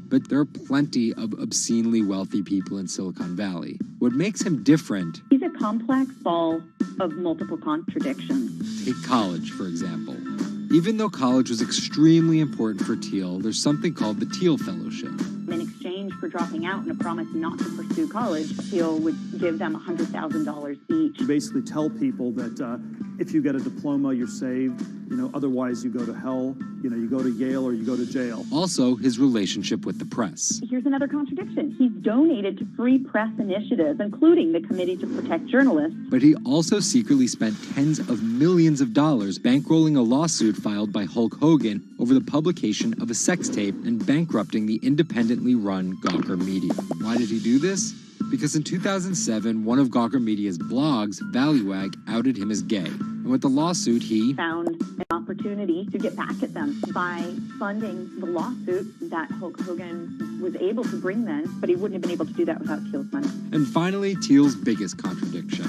But there are plenty of obscenely wealthy people in Silicon Valley. What makes him different... He's a complex ball of multiple contradictions. Take college, for example. Even though college was extremely important for Thiel, there's something called the Thiel Fellowship. In exchange for dropping out and a promise not to pursue college, Thiel would give them $100,000 each. You basically tell people that if you get a diploma, you're saved. Otherwise you go to hell. You go to Yale or you go to jail. Also, his relationship with the press. Here's another contradiction. He's donated to free press initiatives, including the Committee to Protect Journalists. But he also secretly spent tens of millions of dollars bankrolling a lawsuit filed by Hulk Hogan over the publication of a sex tape and bankrupting the independently run Gawker Media. Why did he do this? Because in 2007, one of Gawker Media's blogs, ValueAg, outed him as gay. And with the lawsuit, he found an opportunity to get back at them by funding the lawsuit that Hulk Hogan was able to bring then, but he wouldn't have been able to do that without Thiel's money. And finally, Thiel's biggest contradiction,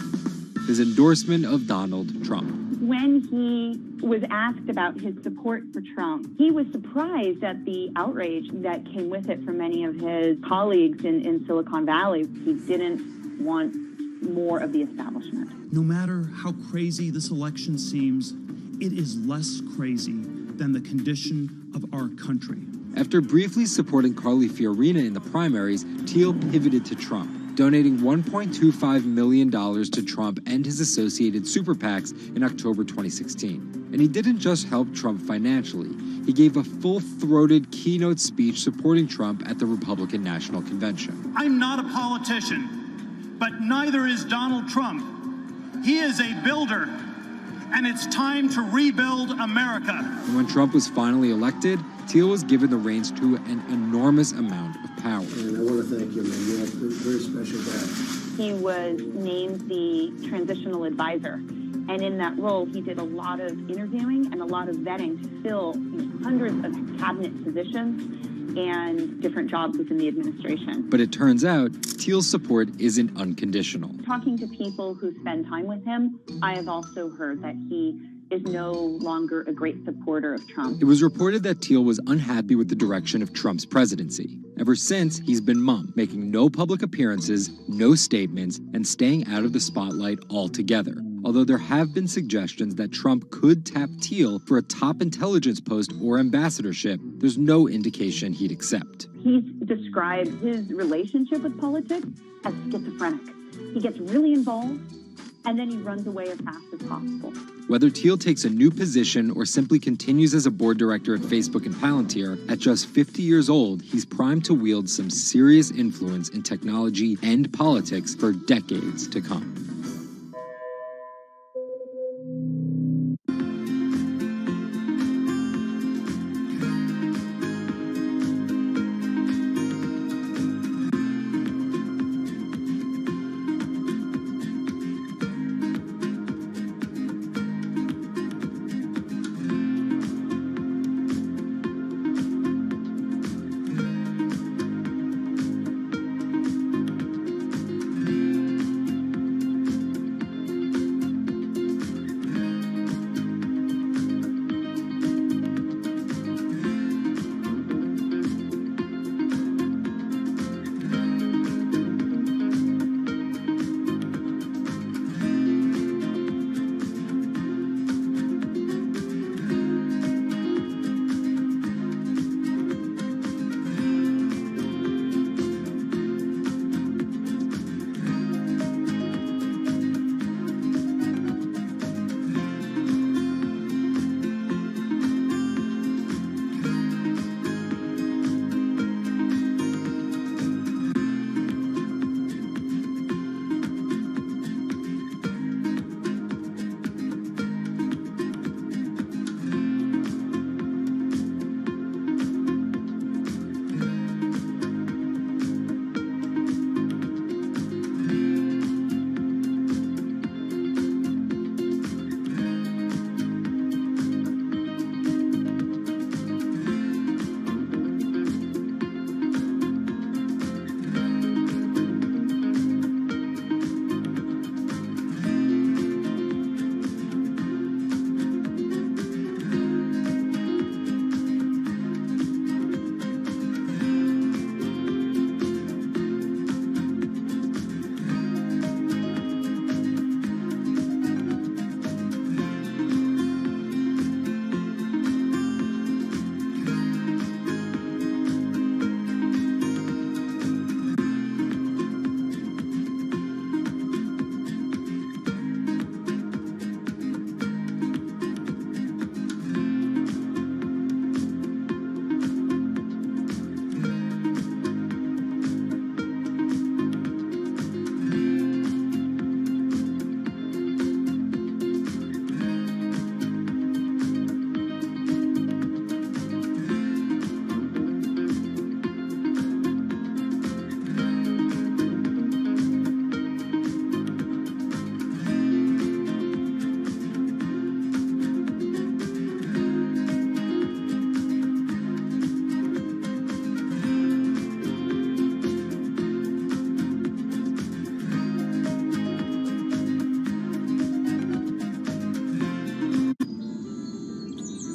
his endorsement of Donald Trump. When he was asked about his support for Trump, he was surprised at the outrage that came with it from many of his colleagues in Silicon Valley. He didn't want more of the establishment. No matter how crazy this election seems, it is less crazy than the condition of our country. After briefly supporting Carly Fiorina in the primaries, Thiel pivoted to Trump, donating $1.25 million to Trump and his associated super PACs in October 2016. And he didn't just help Trump financially. He gave a full-throated keynote speech supporting Trump at the Republican National Convention. I'm not a politician, but neither is Donald Trump. He is a builder, and it's time to rebuild America. And when Trump was finally elected, Thiel was given the reins to an enormous amount of power. And I want to thank you, man. You have a very special guy. He was named the transitional advisor. And in that role, he did a lot of interviewing and a lot of vetting to fill hundreds of cabinet positions and different jobs within the administration. But it turns out Thiel's support isn't unconditional. Talking to people who spend time with him, I have also heard that he is no longer a great supporter of Trump. It was reported that Thiel was unhappy with the direction of Trump's presidency. Ever since, he's been mum, making no public appearances, no statements, and staying out of the spotlight altogether. Although there have been suggestions that Trump could tap Thiel for a top intelligence post or ambassadorship, there's no indication he'd accept. He's described his relationship with politics as schizophrenic. He gets really involved, and then he runs away as fast as possible. Whether Thiel takes a new position or simply continues as a board director at Facebook and Palantir, at just 50 years old, he's primed to wield some serious influence in technology and politics for decades to come.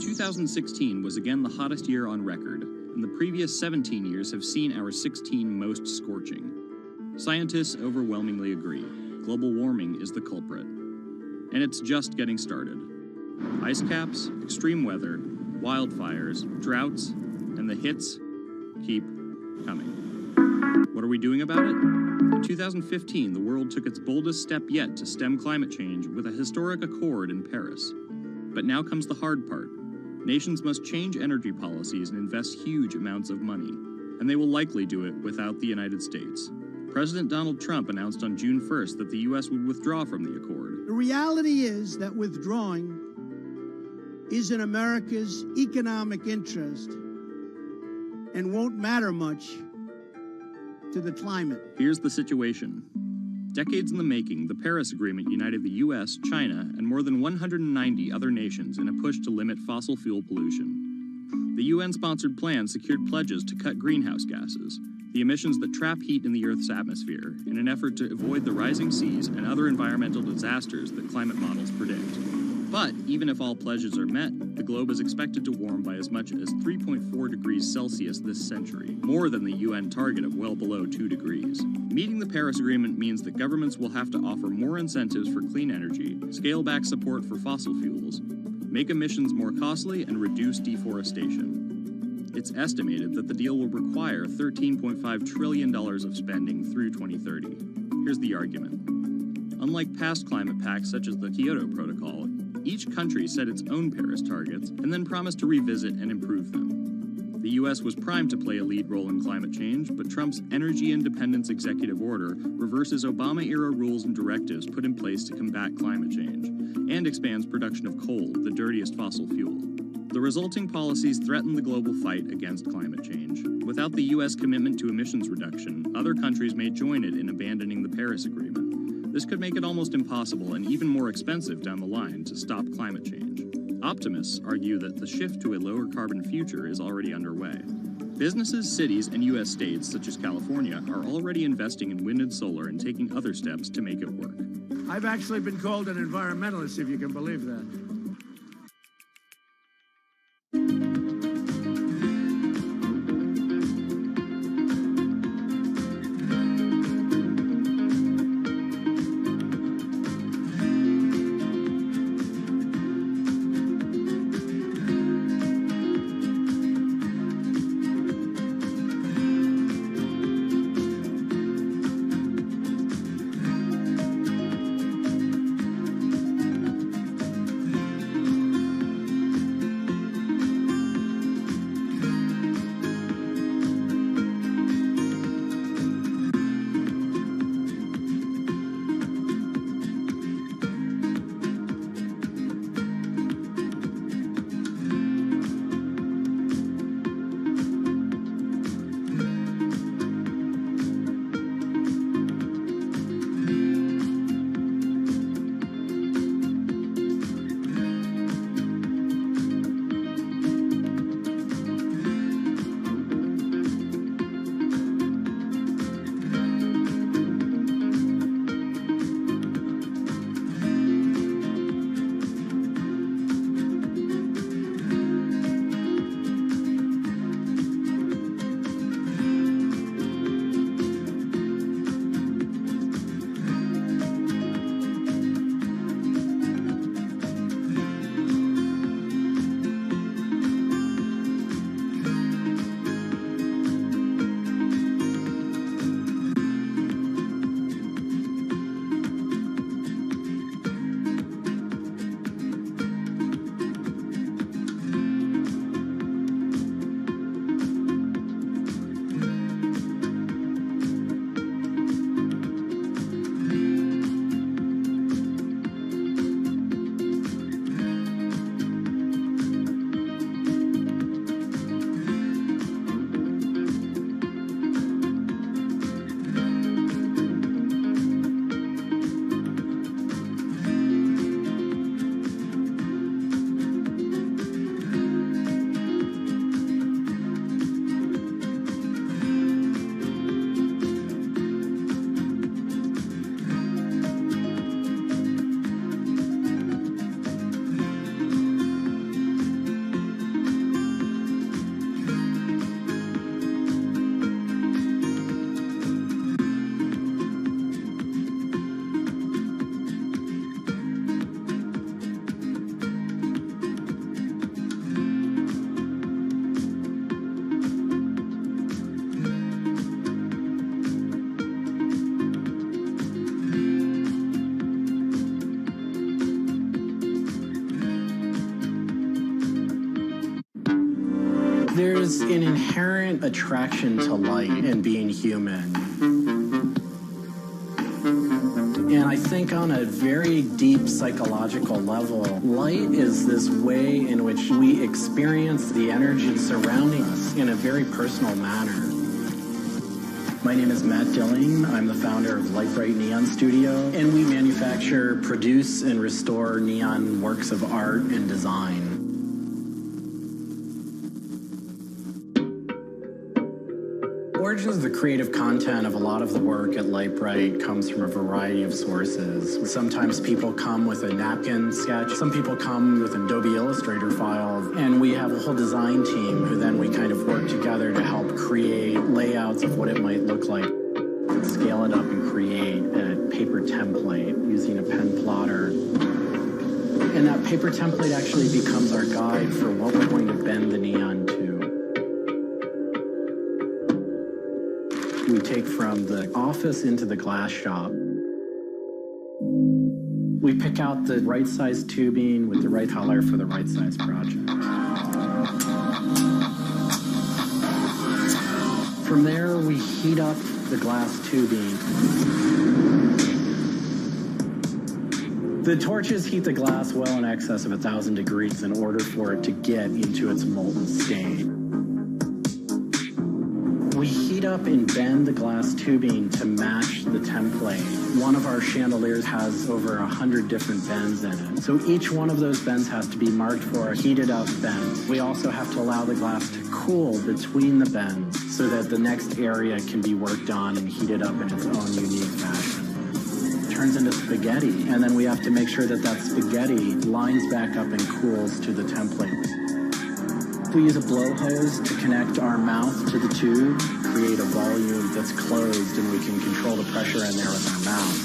Two 2016 was again the hottest year on record, and the previous 17 years have seen our 16 most scorching. Scientists overwhelmingly agree. Global warming is the culprit. And it's just getting started. Ice caps, extreme weather, wildfires, droughts, and the hits keep coming. What are we doing about it? In 2015, the world took its boldest step yet to stem climate change with a historic accord in Paris. But now comes the hard part. Nations must change energy policies and invest huge amounts of money, and they will likely do it without the United States. President Donald Trump announced on June 1st that the U.S. would withdraw from the accord. The reality is that withdrawing is in America's economic interest and won't matter much to the climate. Here's the situation. Decades in the making, the Paris Agreement united the U.S., China, and more than 190 other nations in a push to limit fossil fuel pollution. The The UN-sponsored plan secured pledges to cut greenhouse gases, the emissions that trap heat in the Earth's atmosphere, in an effort to avoid the rising seas and other environmental disasters that climate models predict. But even if all pledges are met, the globe is expected to warm by as much as 3.4 degrees Celsius this century, more than the UN target of well below 2 degrees. Meeting the Paris Agreement means that governments will have to offer more incentives for clean energy, scale back support for fossil fuels, make emissions more costly, and reduce deforestation. It's estimated that the deal will require $13.5 trillion of spending through 2030. Here's the argument. Unlike past climate pacts such as the Kyoto Protocol, each country set its own Paris targets and then promised to revisit and improve them. The US was primed to play a lead role in climate change, but Trump's energy independence executive order reverses Obama-era rules and directives put in place to combat climate change, and expands production of coal, the dirtiest fossil fuel. The resulting policies threaten the global fight against climate change. Without the US commitment to emissions reduction, other countries may join it in abandoning the Paris Agreement. This could make it almost impossible and even more expensive down the line to stop climate change. Optimists argue that the shift to a lower carbon future is already underway. Businesses, cities, and US states, such as California, are already investing in wind and solar and taking other steps to make it work. I've actually been called an environmentalist, if you can believe that. There's an inherent attraction to light and being human. And I think on a very deep psychological level, light is this way in which we experience the energy surrounding us in a very personal manner. My name is Matt Dilling. I'm the founder of Light Bright Neon Studio, and we manufacture, produce, and restore neon works of art and design. origins of the creative content of a lot of the work at Lightbright comes from a variety of sources. Sometimes people come with a napkin sketch. Some people come with an Adobe Illustrator file. And we have a whole design team who then we kind of work together to help create layouts of what it might look like. Scale it up and create a paper template using a pen plotter. And that paper template actually becomes our guide for what we're going to bend the neon to. We take from the office into the glass shop. We pick out the right size tubing with the right color for the right size project. From there, we heat up the glass tubing. The torches heat the glass well in excess of 1,000 degrees in order for it to get into its molten state. We heat up and bend the glass tubing to match the template. One of our chandeliers has over 100 different bends in it. So each one of those bends has to be marked for a heated up bend. We also have to allow the glass to cool between the bends so that the next area can be worked on and heated up in its own unique fashion. It turns into spaghetti, and then we have to make sure that that spaghetti lines back up and cools to the template. We use a blow hose to connect our mouth to the tube, create a volume that's closed, and we can control the pressure in there with our mouth.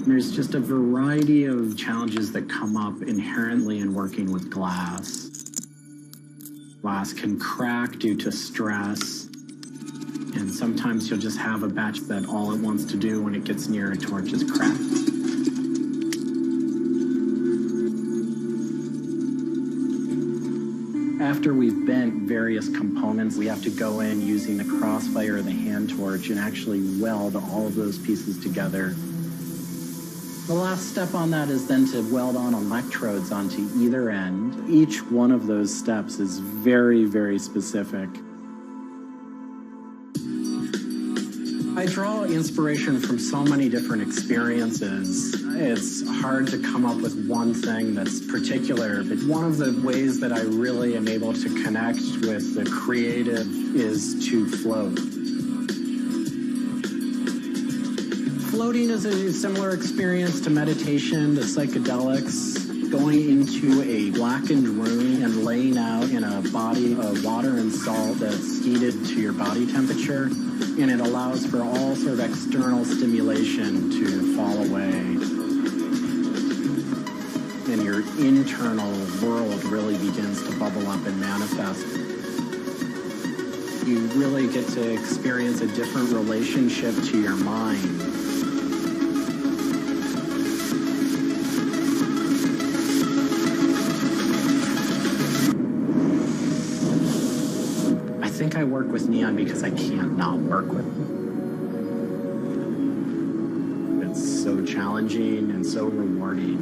There's just a variety of challenges that come up inherently in working with glass. Glass can crack due to stress, and sometimes you'll just have a batch that all it wants to do when it gets near a torch is crack. After we've bent various components, we have to go in using the crossfire or the hand torch and actually weld all of those pieces together. The last step on that is then to weld on electrodes onto either end. Each one of those steps is very, very specific. I draw inspiration from so many different experiences. It's hard to come up with one thing that's particular, but one of the ways that I really am able to connect with the creative is to float. Floating is a similar experience to meditation, to psychedelics. Going into a blackened room and laying out in a body of water and salt that's heated to your body temperature, and it allows for all sort of external stimulation to fall away. And your internal world really begins to bubble up and manifest. You really get to experience a different relationship to your mind. I think I work with neon because I can't not work with it. It's so challenging and so rewarding.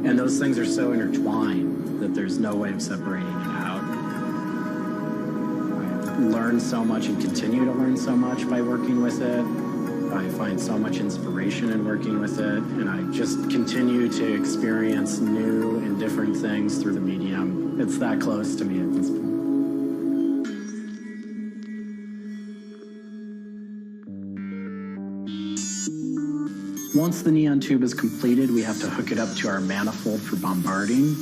And those things are so intertwined that there's no way of separating it out. I learn so much and continue to learn so much by working with it. I find so much inspiration in working with it, and I just continue to experience new and different things through the medium. It's that close to me at this point. Once the neon tube is completed, we have to hook it up to our manifold for bombarding.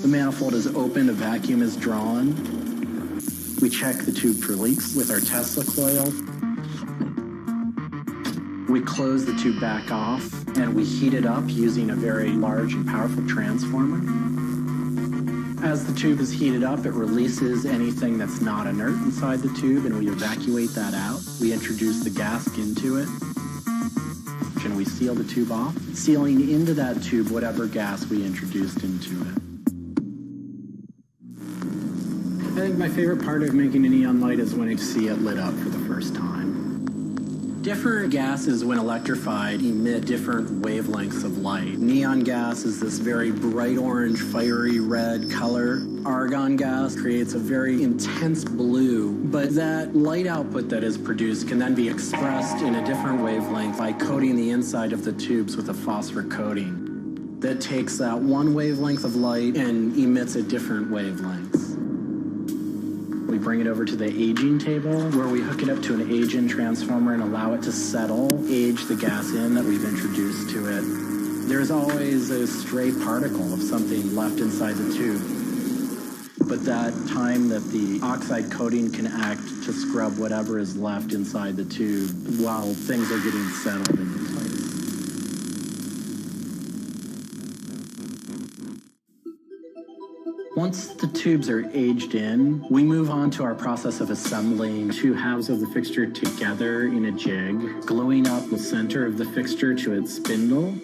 The manifold is opened, a vacuum is drawn. We check the tube for leaks with our Tesla coil. We close the tube back off, and we heat it up using a very large and powerful transformer. As the tube is heated up, it releases anything that's not inert inside the tube, and we evacuate that out. We introduce the gas into it, and we seal the tube off, sealing into that tube whatever gas we introduced into it. I think my favorite part of making a neon light is when I see it lit up for the first time. Different gases, when electrified, emit different wavelengths of light. Neon gas is this very bright orange, fiery red color. Argon gas creates a very intense blue, but that light output that is produced can then be expressed in a different wavelength by coating the inside of the tubes with a phosphor coating that takes that one wavelength of light and emits a different wavelength. bring it over to the aging table, where we hook it up to an age-in transformer and allow it to settle, age the gas in that we've introduced to it. There's always a stray particle of something left inside the tube. But that time that the oxide coating can act to scrub whatever is left inside the tube while things are getting settled into place. Once the tubes are aged in, we move on to our process of assembling two halves of the fixture together in a jig, gluing up the center of the fixture to its spindle.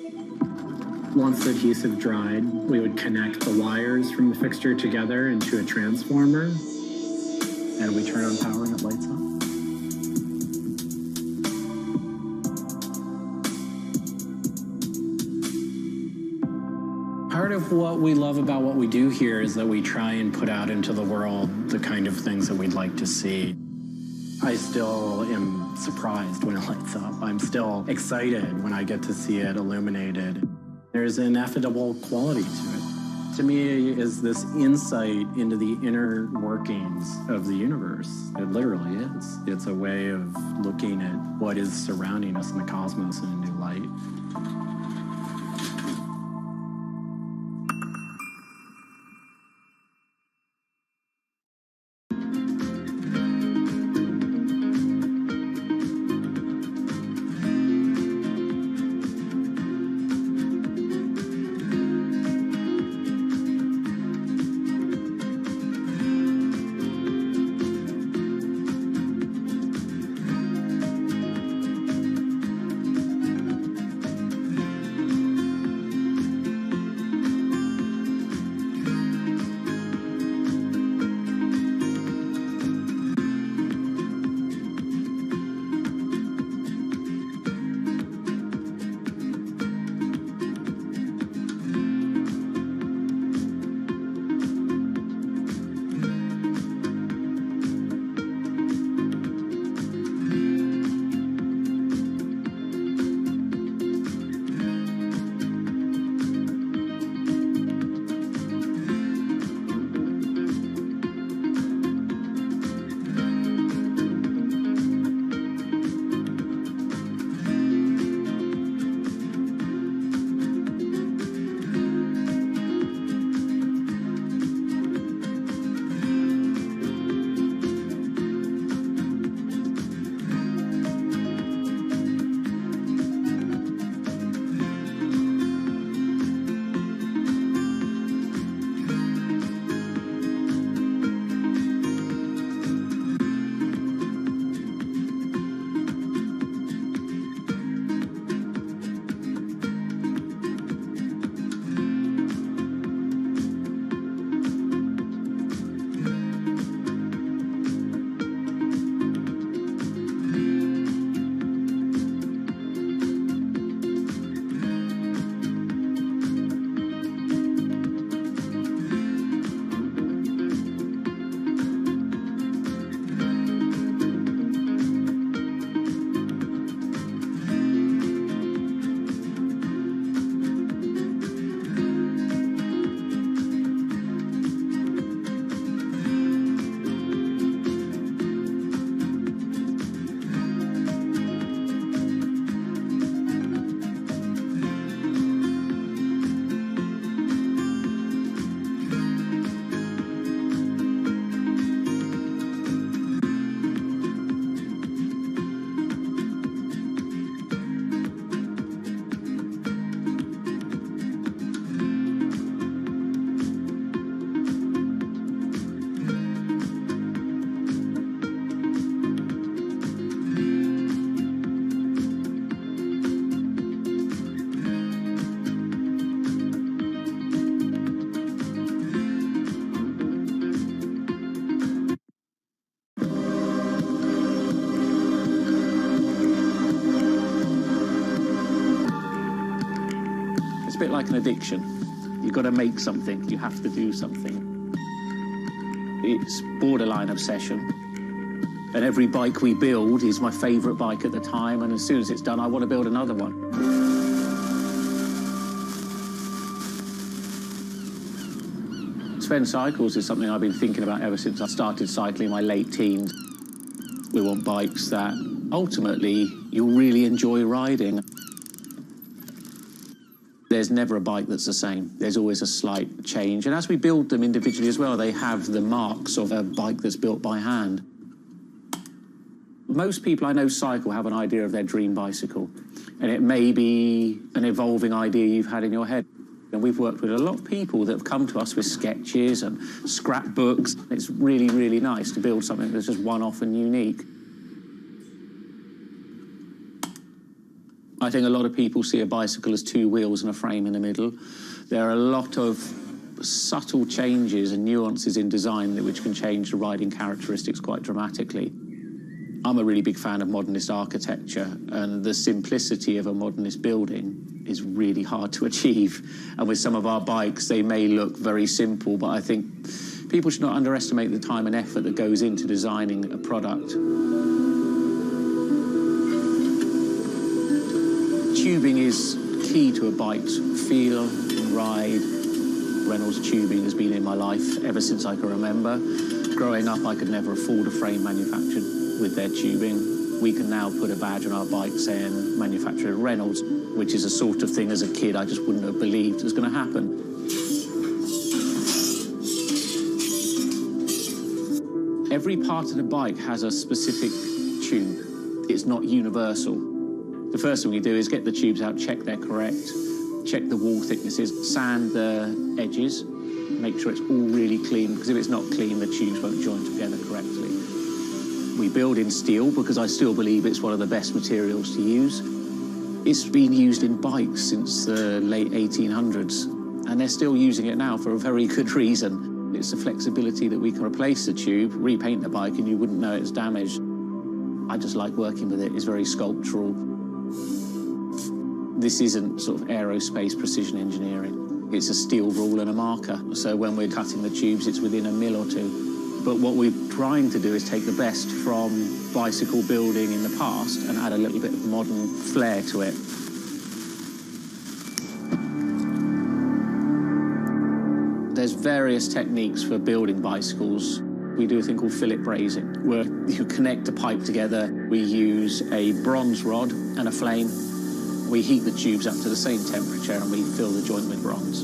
Once the adhesive dried, we would connect the wires from the fixture together into a transformer, and we turn on power and it lights up. Part of what we love about what we do here is that we try and put out into the world the kind of things that we'd like to see. I still am surprised when it lights up. I'm still excited when I get to see it illuminated. There's an ineffable quality to it. To me, is this insight into the inner workings of the universe. It literally is. It's a way of looking at what is surrounding us in the cosmos in a new light. a bit like an addiction. You've got to make something. You have to do something. It's borderline obsession. And every bike we build is my favourite bike at the time, and as soon as it's done, I want to build another one. It's Sven cycles is something I've been thinking about ever since I started cycling in my late teens. We want bikes that ultimately you'll really enjoy riding. There's never a bike that's the same. There's always a slight change. And as we build them individually as well, they have the marks of a bike that's built by hand. Most people I know cycle have an idea of their dream bicycle. And it may be an evolving idea you've had in your head. And we've worked with a lot of people that have come to us with sketches and scrapbooks. It's really, really nice to build something that's just one-off and unique. I think a lot of people see a bicycle as two wheels and a frame in the middle. There are a lot of subtle changes and nuances in design which can change the riding characteristics quite dramatically. I'm a really big fan of modernist architecture, and the simplicity of a modernist building is really hard to achieve. And with some of our bikes, they may look very simple, but I think people should not underestimate the time and effort that goes into designing a product. Tubing is key to a bike's feel and ride. Reynolds tubing has been in my life ever since I can remember. Growing up, I could never afford a frame manufactured with their tubing. We can now put a badge on our bike saying manufactured at Reynolds, which is a sort of thing as a kid I just wouldn't have believed was going to happen. Every part of the bike has a specific tube. It's not universal. The first thing we do is get the tubes out, check they're correct, check the wall thicknesses, sand the edges, make sure it's all really clean, because if it's not clean, the tubes won't join together correctly. We build in steel because I still believe it's one of the best materials to use. It's been used in bikes since the late 1800s, and they're still using it now for a very good reason. It's the flexibility that we can replace the tube, repaint the bike, and you wouldn't know it's damaged. I just like working with it. It's very sculptural. This isn't sort of aerospace precision engineering. It's a steel rule and a marker. So when we're cutting the tubes, it's within a mil or two. But what we're trying to do is take the best from bicycle building in the past and add a little bit of modern flair to it. There's various techniques for building bicycles. We do a thing called fillet brazing, where you connect a pipe together. We use a bronze rod and a flame. We heat the tubes up to the same temperature and we fill the joint with bronze.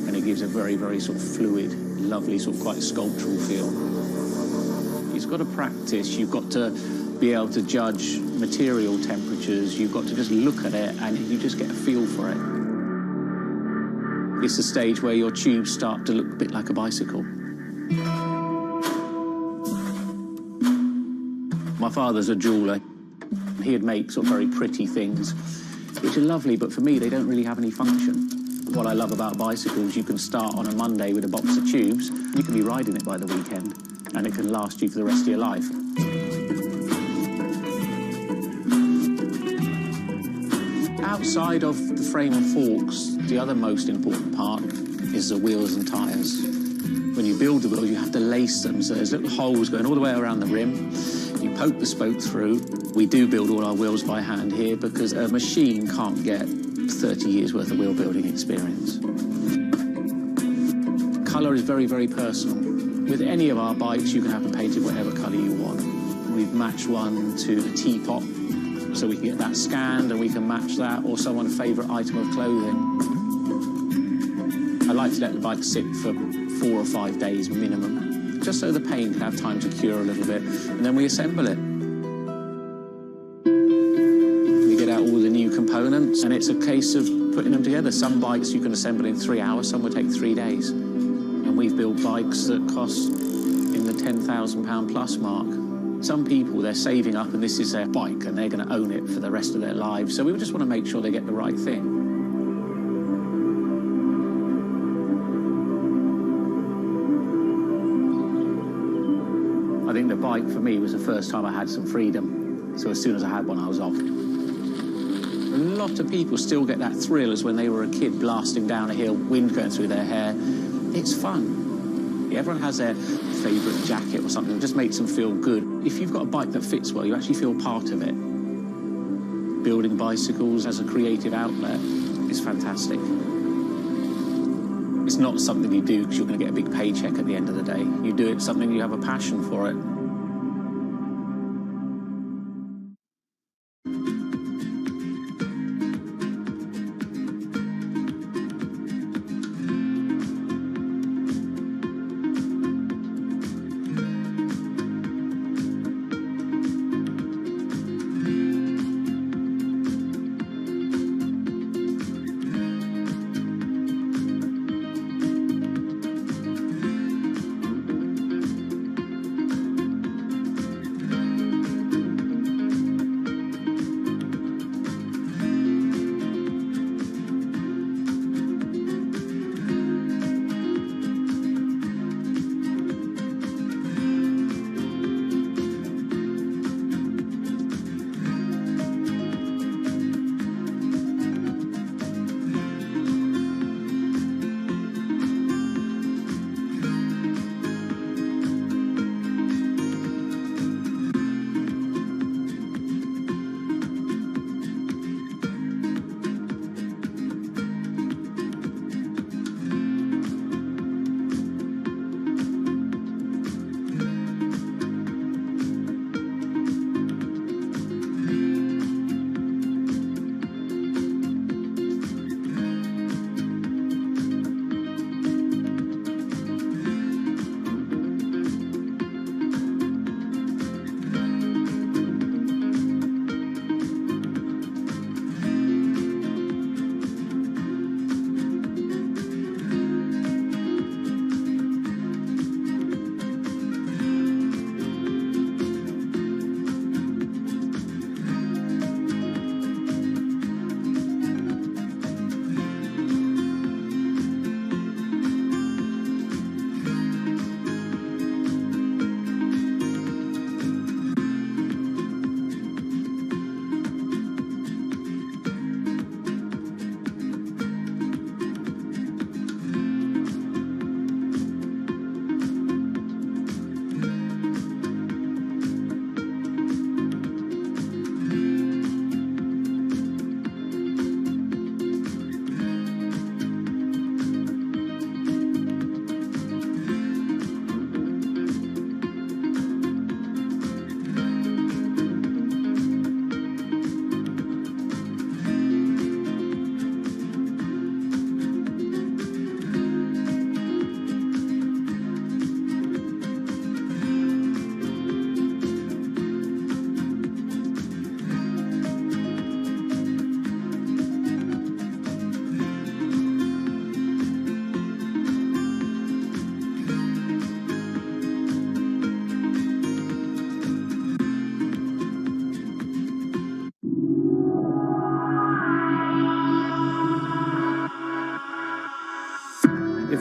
And it gives a very, very sort of fluid, lovely, sort of quite sculptural feel. You've got to practice. You've got to be able to judge material temperatures. You've got to just look at it and you just get a feel for it. It's a stage where your tubes start to look a bit like a bicycle. My father's a jeweller. He'd make sort of very pretty things, which are lovely, but for me, they don't really have any function. What I love about bicycles, you can start on a Monday with a box of tubes, you can be riding it by the weekend, and it can last you for the rest of your life. Outside of the frame and forks, the other most important part is the wheels and tyres. When you build the wheels, you have to lace them, so there's little holes going all the way around the rim. You poke the spoke through. We do build all our wheels by hand here because a machine can't get 30 years worth of wheel building experience. Colour is very, very personal. With any of our bikes, you can have them painted whatever colour you want. We've matched one to a teapot, so we can get that scanned and we can match that, or someone's favourite item of clothing. I like to let the bike sit for 4 or 5 days minimum, just so the paint can have time to cure a little bit, and then we assemble it. We get out all the new components, and it's a case of putting them together. Some bikes you can assemble in 3 hours, some will take 3 days. And we've built bikes that cost in the £10,000 plus mark. Some people, they're saving up and this is their bike and they're going to own it for the rest of their lives. So we just want to make sure they get the right thing. I think the bike for me was the first time I had some freedom. So as soon as I had one, I was off. A lot of people still get that thrill as when they were a kid blasting down a hill, wind going through their hair. It's fun. Everyone has their favourite jacket or something that just makes them feel good. If you've got a bike that fits well, you actually feel part of it. Building bicycles as a creative outlet is fantastic. It's not something you do because you're going to get a big paycheck at the end of the day. You do it something you have a passion for it.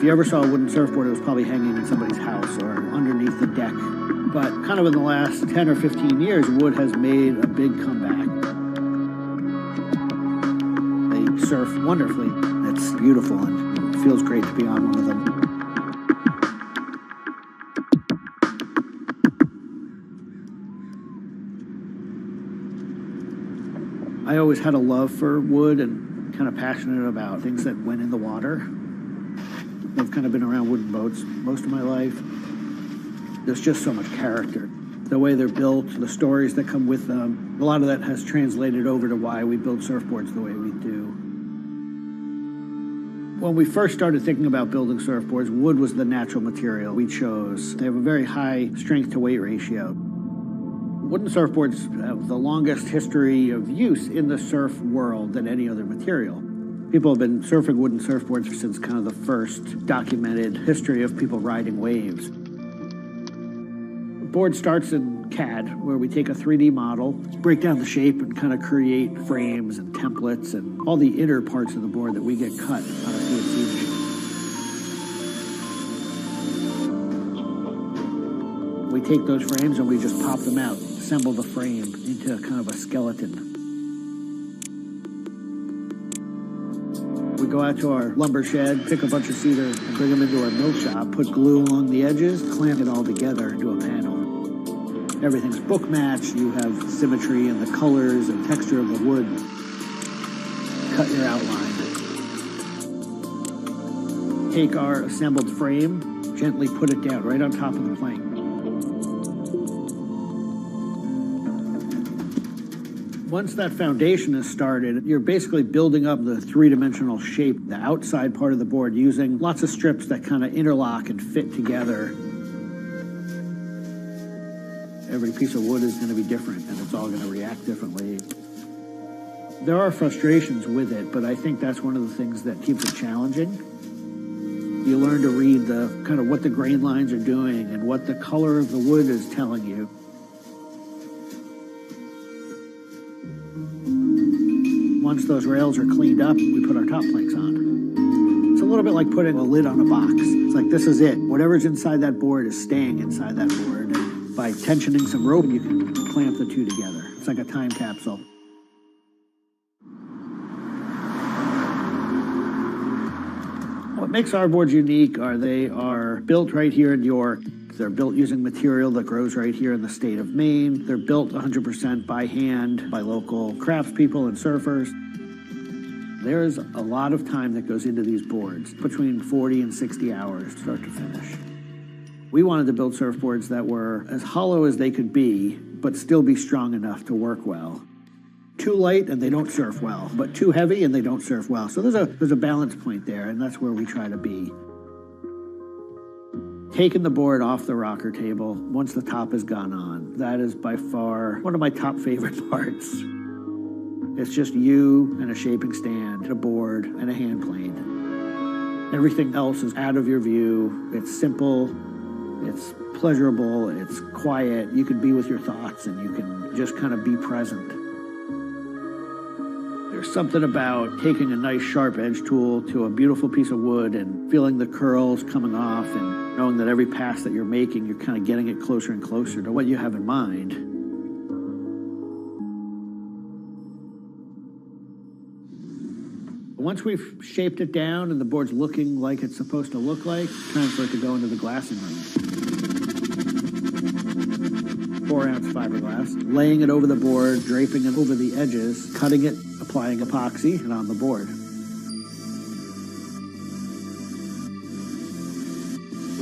If you ever saw a wooden surfboard, it was probably hanging in somebody's house or underneath the deck. But kind of in the last 10 or 15 years, wood has made a big comeback. They surf wonderfully. It's beautiful and it feels great to be on one of them. I always had a love for wood and kind of passionate about things that went in the water. I've kind of been around wooden boats most of my life. There's just so much character. The way they're built, the stories that come with them, a lot of that has translated over to why we build surfboards the way we do. When we first started thinking about building surfboards, wood was the natural material we chose. They have a very high strength to weight ratio. Wooden surfboards have the longest history of use in the surf world than any other material. People have been surfing wooden surfboards since kind of the first documented history of people riding waves. The board starts in CAD, where we take a 3D model, break down the shape, and kind of create frames and templates and all the inner parts of the board that we get cut on a CNC machine. We take those frames and we just pop them out, assemble the frame into kind of a skeleton. We go out to our lumber shed, pick a bunch of cedar, and bring them into our mill shop, put glue along the edges, clamp it all together into a panel. Everything's book matched. You have symmetry in the colors and texture of the wood. Cut your outline. Take our assembled frame, gently put it down right on top of the plank. Once that foundation is started, you're basically building up the three-dimensional shape, the outside part of the board, using lots of strips that kind of interlock and fit together. Every piece of wood is going to be different, and it's all going to react differently. There are frustrations with it, but I think that's one of the things that keeps it challenging. You learn to read the kind of what the grain lines are doing and what the color of the wood is telling you. Once those rails are cleaned up, we put our top planks on. It's a little bit like putting a lid on a box. It's like, this is it. Whatever's inside that board is staying inside that board. And by tensioning some rope, you can clamp the two together. It's like a time capsule. What makes our boards unique are they are built right here in York. They're built using material that grows right here in the state of Maine. They're built 100% by hand by local craftspeople and surfers. There's a lot of time that goes into these boards, between 40 and 60 hours, start to finish. We wanted to build surfboards that were as hollow as they could be, but still be strong enough to work well. Too light and they don't surf well, but too heavy and they don't surf well. So there's a balance point there, and that's where we try to be. Taking the board off the rocker table once the top has gone on, that is by far one of my top favorite parts. It's just you and a shaping stand, a board, and a hand plane. Everything else is out of your view. It's simple, it's pleasurable, it's quiet. You can be with your thoughts and you can just kind of be present. There's something about taking a nice sharp edge tool to a beautiful piece of wood and feeling the curls coming off and knowing that every pass that you're making, you're kind of getting it closer and closer to what you have in mind. Once we've shaped it down and the board's looking like it's supposed to look like, time for it to go into the glassing room. 4-ounce fiberglass, laying it over the board, draping it over the edges, cutting it, applying epoxy, and on the board.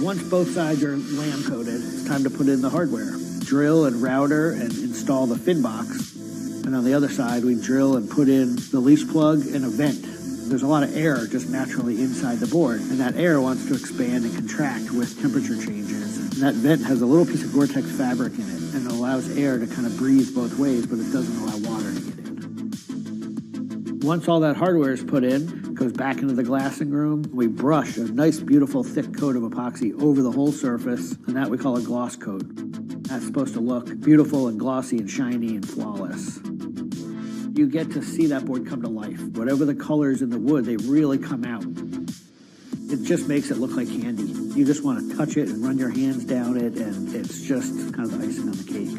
Once both sides are lamb coated, it's time to put in the hardware. Drill and router and install the fin box. And on the other side, we drill and put in the leash plug and a vent. There's a lot of air just naturally inside the board, and that air wants to expand and contract with temperature changes. And that vent has a little piece of Gore-Tex fabric in it, and it allows air to kind of breathe both ways, but it doesn't allow water to get in. Once all that hardware is put in, it goes back into the glassing room. We brush a nice, beautiful, thick coat of epoxy over the whole surface, and that we call a gloss coat. That's supposed to look beautiful and glossy and shiny and flawless. You get to see that board come to life. Whatever the colors in the wood, they really come out. It just makes it look like candy. You just want to touch it and run your hands down it, and it's just kind of the icing on the cake.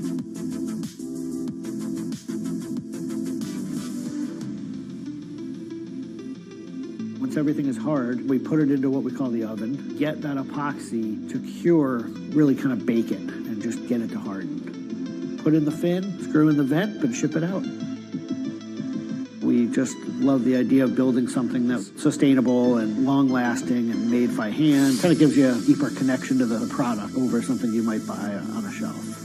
Once everything is hard, we put it into what we call the oven, get that epoxy to cure, really kind of bake it, and just get it to harden. Put in the fin, screw in the vent, and ship it out. We just love the idea of building something that's sustainable and long-lasting and made by hand. Kind of gives you a deeper connection to the product over something you might buy on a shelf.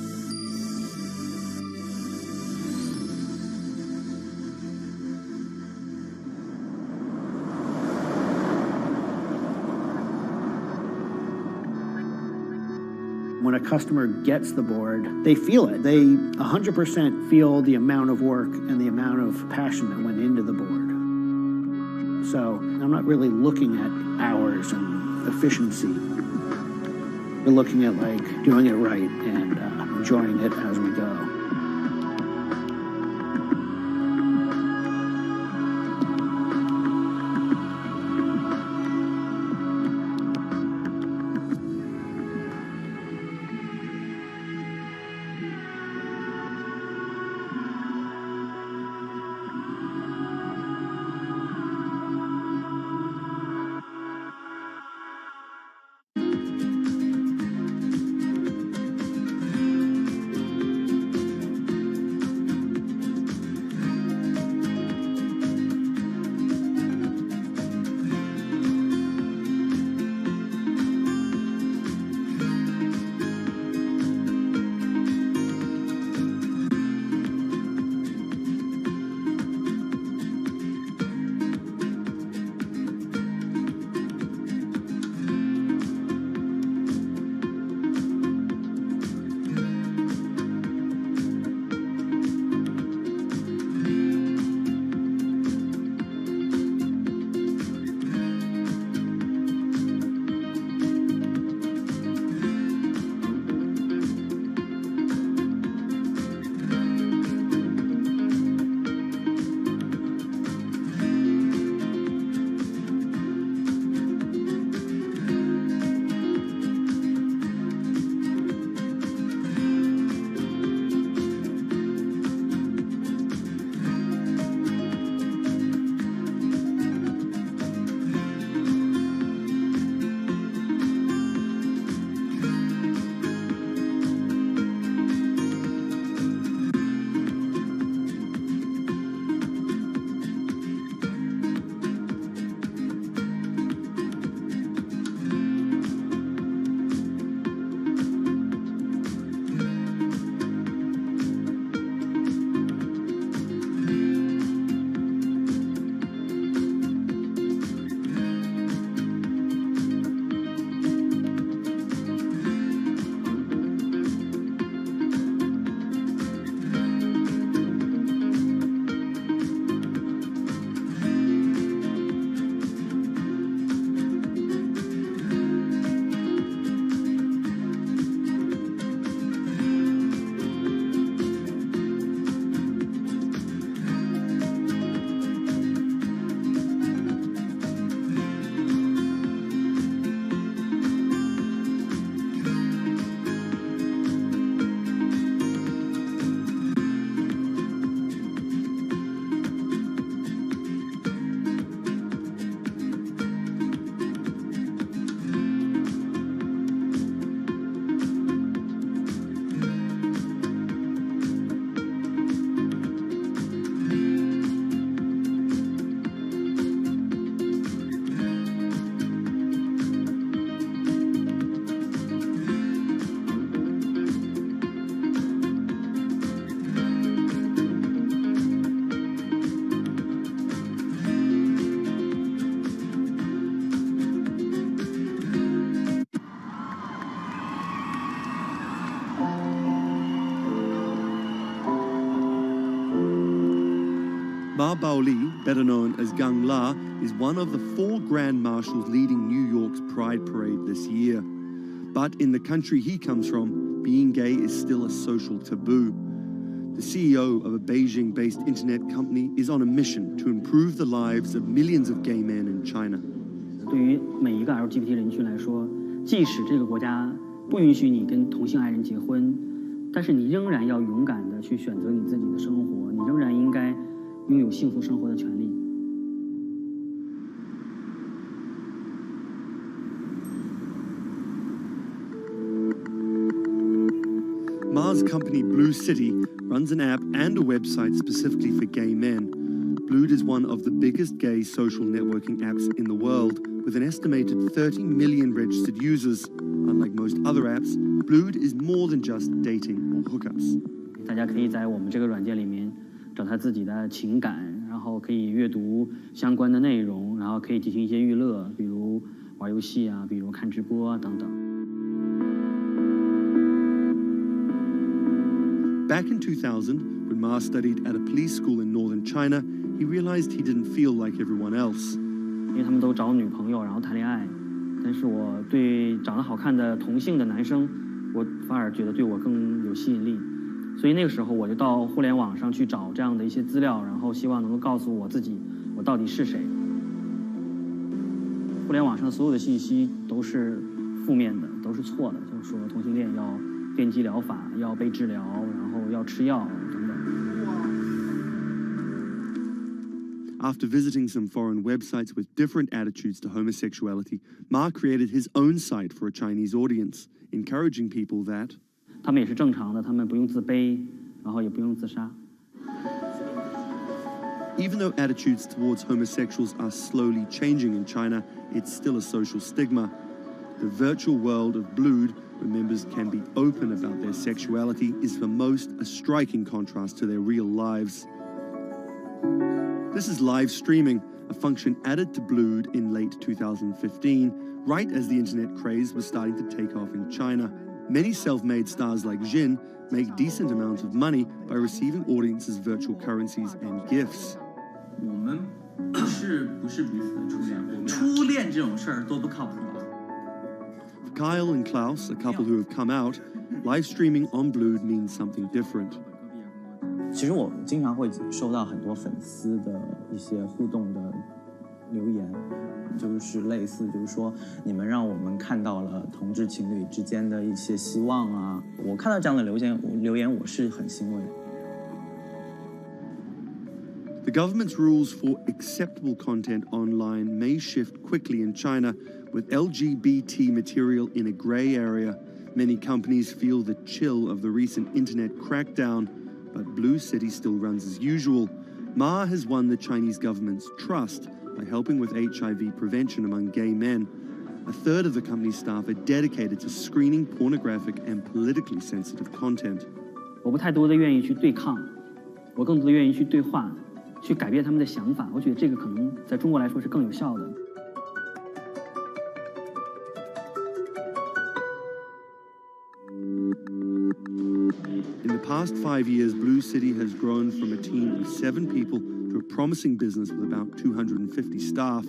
When a customer gets the board, they feel it. They 100% feel the amount of work and the amount of passion that went into the board. So I'm not really looking at hours and efficiency. We're looking at like doing it right and enjoying it as we go. Ma Baoli, better known as Gang La, is one of the 4 grand marshals leading New York's Pride Parade this year. But in the country he comes from, being gay is still a social taboo. The CEO of a Beijing-based internet company is on a mission to improve the lives of millions of gay men in China. 对于每一个 LGBT 人群来说，即使这个国家不允许你跟同性爱人结婚，但是你仍然要勇敢地去选择你自己的生活，你仍然应该拥有幸福生活的权利。Ma's company Blue City runs an app and a website specifically for gay men. Blued is one of the biggest gay social networking apps in the world, with an estimated 30 million registered users. Unlike most other apps, Blued is more than just dating or hookups. 大家可以在我们这个软件里面找他自己的情感，然后可以阅读相关的内容，然后可以进行一些娱乐，比如玩游戏啊，比如看直播等等。Back in 2000, when Ma studied at a police school in northern China, he realized he didn't feel like everyone else. 因为他们都找女朋友，然后谈恋爱，但是我对长得好看的同性的男生，我反而觉得对我更有吸引力。所以那个时候我就到互联网上去找这样的一些资料，然后希望能够告诉我自己我到底是谁。互联网上所有的信息都是负面的，都是错的，就是说同性恋要电击疗法，要被治疗，然后要吃药等等。After visiting some foreign websites with different attitudes to homosexuality, Ma created his own site for a Chinese audience, encouraging people that 他们也是正常的，他们不用自卑，然后也不用自杀。Even though attitudes towards homosexuals are slowly changing in China, it's still a social stigma. The virtual world of Blued, where members can be open about their sexuality, is for most a striking contrast to their real lives. This is live streaming, a function added to Blued in late 2015, right as the internet craze was starting to take off in China. Many self-made stars like Jin make decent amounts of money by receiving audiences' virtual currencies and gifts. 我们不是彼此的初恋，初恋这种事儿多不靠谱啊。For Kyle and Klaus, a couple who have come out, live streaming on Blued means something different. 其实我经常会收到很多粉丝的一些互动的留言，就是类似就是说你们让我们看到了同志情侣之间的一些希望啊，我看到这样的留言我是很欣慰的。The government's rules for acceptable content online may shift quickly in China, with LGBT material in a grey area. Many companies feel the chill of the recent internet crackdown, but Blue City still runs as usual. Ma has won the Chinese government's trust by helping with HIV prevention among gay men. A third of the company's staff are dedicated to screening pornographic and politically sensitive content. 我不太多的愿意去对抗，我更多的愿意去对话，去改变他们的想法。我觉得这个可能在中国来说是更有效的。In the past 5 years, Blue City has grown from a team of 7 people to a promising business with about 250 staff.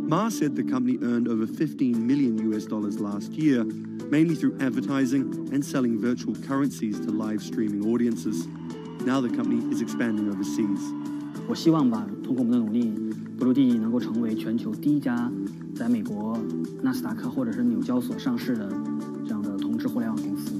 Ma said the company earned over $15 million last year, mainly through advertising and selling virtual currencies to live streaming audiences. Now the company is expanding overseas. 我希望吧，通过我们的努力，Blue能够成为全球第一家在美国纳斯达克或者是纽交所上市的这样的同志互联网公司。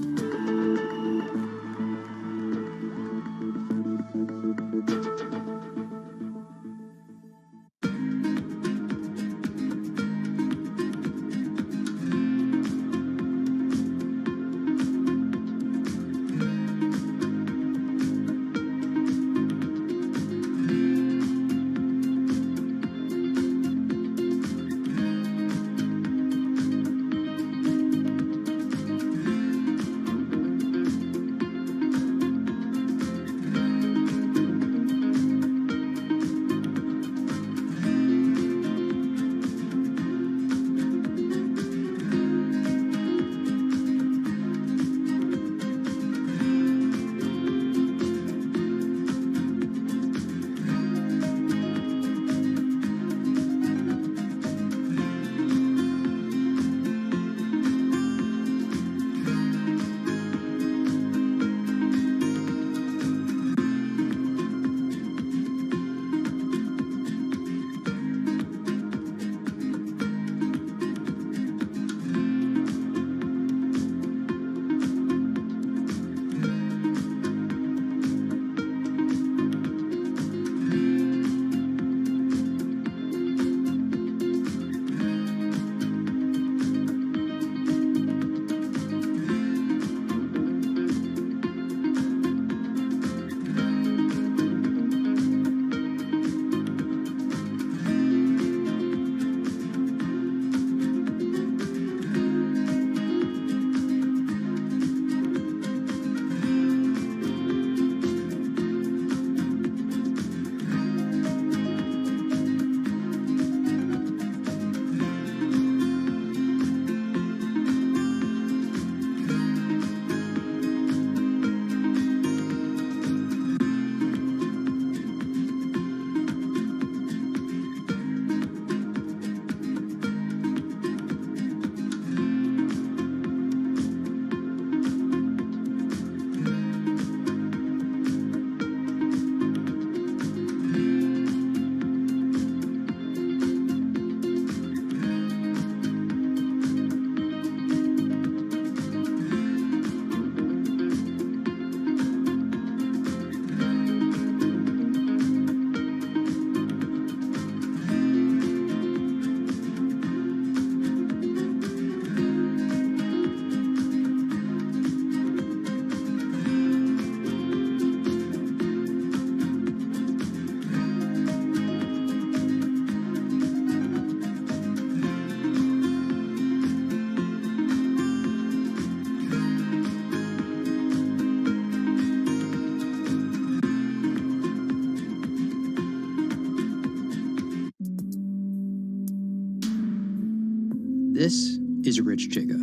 This is Rich Chiga.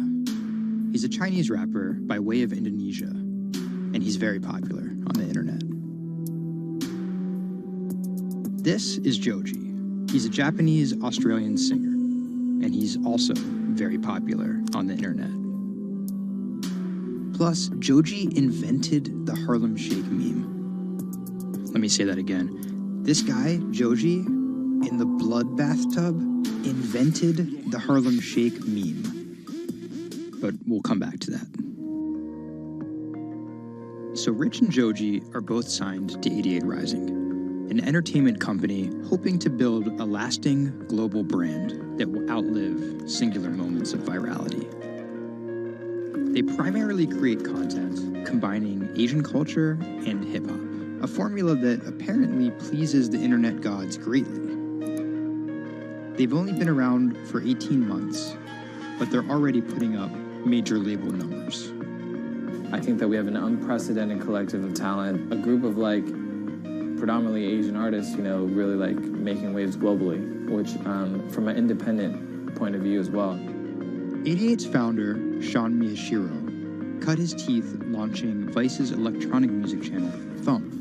He's a Chinese rapper by way of Indonesia, and he's very popular on the internet. This is Joji. He's a Japanese-Australian singer, and he's also very popular on the internet. Plus, Joji invented the Harlem Shake meme. Let me say that again. This guy, Joji, in the blood bathtub, invented the Harlem Shake meme. But we'll come back to that. So Rich and Joji are both signed to 88 Rising, an entertainment company hoping to build a lasting global brand that will outlive singular moments of virality. They primarily create content combining Asian culture and hip-hop, a formula that apparently pleases the internet gods greatly. They've only been around for 18 months, but they're already putting up major label numbers. I think that we have an unprecedented collective of talent, a group of like predominantly Asian artists, you know, really like making waves globally, which from an independent point of view as well. 88's founder, Sean Miyashiro, cut his teeth launching Vice's electronic music channel, Thump.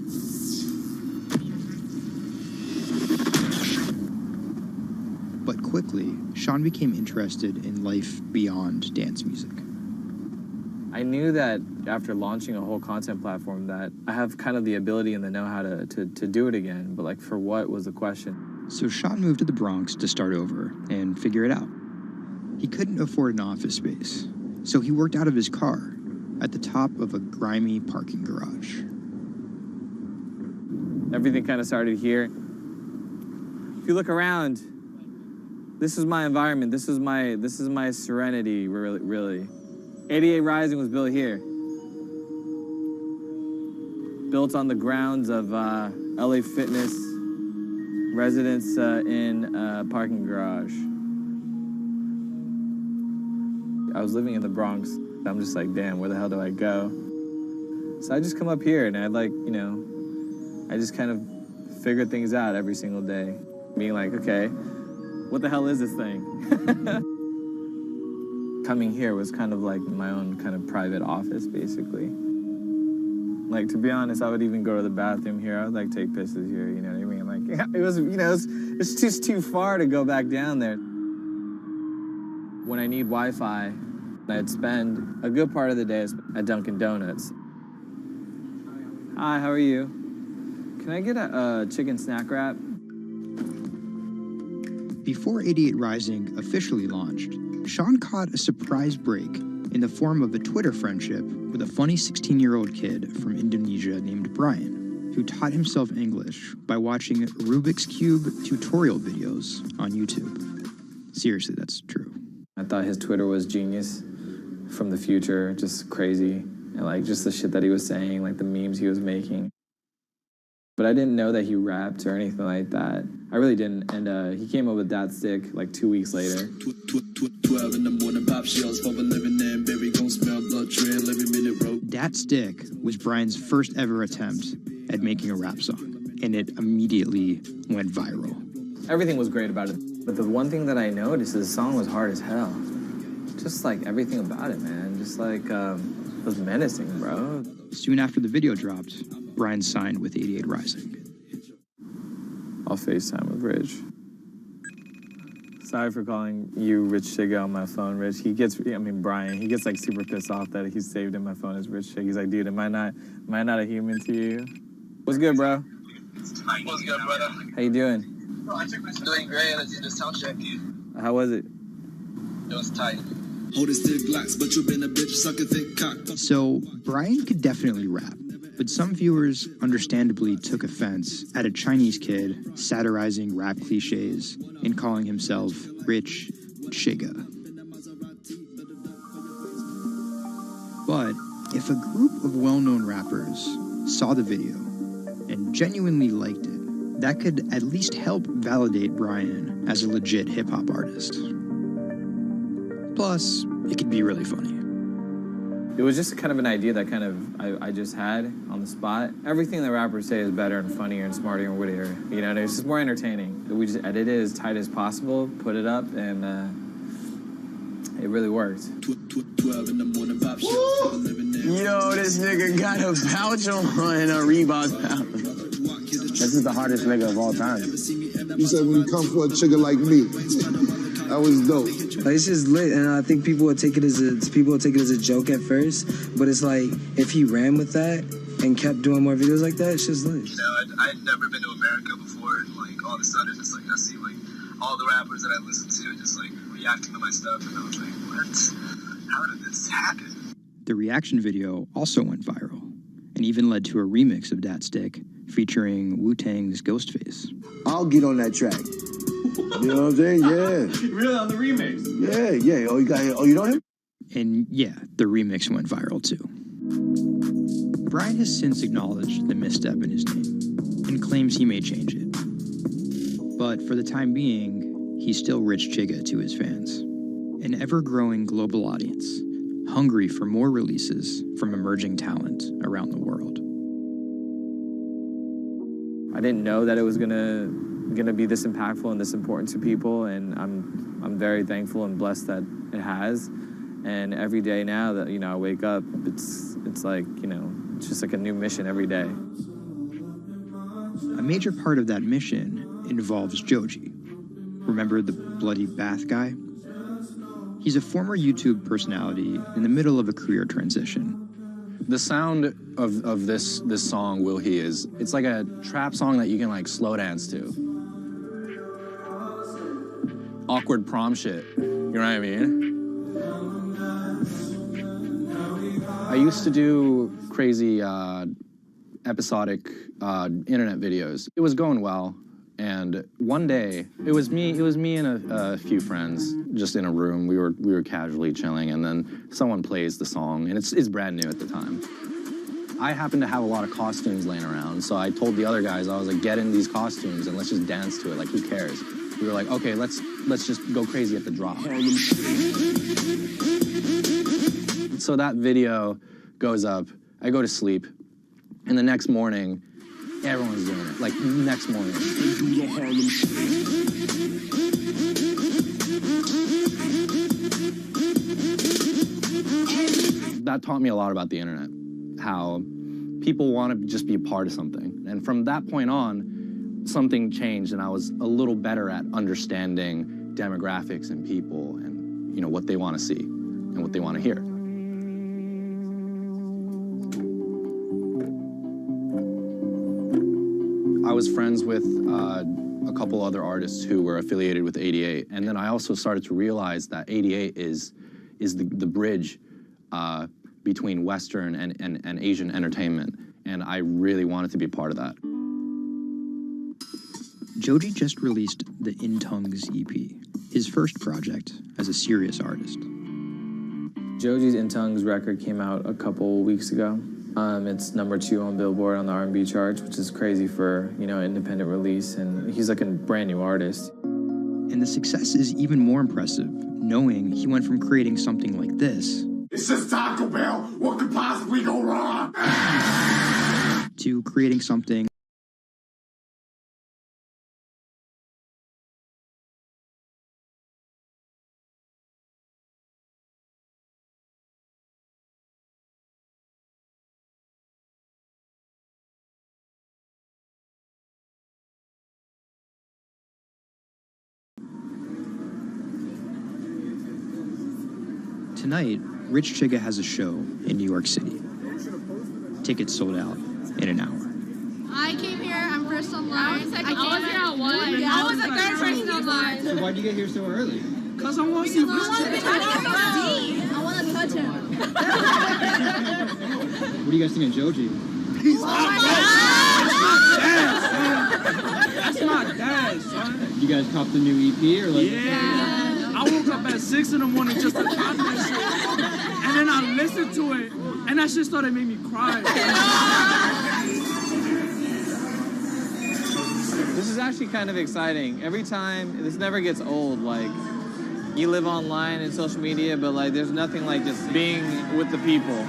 But quickly, Sean became interested in life beyond dance music. I knew that after launching a whole content platform that I have kind of the ability and the know-how to do it again, but like for what was the question. So Sean moved to the Bronx to start over and figure it out. He couldn't afford an office space, so he worked out of his car at the top of a grimy parking garage. Everything kind of started here. If you look around, this is my environment. This is my serenity, really. 88 Rising was built here. Built on the grounds of LA Fitness residence in a parking garage. I was living in the Bronx. I'm just like, damn, where the hell do I go? So I just come up here and I I just kind of figure things out every single day. Being like, okay, what the hell is this thing? Coming here was kind of like my own kind of private office, basically. Like, to be honest, I would even go to the bathroom here. I would like take pisses here, you know what I mean? Like, it was, it's just too far to go back down there. When I need Wi-Fi, I'd spend a good part of the day at Dunkin' Donuts. Hi, how are you? Can I get a chicken snack wrap? Before 88 Rising officially launched, Sean caught a surprise break in the form of a Twitter friendship with a funny 16-year-old kid from Indonesia named Brian, who taught himself English by watching Rubik's Cube tutorial videos on YouTube. Seriously, that's true. I thought his Twitter was genius, from the future, just crazy, and like just the shit that he was saying, like the memes he was making. But I didn't know that he rapped or anything like that. I really didn't, and he came up with that stick like 2 weeks later. 12 in the morning, pop shells for a living and baby gon' smell blood trail every minute, bro. Dat Stick was Brian's first ever attempt at making a rap song, and it immediately went viral. Everything was great about it, but the one thing that I noticed is the song was hard as hell. Just like everything about it, man. Just like, it was menacing, bro. Soon after the video dropped, Brian signed with 88 Rising. I'll FaceTime with Rich. Sorry for calling you Rich Chiga on my phone, Rich. Brian, he gets like super pissed off that he's saved in my phone as Rich Chiga. He's like, dude, am I not a human to you? What's good, bro? What's good, brother? How you doing? Doing great. Let's do the sound check. How was it? It was tight. So, Brian could definitely rap, but some viewers understandably took offense at a Chinese kid satirizing rap cliches and calling himself Rich Chiga. But if a group of well-known rappers saw the video and genuinely liked it, that could at least help validate Brian as a legit hip-hop artist. Plus, it could be really funny. It was just kind of an idea that I just had on the spot. Everything that rappers say is better and funnier and smarter and wittier. You know, it's just more entertaining. We just edited it as tight as possible, put it up, and it really worked. Yo, This nigga got a pouch on a Reebok pouch. This is the hardest nigga of all time. You said when you come for a chigga like me, that was dope. Like, it's just lit, and I think people will take it as a joke at first, but it's like if he ran with that and kept doing more videos like that, it's just lit. You know, I'd never been to America before, and like all of a sudden, just like I see like all the rappers that I listen to just like reacting to my stuff, and I was like, what? How did this happen? The reaction video also went viral, and even led to a remix of Dat Stick featuring Wu-Tang's Ghostface. I'll get on that track. You know what I'm saying? Yeah. Really, on the remix? Yeah. Oh, you know him? And yeah, the remix went viral too. Brian has since acknowledged the misstep in his name and claims he may change it. But for the time being, he's still Rich Chigga to his fans. An ever-growing global audience, hungry for more releases from emerging talent around the world. I didn't know that it was gonna be this impactful and this important to people, and I'm very thankful and blessed that it has. And every day now that I wake up, it's like it's just like a new mission every day. A major part of that mission involves Joji. Remember the bloody bath guy? He's a former YouTube personality in the middle of a career transition. The sound of this song, Will He, it's like a trap song that you can like slow dance to. Awkward prom shit, you know what I mean? I used to do crazy episodic internet videos. It was going well, and one day it was me and a few friends just in a room. We were casually chilling, and then someone plays the song, and it's brand new at the time. I happened to have a lot of costumes laying around, so I told the other guys, I was like, get in these costumes and let's just dance to it. Like, who cares? We were like, okay, let's just go crazy at the drop. So that video goes up. I go to sleep, and the next morning, everyone's doing it. Like, next morning. That taught me a lot about the internet, how people want to just be a part of something. And from that point on, something changed, and I was a little better at understanding demographics and people and, what they want to see and what they want to hear. I was friends with a couple other artists who were affiliated with 88, and then I also started to realize that 88 is the bridge between Western and Asian entertainment, and I really wanted to be part of that. Joji just released the In Tongues EP, his first project as a serious artist. Joji's In Tongues record came out a couple weeks ago. It's #2 on Billboard on the R&B charts, which is crazy for, independent release, and he's like a brand new artist. And the success is even more impressive, knowing he went from creating something like this, It's just Taco Bell. What could possibly go wrong? to creating something Tonight, Rich Chigga has a show in New York City. Tickets sold out in an hour. I came here, I'm first online. I was here at 1. I was the third person online. So why'd you get here so early? Because I want to see Rich Chigga. I want to touch him. What do you guys think of Joji? He's That's my dad, son. You guys cop the new EP or like? Yeah. I woke up at 6 in the morning just to cop that shit. And then I listened to it, and that shit started making me cry. This is actually kind of exciting. Every time, this never gets old. Like, you live online and social media, but like, there's nothing like just being with the people.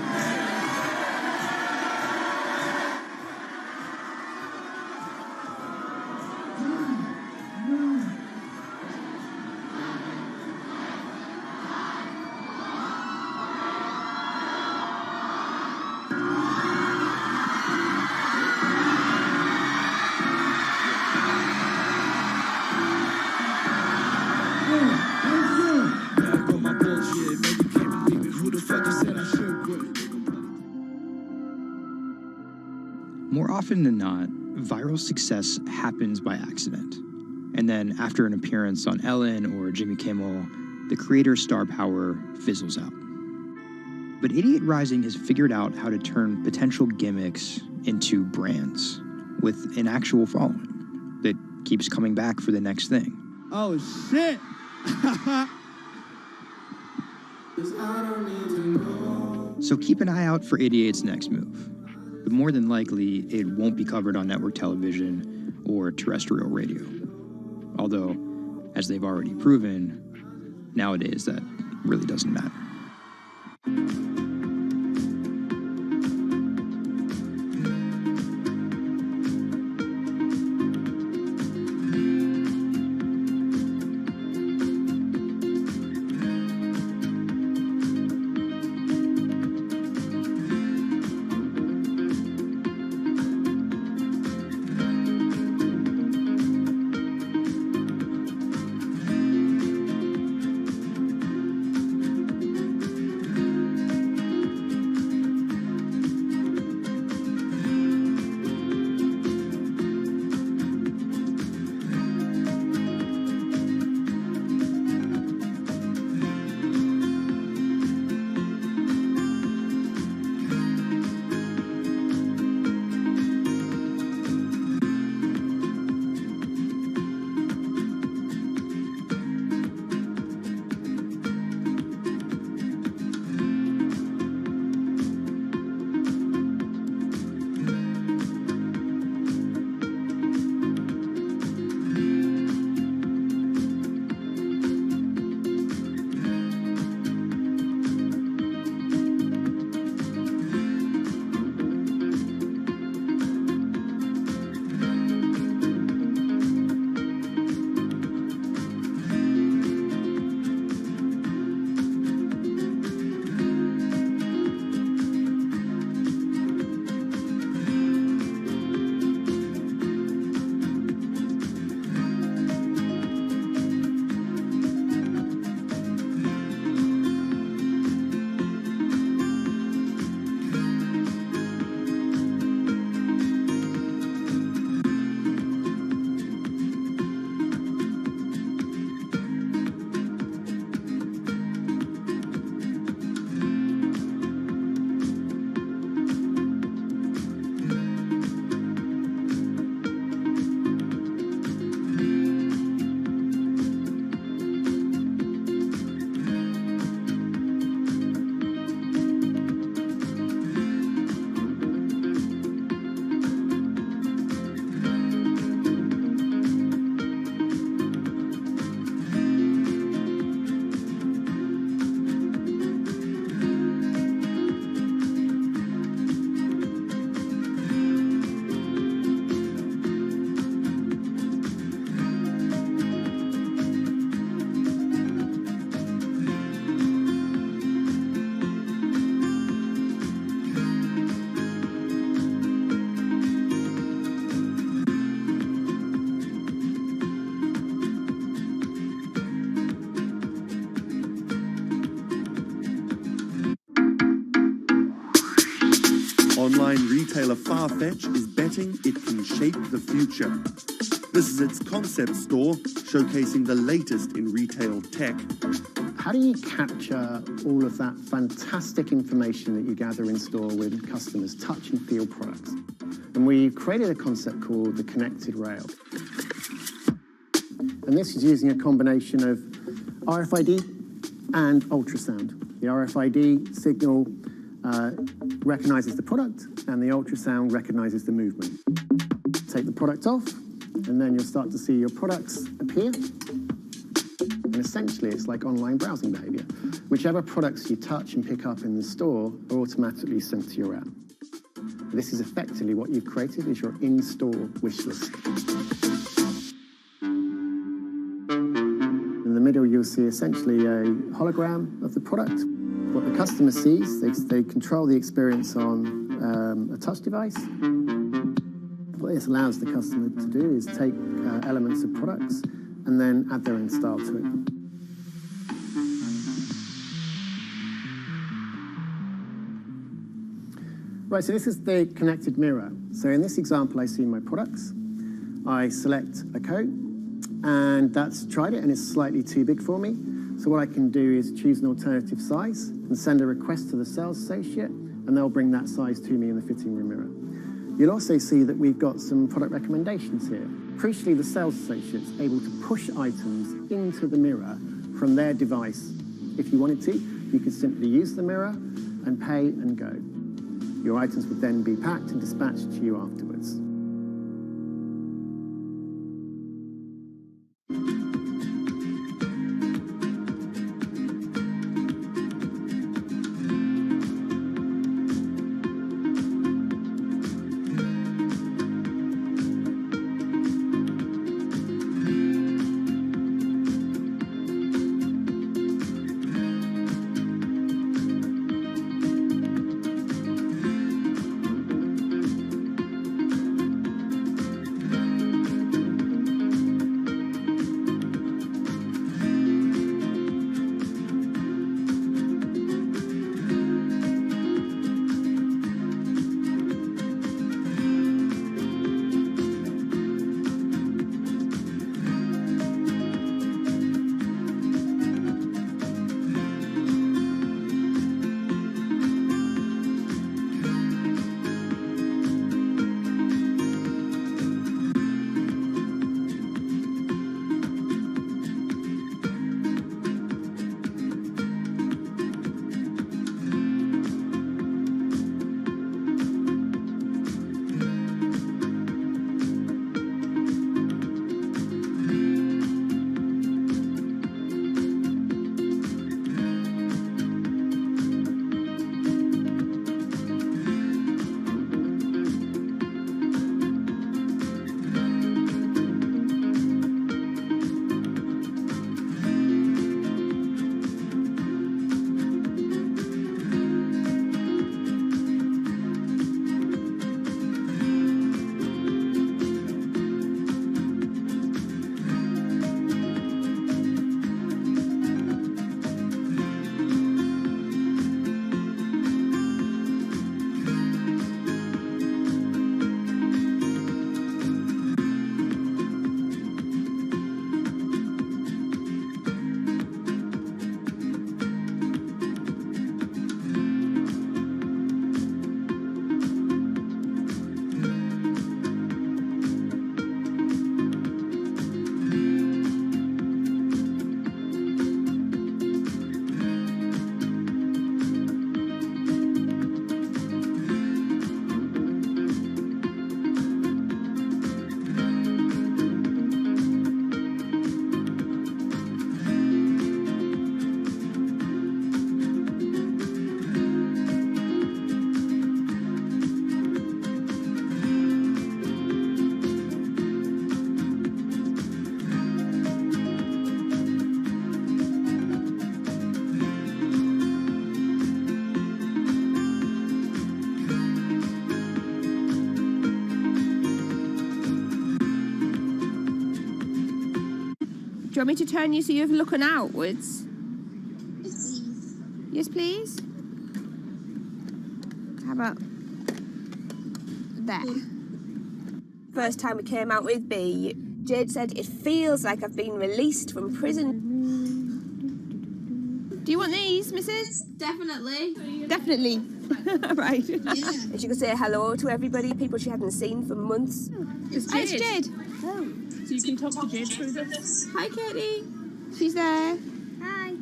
often than not, viral success happens by accident. And then after an appearance on Ellen or Jimmy Kimmel, the creator's star power fizzles out. But Idiot Rising has figured out how to turn potential gimmicks into brands with an actual following that keeps coming back for the next thing. Oh, shit! So keep an eye out for Idiot's next move. But more than likely, it won't be covered on network television or terrestrial radio. Although, as they've already proven, nowadays that really doesn't matter. Online retailer Farfetch is betting it can shape the future. This is its concept store, showcasing the latest in retail tech. How do you capture all of that fantastic information that you gather in store with customers' touch and feel products? And we created a concept called the connected rail. And this is using a combination of RFID and ultrasound. The RFID signal recognizes the product, and the ultrasound recognizes the movement. Take the product off, and then you'll start to see your products appear. And essentially, it's like online browsing behavior. Whichever products you touch and pick up in the store are automatically sent to your app. This is effectively what you've created is your in-store wish list. In the middle, you'll see essentially a hologram of the product. What the customer sees, they control the experience on a touch device. What this allows the customer to do is take elements of products and then add their own style to it. Right, so this is the connected mirror. So in this example, I see my products. I select a coat, and that's tried it, and it's slightly too big for me. So what I can do is choose an alternative size and send a request to the sales associate, and they'll bring that size to me in the fitting room mirror. You'll also see that we've got some product recommendations here. Crucially, the sales associate's able to push items into the mirror from their device. If you wanted to, you could simply use the mirror and pay and go. Your items would then be packed and dispatched to you afterwards. Do you want me to turn you so you're looking outwards? Yes, please. How about there? First time we came out with B, Jade said, "It feels like I've been released from prison." Do you want these, Mrs.? Definitely. Definitely. Right. Yeah. And she could say hello to everybody, people she hadn't seen for months. It's Hi, it's Jade. Oh. So you can talk to Jade through this. Hi, Katie. She's there. Hi.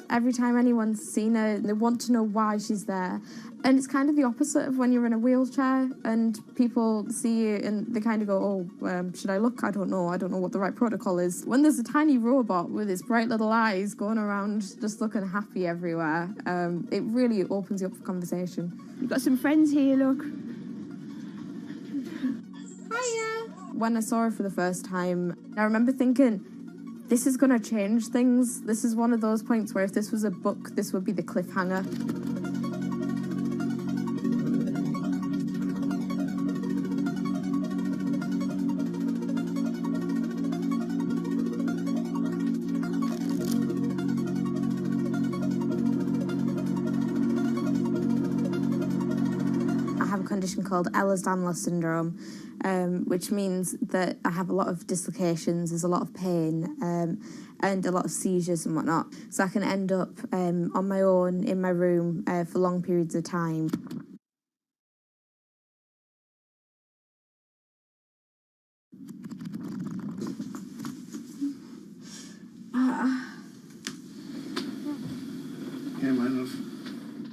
Every time anyone's seen her, they want to know why she's there. And it's kind of the opposite of when you're in a wheelchair and people see you and they kind of go, oh, should I look? I don't know what the right protocol is. When there's a tiny robot with its bright little eyes going around just looking happy everywhere, it really opens you up for conversation. You've got some friends here, look. Hiya. When I saw her for the first time, I remember thinking, this is going to change things. This is one of those points where if this was a book, this would be the cliffhanger. have a condition called Ehlers-Danlos syndrome, which means that I have a lot of dislocations, there's a lot of pain, and a lot of seizures and whatnot. So I can end up on my own in my room for long periods of time.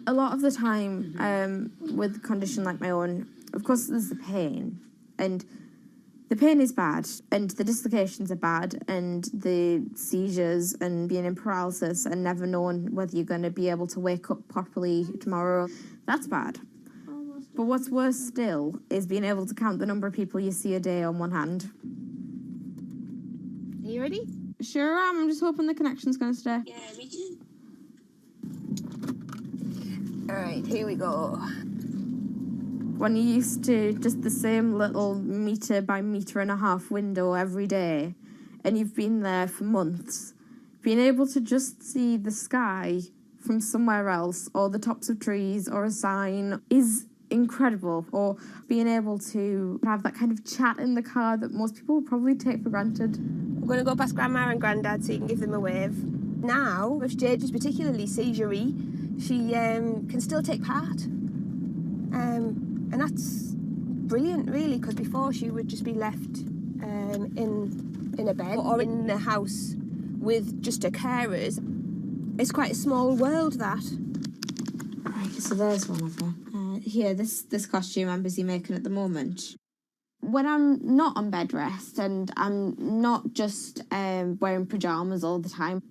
A lot of the time, with a condition like my own, of course there's the pain, and the pain is bad, and the dislocations are bad, and the seizures and being in paralysis and never knowing whether you're going to be able to wake up properly tomorrow, that's bad. But what's worse still is being able to count the number of people you see a day on one hand. Are you ready? Sure am, I'm just hoping the connection's going to stay. Yeah, me too. Alright, here we go. When you're used to just the same little metre by metre and a half window every day, and you've been there for months, being able to just see the sky from somewhere else, or the tops of trees, or a sign, is incredible. Or being able to have that kind of chat in the car that most people would probably take for granted. I'm going to go past Grandma and Grandad so you can give them a wave. Now, if Jade is particularly seizure-y, she can still take part. And that's brilliant, really, because before she would just be left in a bed or in the house with just her carers. It's quite a small world, that. Right, so there's one of her. Here, this costume I'm busy making at the moment. When I'm not on bed rest and I'm not just wearing pyjamas all the time,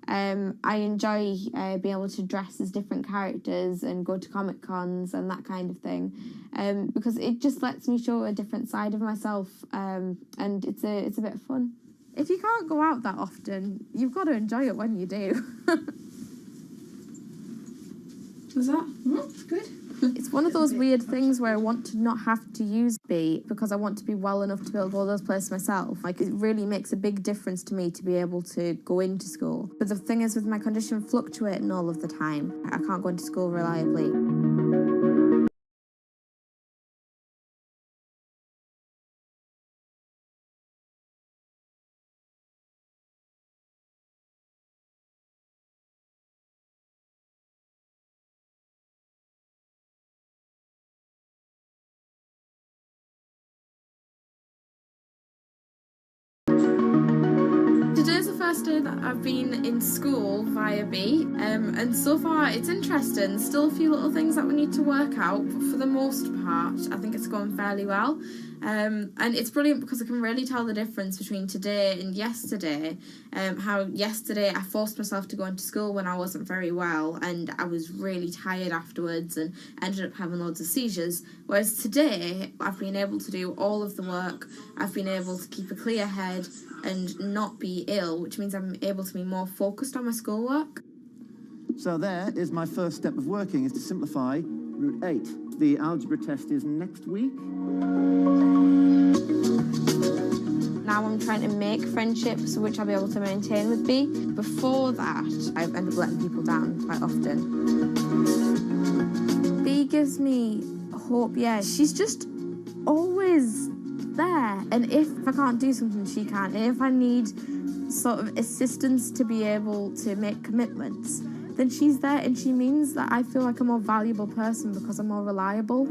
I enjoy being able to dress as different characters and go to Comic Cons and that kind of thing, because it just lets me show a different side of myself, and it's a bit of fun. If you can't go out that often, you've got to enjoy it when you do. Was that? It's good. It's one of those weird things where I want to not have to use B because I want to be well enough to be able to go to those places myself. Like, it really makes a big difference to me to be able to go into school. But the thing is, with my condition fluctuating all of the time, I can't go into school reliably. Today's the first day that I've been in school via B, and so far it's interesting. Still a few little things that we need to work out, but for the most part I think it's going fairly well. And it's brilliant because I can really tell the difference between today and yesterday. How yesterday I forced myself to go into school when I wasn't very well, and I was really tired afterwards and ended up having loads of seizures, whereas today I've been able to do all of the work. I've been able to keep a clear head and not be ill, which means I'm able to be more focused on my schoolwork. So there is my first step of working, is to simplify root 8. The algebra test is next week. Now I'm trying to make friendships which I'll be able to maintain with B. Before that, I end up letting people down quite often. B gives me hope, yeah. She's just always there, and if I can't do something, she can, and if I need sort of assistance to be able to make commitments, then she's there, and she means that I feel like a more valuable person because I'm more reliable.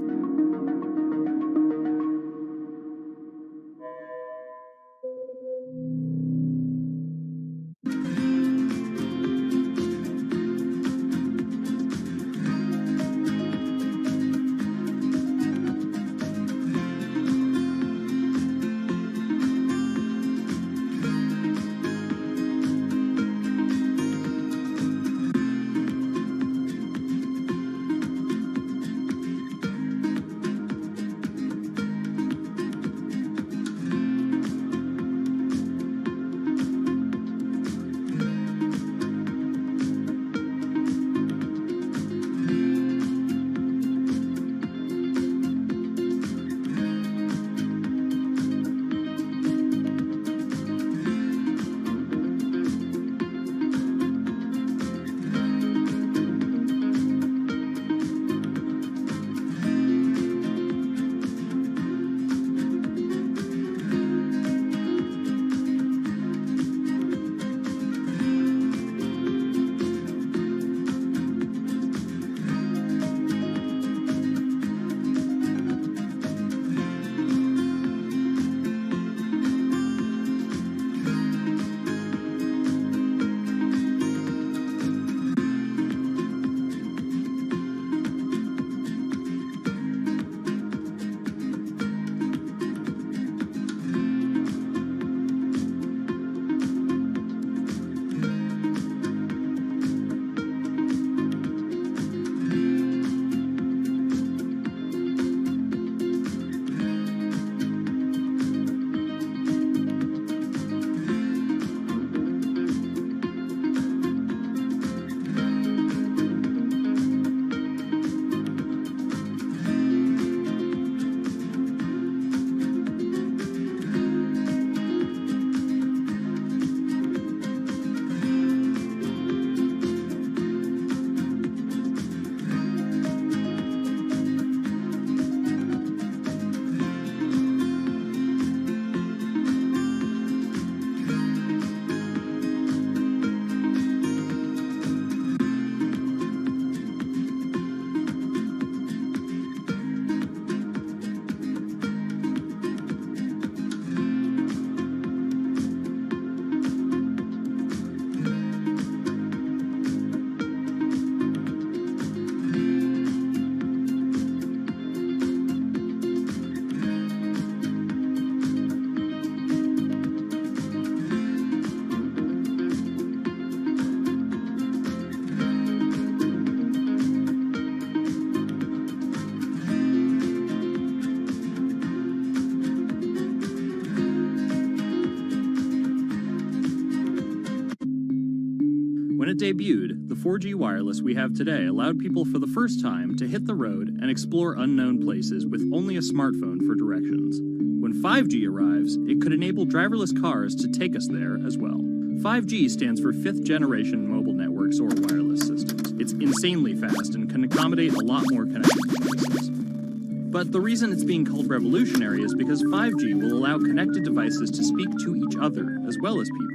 it debuted, the 4G wireless we have today allowed people for the first time to hit the road and explore unknown places with only a smartphone for directions. When 5G arrives, it could enable driverless cars to take us there as well. 5G stands for fifth generation mobile networks or wireless systems. It's insanely fast and can accommodate a lot more connected devices. But the reason it's being called revolutionary is because 5G will allow connected devices to speak to each other as well as people.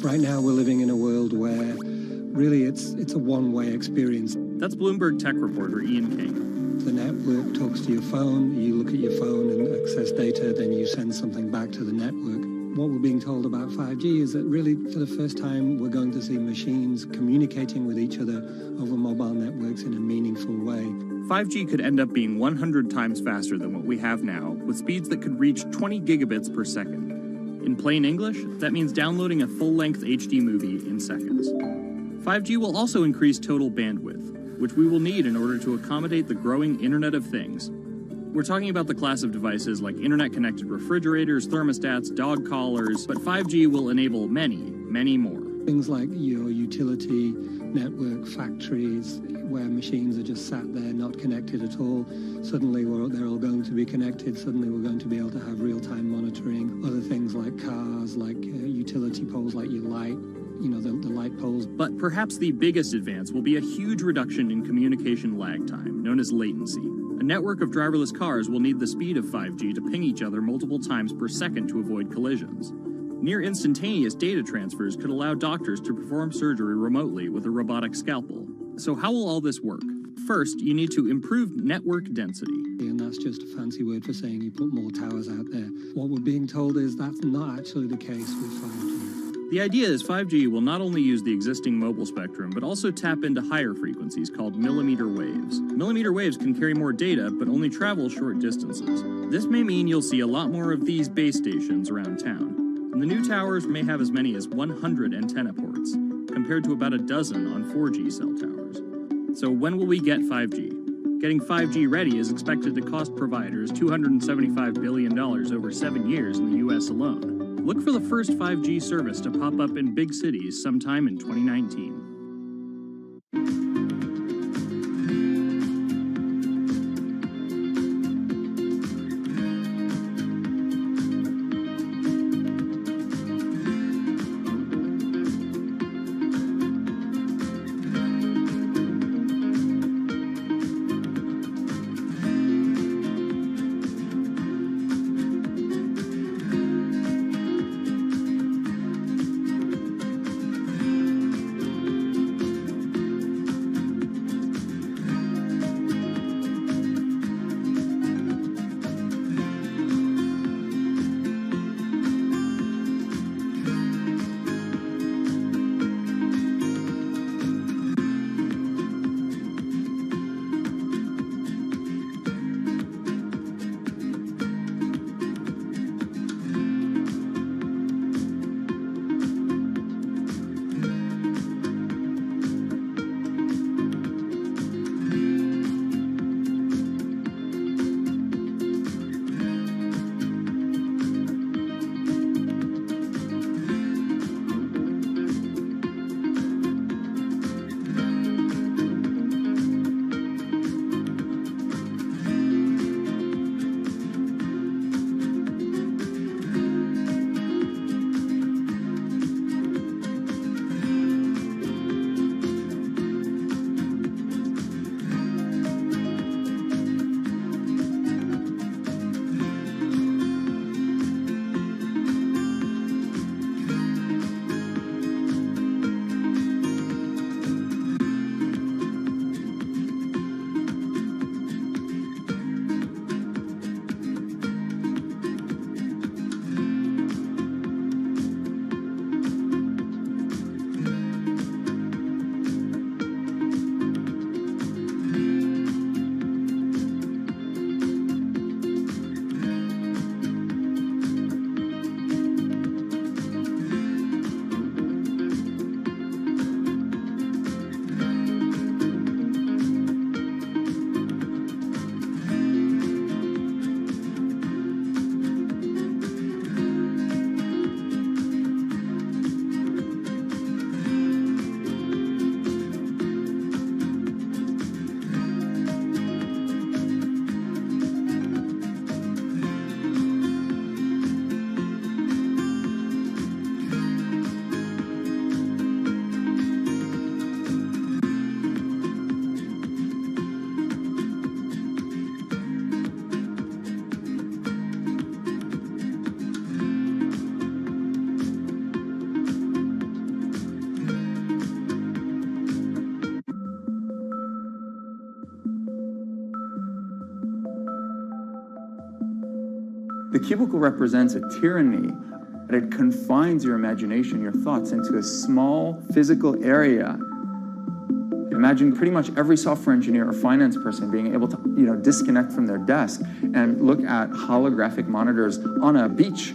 Right now we're living in a world where really it's a one-way experience. That's Bloomberg tech reporter Ian King. The network talks to your phone, you look at your phone and access data, then you send something back to the network. What we're being told about 5G is that really for the first time we're going to see machines communicating with each other over mobile networks in a meaningful way. 5G could end up being 100 times faster than what we have now, with speeds that could reach 20 gigabits per second. In plain English, that means downloading a full-length HD movie in seconds. 5G will also increase total bandwidth, which we will need in order to accommodate the growing Internet of Things. We're talking about the class of devices like internet-connected refrigerators, thermostats, dog collars, but 5G will enable many, many more. Things like your utility network, factories, where machines are just sat there, not connected at all. Suddenly they're all going to be connected. Suddenly we're going to be able to have real-time monitoring. Other things like cars, like utility poles, like your light, the light poles. But perhaps the biggest advance will be a huge reduction in communication lag time, known as latency. A network of driverless cars will need the speed of 5G to ping each other multiple times per second to avoid collisions. Near instantaneous data transfers could allow doctors to perform surgery remotely with a robotic scalpel. So how will all this work? First, you need to improve network density. And that's just a fancy word for saying you put more towers out there. What we're being told is that's not actually the case with 5G. The idea is 5G will not only use the existing mobile spectrum, but also tap into higher frequencies called millimeter waves. Millimeter waves can carry more data, but only travel short distances. This may mean you'll see a lot more of these base stations around town. And the new towers may have as many as 100 antenna ports, compared to about a dozen on 4G cell towers. So when will we get 5G? Getting 5G ready is expected to cost providers $275 billion over 7 years in the US alone. Look for the first 5G service to pop up in big cities sometime in 2019. The cubicle represents a tyranny, but it confines your imagination, your thoughts, into a small physical area. Imagine pretty much every software engineer or finance person being able to, disconnect from their desk and look at holographic monitors on a beach.